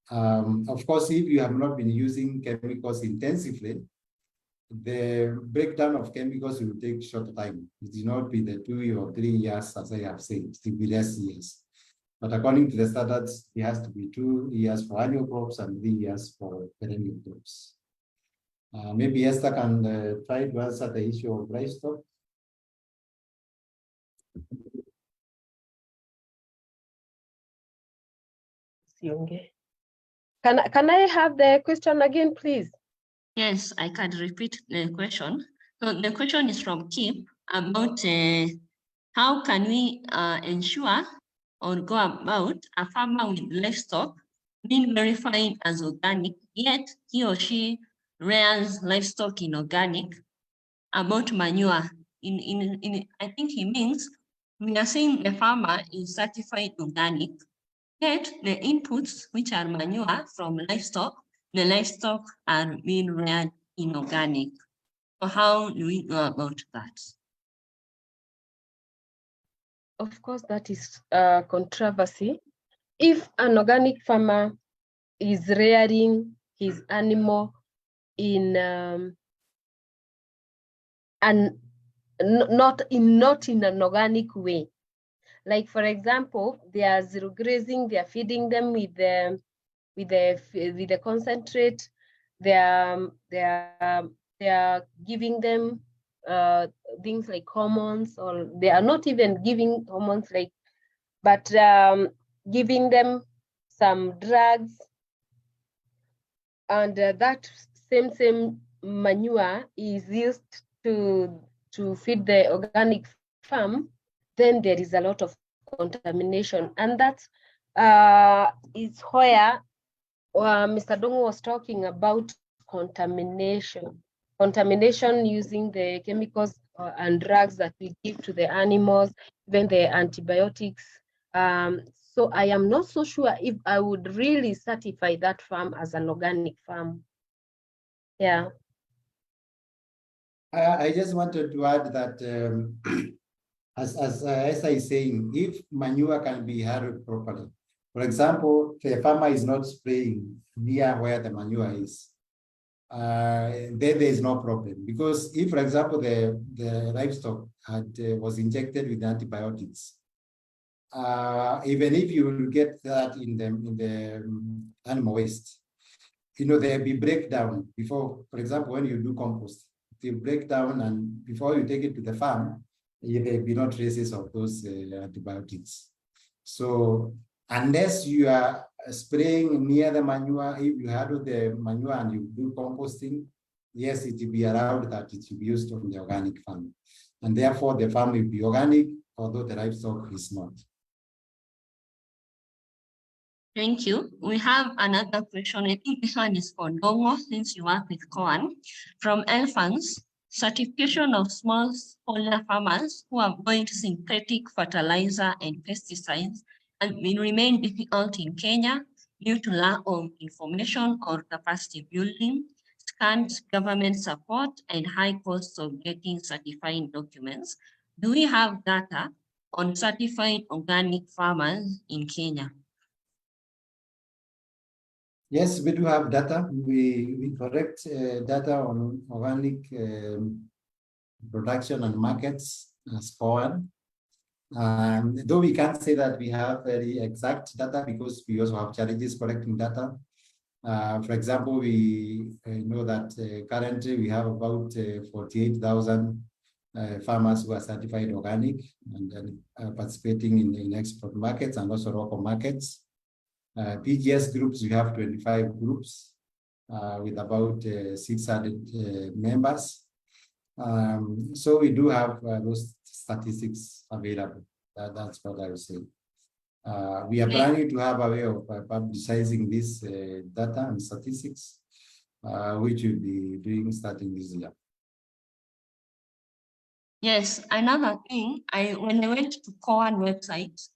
Of course, if you have not been using chemicals intensively, the breakdown of chemicals will take short time. It will not be the 2 or 3 years, as I have said, it will be less years. But according to the standards, it has to be 2 years for annual crops and 3 years for perennial crops. Maybe Esther can try to answer the issue of livestock. Can I have the question again, please? Yes, I can repeat the question. So the question is from Kim about how can we ensure or go about a farmer with livestock being verified as organic, yet he or she rears livestock in organic, about manure. I think he means we are saying the farmer is certified organic, yet the inputs, which are manure from livestock, the livestock are being reared inorganic. So how do we go about that? Of course, that is a controversy. If an organic farmer is rearing his animal in not in an organic way, like for example, they are zero grazing, they are feeding them with the concentrate, they are giving them things like hormones, or they are not even giving hormones, like, but giving them some drugs, and that same manure is used to feed the organic farm, then there is a lot of contamination, and that is where Mr. Dongo was talking about contamination using the chemicals and drugs that we give to the animals, even the antibiotics. So I am not so sure if I would really certify that farm as an organic farm. Yeah. I just wanted to add that as I is saying, if manure can be handled properly, for example, the farmer is not spraying near where the manure is, then there is no problem. Because if, for example, the livestock was injected with antibiotics, even if you will get that in the animal waste, there will be breakdown before, for example, when you do compost, they break down, and before you take it to the farm, there will be no traces of those antibiotics. So unless you are spraying near the manure, if you handle the manure and you do composting, yes, it will be allowed that it will be used on the organic farm. And therefore the farm will be organic, although the livestock is not. Thank you. We have another question. I think this one is for Dongo, since you work with KCOA, from Elfans. Certification of smallholder farmers who avoid synthetic fertilizer and pesticides and will remain difficult in Kenya due to lack of information or capacity building, scant government support, and high costs of getting certifying documents. Do we have data on certified organic farmers in Kenya? Yes, we do have data. We collect data on organic production and markets as KCOA. Though we can't say that we have very exact data because we also have challenges collecting data. For example, we know that currently we have about 48,000 farmers who are certified organic and participating in export markets and also local markets. PGS groups, we have 25 groups with about 600 members. So we do have those statistics available. That's what I would say. We are planning to have a way of publicizing this data and statistics, which we'll be doing starting this year. Yes, another thing, when I went to KCOA website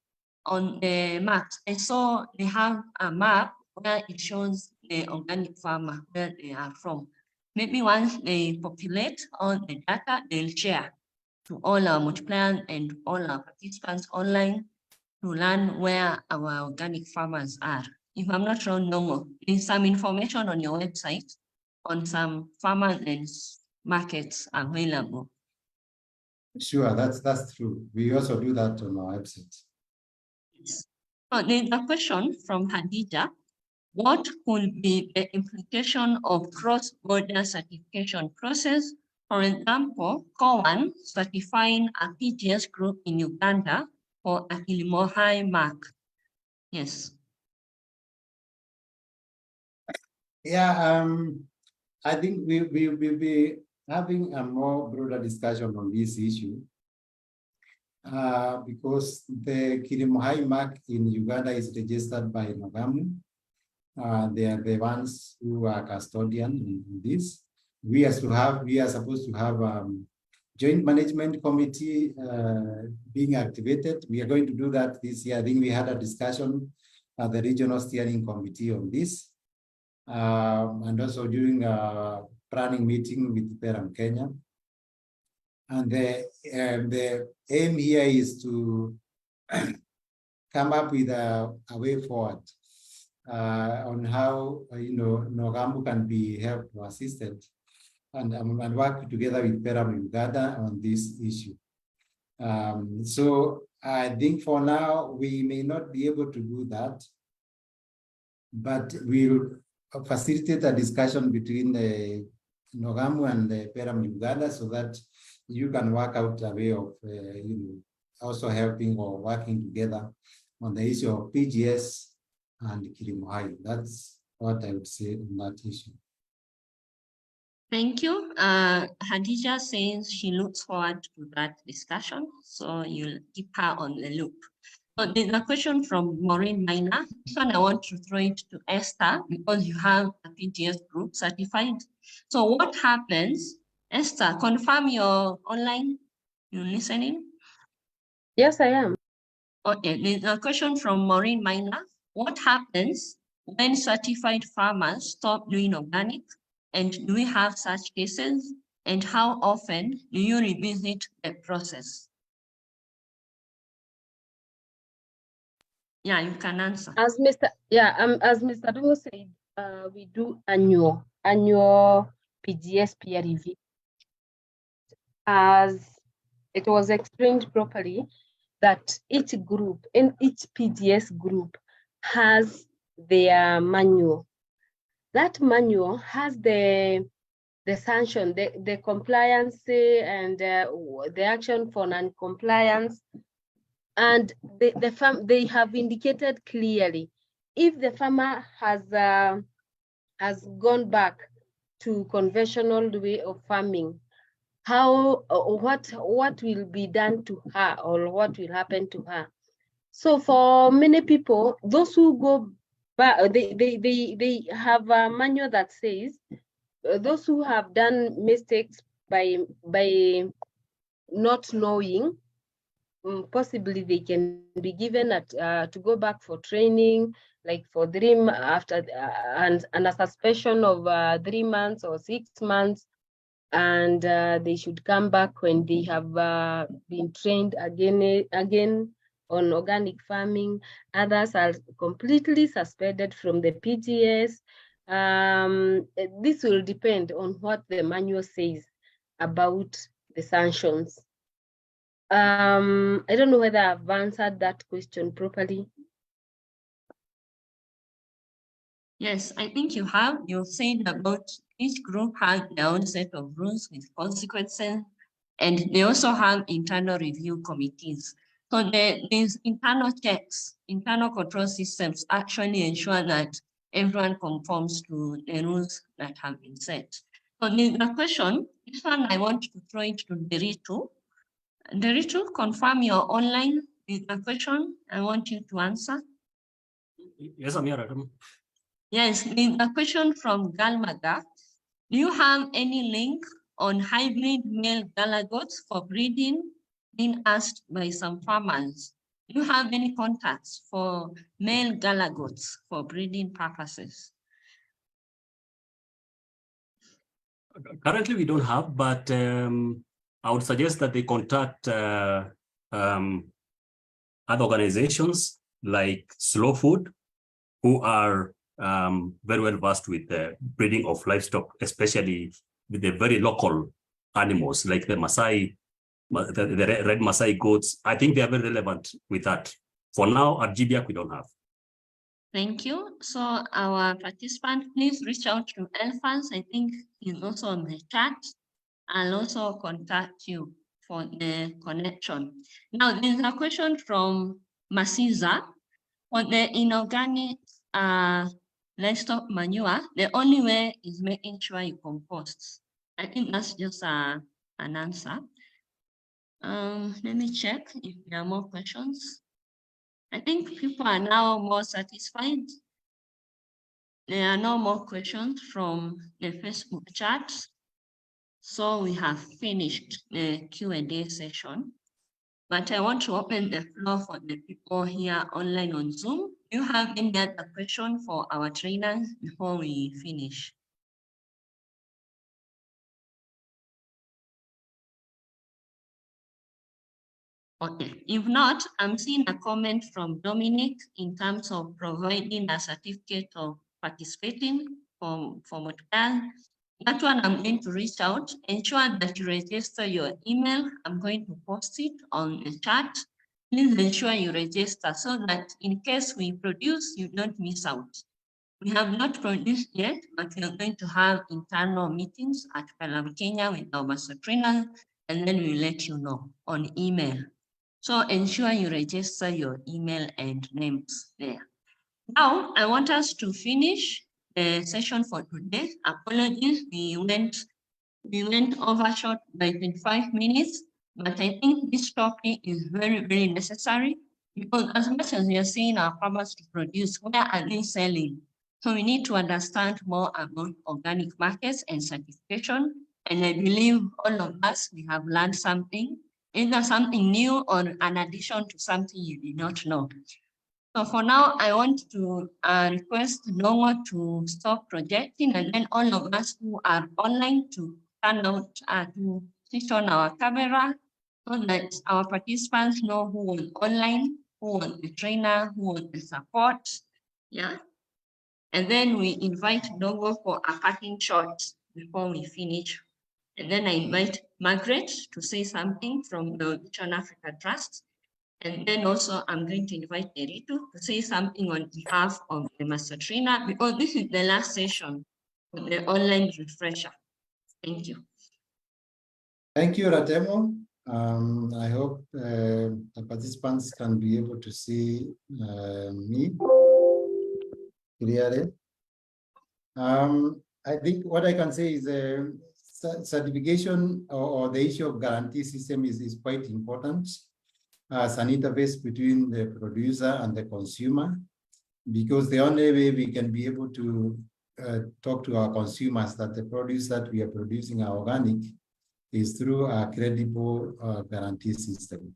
on the maps, I saw they have a map where it shows the organic farmer, where they are from. Maybe once they populate all the data, they'll share to all our multipliers and all our participants online to learn where our organic farmers are. If I'm not wrong, no, there's some information on your website on some farmers and markets available. Sure, that's true. We also do that on our website. So there's a question from Hadija. What could be the implication of cross-border certification process? For example, KCOA certifying a PGS group in Uganda for a Kilimo High mark. Yes. Yeah, I think we will be having a more broader discussion on this issue because the Kilimo High mark in Uganda is registered by Nogamu. They are the ones who are custodian in this. We are supposed to have joint management committee being activated. We are going to do that this year. I think we had a discussion at the regional steering committee on this. And also during a planning meeting with Pelum Kenya. And the aim here is to come up with a way forward on how Nogamu can be helped or assisted and work together with Pelum Uganda on this issue. So I think for now we may not be able to do that, but we'll facilitate a discussion between the Nogamu and the Pelum Uganda so that you can work out a way of also helping or working together on the issue of PGS and Kilimo High. That's what I would say on that issue. Thank you. Hadija says she looks forward to that discussion, so you'll keep her on the loop. So there's a question from Maureen Minor. This one I want to throw it to Esther because you have a PGS group certified. So what happens, Esther, confirm you're online, you're listening? Yes, I am. Okay, there's a question from Maureen Minor. What happens when certified farmers stop doing organic? And do we have such cases? And how often do you revisit the process? Yeah, you can answer. As Mr. Dungo said, we do annual PGS peer review. As it was explained properly, that each group in each PGS group has their manual. That manual has the sanction, the compliance and the action for non-compliance. And they have indicated clearly if the farmer has gone back to conventional way of farming, what will be done to her or what will happen to her. So for many people, those who go back, they have a manual that says those who have done mistakes by not knowing, possibly they can be given to go back for training, like for and a suspension of 3 months or 6 months, and they should come back when they have been trained again on organic farming. Others are completely suspended from the PGS. This will depend on what the manual says about the sanctions. I don't know whether I've answered that question properly. Yes, I think you have. You said about each group has their own set of rules with consequences, and they also have internal review committees. So these internal checks, internal control systems actually ensure that everyone conforms to the rules that have been set. So the question, this one I want to throw it to Deritu. Deritu, confirm you're online with the question. I want you to answer. Yes, I'm here, Adam. Yes, the question from Galmaga. Do you have any link on hybrid male gala goats for breeding being asked by some farmers? Do you have any contacts for male gala goats for breeding purposes? Currently, we don't have, but I would suggest that they contact other organizations like Slow Food, who are very well versed with the breeding of livestock, especially with the very local animals like the Maasai, the red Maasai goats. I think they are very relevant with that. For now, at GBIAC, we don't have. Thank you. So our participant, please reach out to Alphonse. I think he's also on the chat. I'll also contact you for the connection. Now, there's a question from Masiza. On the inorganic livestock manure, the only way is making sure you compost. I think that's just an answer. Let me check if there are more questions. I think people are now more satisfied. There are no more questions from the Facebook chat. So we have finished the Q&A session. But I want to open the floor for the people here online on Zoom. Do you have any other question for our trainers before we finish? Okay, if not, I'm seeing a comment from Dominic in terms of providing a certificate of participating for Multipliers. That one I'm going to reach out, ensure that you register your email. I'm going to post it on the chat. Please ensure you register so that in case we produce, you don't miss out. We have not produced yet, but we are going to have internal meetings at Pelum Kenya with our master trainer, and then we'll let you know on email. So ensure you register your email and names there. Now, I want us to finish the session for today. Apologies, we went overshot by 25 minutes, but I think this topic is very, very necessary because as much as we are seeing our farmers to produce, where are they selling? So we need to understand more about organic markets and certification. And I believe all of us, we have learned something, either something new or an addition to something you did not know. So for now, I want to request Nongo to stop projecting, and then all of us who are online to turn out to switch on our camera so that our participants know who was online, who was the trainer, who was the support. Yeah. And then we invite Nongo for a parting shot before we finish. And then I invite Margaret to say something from the Vision Africa Trust. And then also I'm going to invite Deritu to say something on behalf of the master trainer because this is the last session for the online refresher. Thank you. Thank you, Ratemo. I hope the participants can be able to see me clearly. I think what I can say is certification or the issue of guarantee system is quite important as an interface between the producer and the consumer, because the only way we can be able to talk to our consumers that the produce that we are producing are organic is through a credible guarantee system.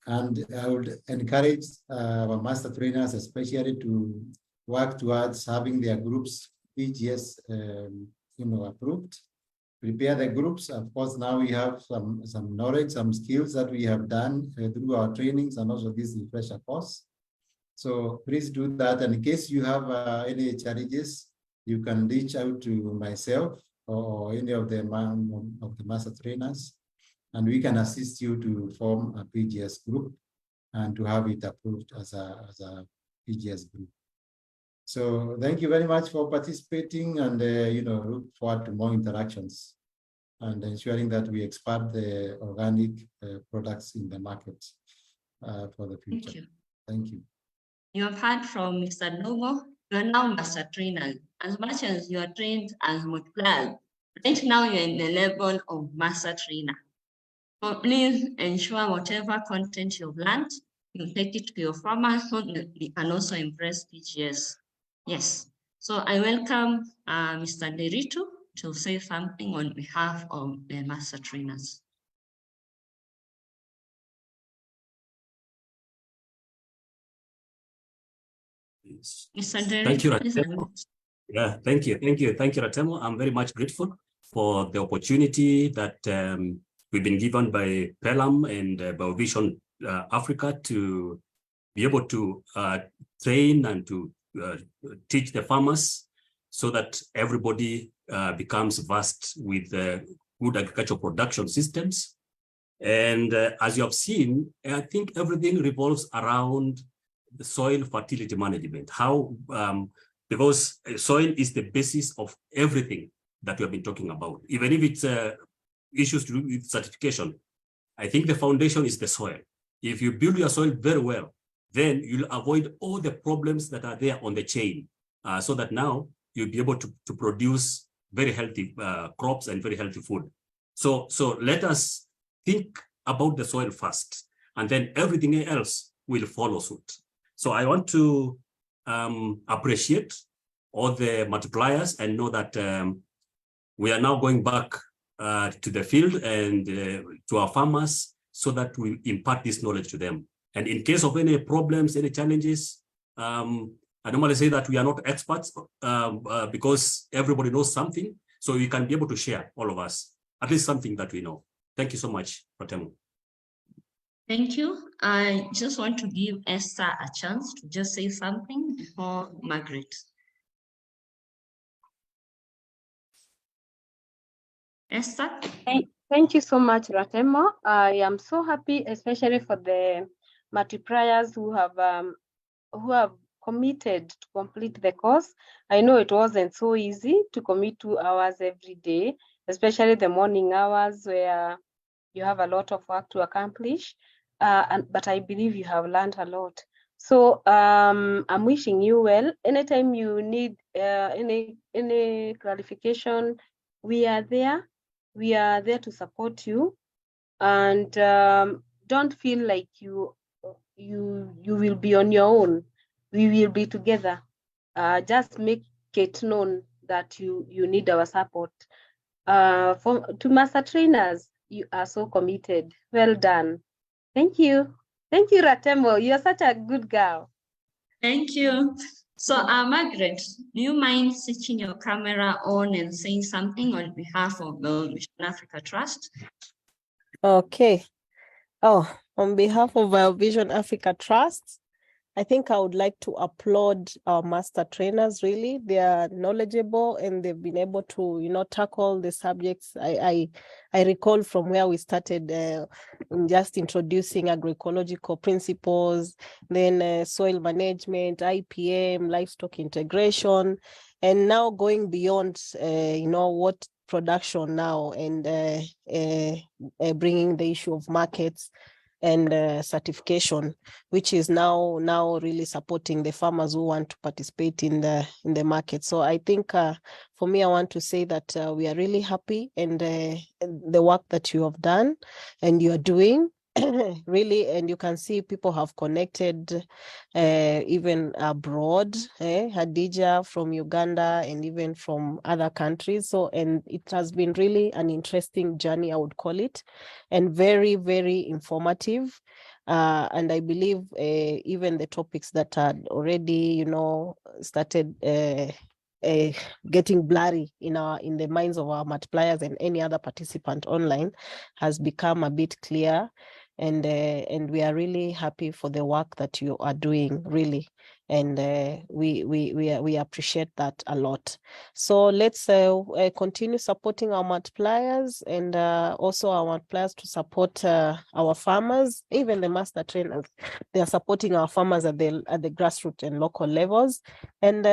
And I would encourage our master trainers especially to work towards having their groups PGS approved. Prepare the groups. Of course, now we have some knowledge, some skills that we have done through our trainings and also this refresher course. So please do that. And in case you have any challenges, you can reach out to myself or any of the master trainers and we can assist you to form a PGS group and to have it approved as a PGS group. So thank you very much for participating, and look forward to more interactions and ensuring that we expand the organic products in the market for the future. Thank you. Thank you. You have heard from Mr. Novo. You are now master trainers. As much as you are trained as multipliers, right now you're in the level of master trainer. So please ensure whatever content you've learned, you take it to your farmers so that they can also impress PGS. Yes. So I welcome Mr. Derito to say something on behalf of the master trainers. Mr. Derito, Thank you, Ratemo. Yeah, thank you, Ratemo. I'm very much grateful for the opportunity that we've been given by Pelum and Biovision Africa to be able to train and to teach the farmers so that everybody becomes versed with good agricultural production systems. And as you have seen, I think everything revolves around the soil fertility management. How, because soil is the basis of everything that we have been talking about. Even if it's issues to do with certification, I think the foundation is the soil. If you build your soil very well, then you'll avoid all the problems that are there on the chain, so that now you'll be able to produce very healthy crops and very healthy food. So let us think about the soil first, and then everything else will follow suit. So I want to appreciate all the multipliers and know that we are now going back to the field and to our farmers so that we impart this knowledge to them. And in case of any problems, any challenges, I normally say that we are not experts because everybody knows something. So we can be able to share, all of us, at least something that we know. Thank you so much, Ratemo. Thank you. I just want to give Esther a chance to just say something before Margaret. Esther? Thank you so much, Ratemo. I am so happy, especially for the multipliers who have committed to complete the course. I know it wasn't so easy to commit 2 hours every day, especially the morning hours where you have a lot of work to accomplish. But I believe you have learned a lot. So I'm wishing you well. Anytime you need any clarification, we are there. We are there to support you, and don't feel like you will be on your own. We will be together. Just make it known that you need our support. To master trainers, you are so committed. Well done. Thank you. Thank you, Ratemo. You're such a good girl. Thank you. So, Margaret, do you mind switching your camera on and saying something on behalf of the Vision Africa Trust? Okay. Oh, on behalf of our Vision Africa Trust, I think I would like to applaud our master trainers. Really, they are knowledgeable and they've been able to, tackle the subjects. I recall from where we started in just introducing agroecological principles, then soil management, IPM, livestock integration, and now going beyond, what production now and bringing the issue of markets and certification, which is now really supporting the farmers who want to participate in the market. So I think for me, I want to say that we are really happy and the work that you have done and you are doing. Really, and you can see people have connected even abroad, Hadija from Uganda and even from other countries. So, and it has been really an interesting journey, I would call it, and very, very informative. And I believe even the topics that had already, started getting blurry in the minds of our multipliers and any other participant online has become a bit clear. and we are really happy for the work that you are doing, really. And we appreciate that a lot. So let's continue supporting our multipliers, and also our multipliers to support our farmers, even the master trainers. They are supporting our farmers at the grassroots and local levels. And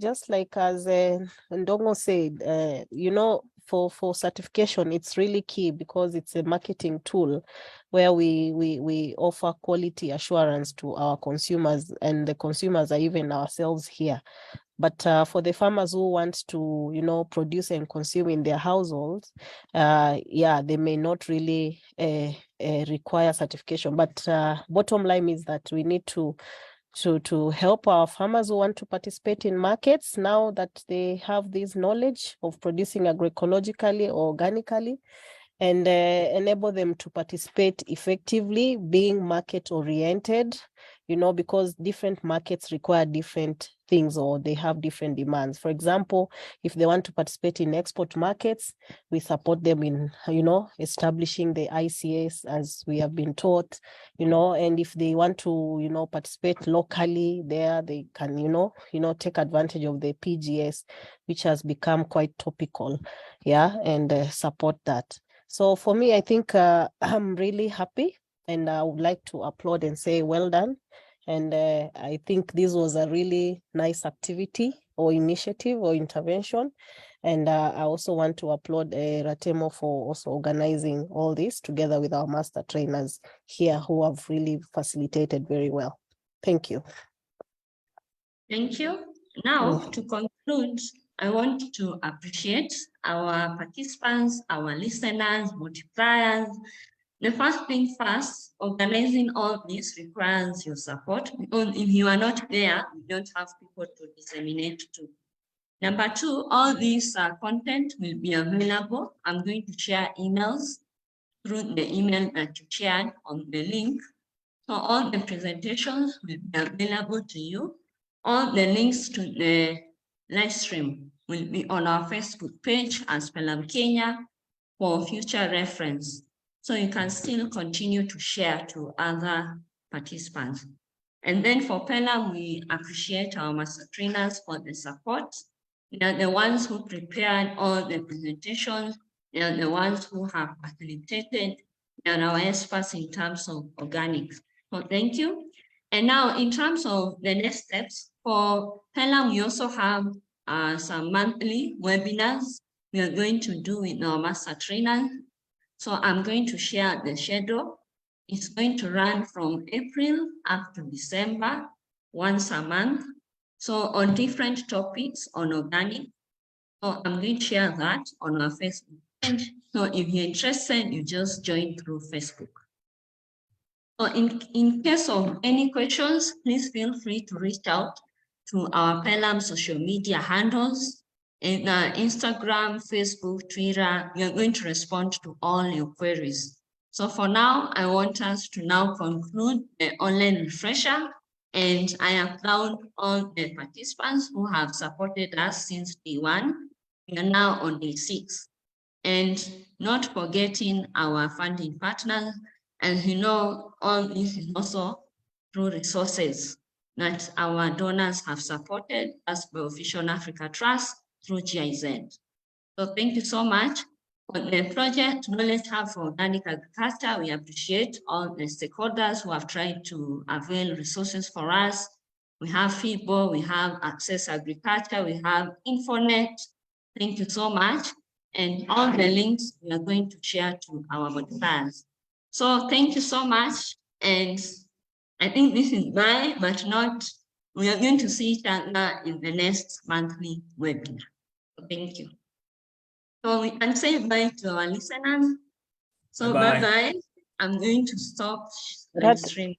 just like as Ndongo said, you know, for certification, it's really key because it's a marketing tool where we offer quality assurance to our consumers, and the consumers are even ourselves here. But for the farmers who want to, you know, produce and consume in their households, they may not really require certification. But bottom line is that we need to help our farmers who want to participate in markets now that they have this knowledge of producing agroecologically or organically, and enable them to participate effectively, being market oriented, you know, because different markets require different things or they have different demands. For example, if they want to participate in export markets, we support them in, you know, establishing the ICS as we have been taught, you know, and if they want to, you know, participate locally there, they can, you know, take advantage of the PGS, which has become quite topical, and support that. So for me, I think I'm really happy, and I would like to applaud and say well done. And I think this was a really nice activity or initiative or intervention. And I also want to applaud Ratemo for also organizing all this together with our master trainers here who have really facilitated very well. Thank you. Thank you. Now, to conclude, I want to appreciate our participants, our listeners, multipliers. The first thing first, organizing all this requires your support, because if you are not there, you don't have people to disseminate to. Number two, all this content will be available. I'm going to share emails through the email that you shared on the link. So all the presentations will be available to you. All the links to the live stream will be on our Facebook page as Pelum Kenya for future reference. So you can still continue to share to other participants. And then for Pelum, we appreciate our master trainers for the support. They are the ones who prepared all the presentations. They are the ones who have facilitated. They are our experts in terms of organic. So thank you. And now in terms of the next steps, for Pelum, we also have some monthly webinars we are going to do with our master trainers. So I'm going to share the schedule. It's going to run from April up to December, once a month. So on different topics on organic. So I'm going to share that on our Facebook page. So if you're interested, you just join through Facebook. So in case of any questions, please feel free to reach out to our Pelum social media handles. In Instagram, Facebook, Twitter, we are going to respond to all your queries. So for now, I want us to now conclude the online refresher, and I applaud all the participants who have supported us since day one. We are now on day 6. And not forgetting our funding partners, and you know, all this is also through resources that our donors have supported us by Vision Africa Trust through GIZ. So thank you so much. On the project Knowledge Hub for Organic Agriculture, we appreciate all the stakeholders who have tried to avail resources for us. We have FIBO, we have Access Agriculture, we have Infonet. Thank you so much. And all the links we are going to share to our fans. So thank you so much. And I think this is bye, but not, we are going to see each other in the next monthly webinar. So thank you. So we can say bye to our listeners. So bye-bye. I'm going to stop the stream.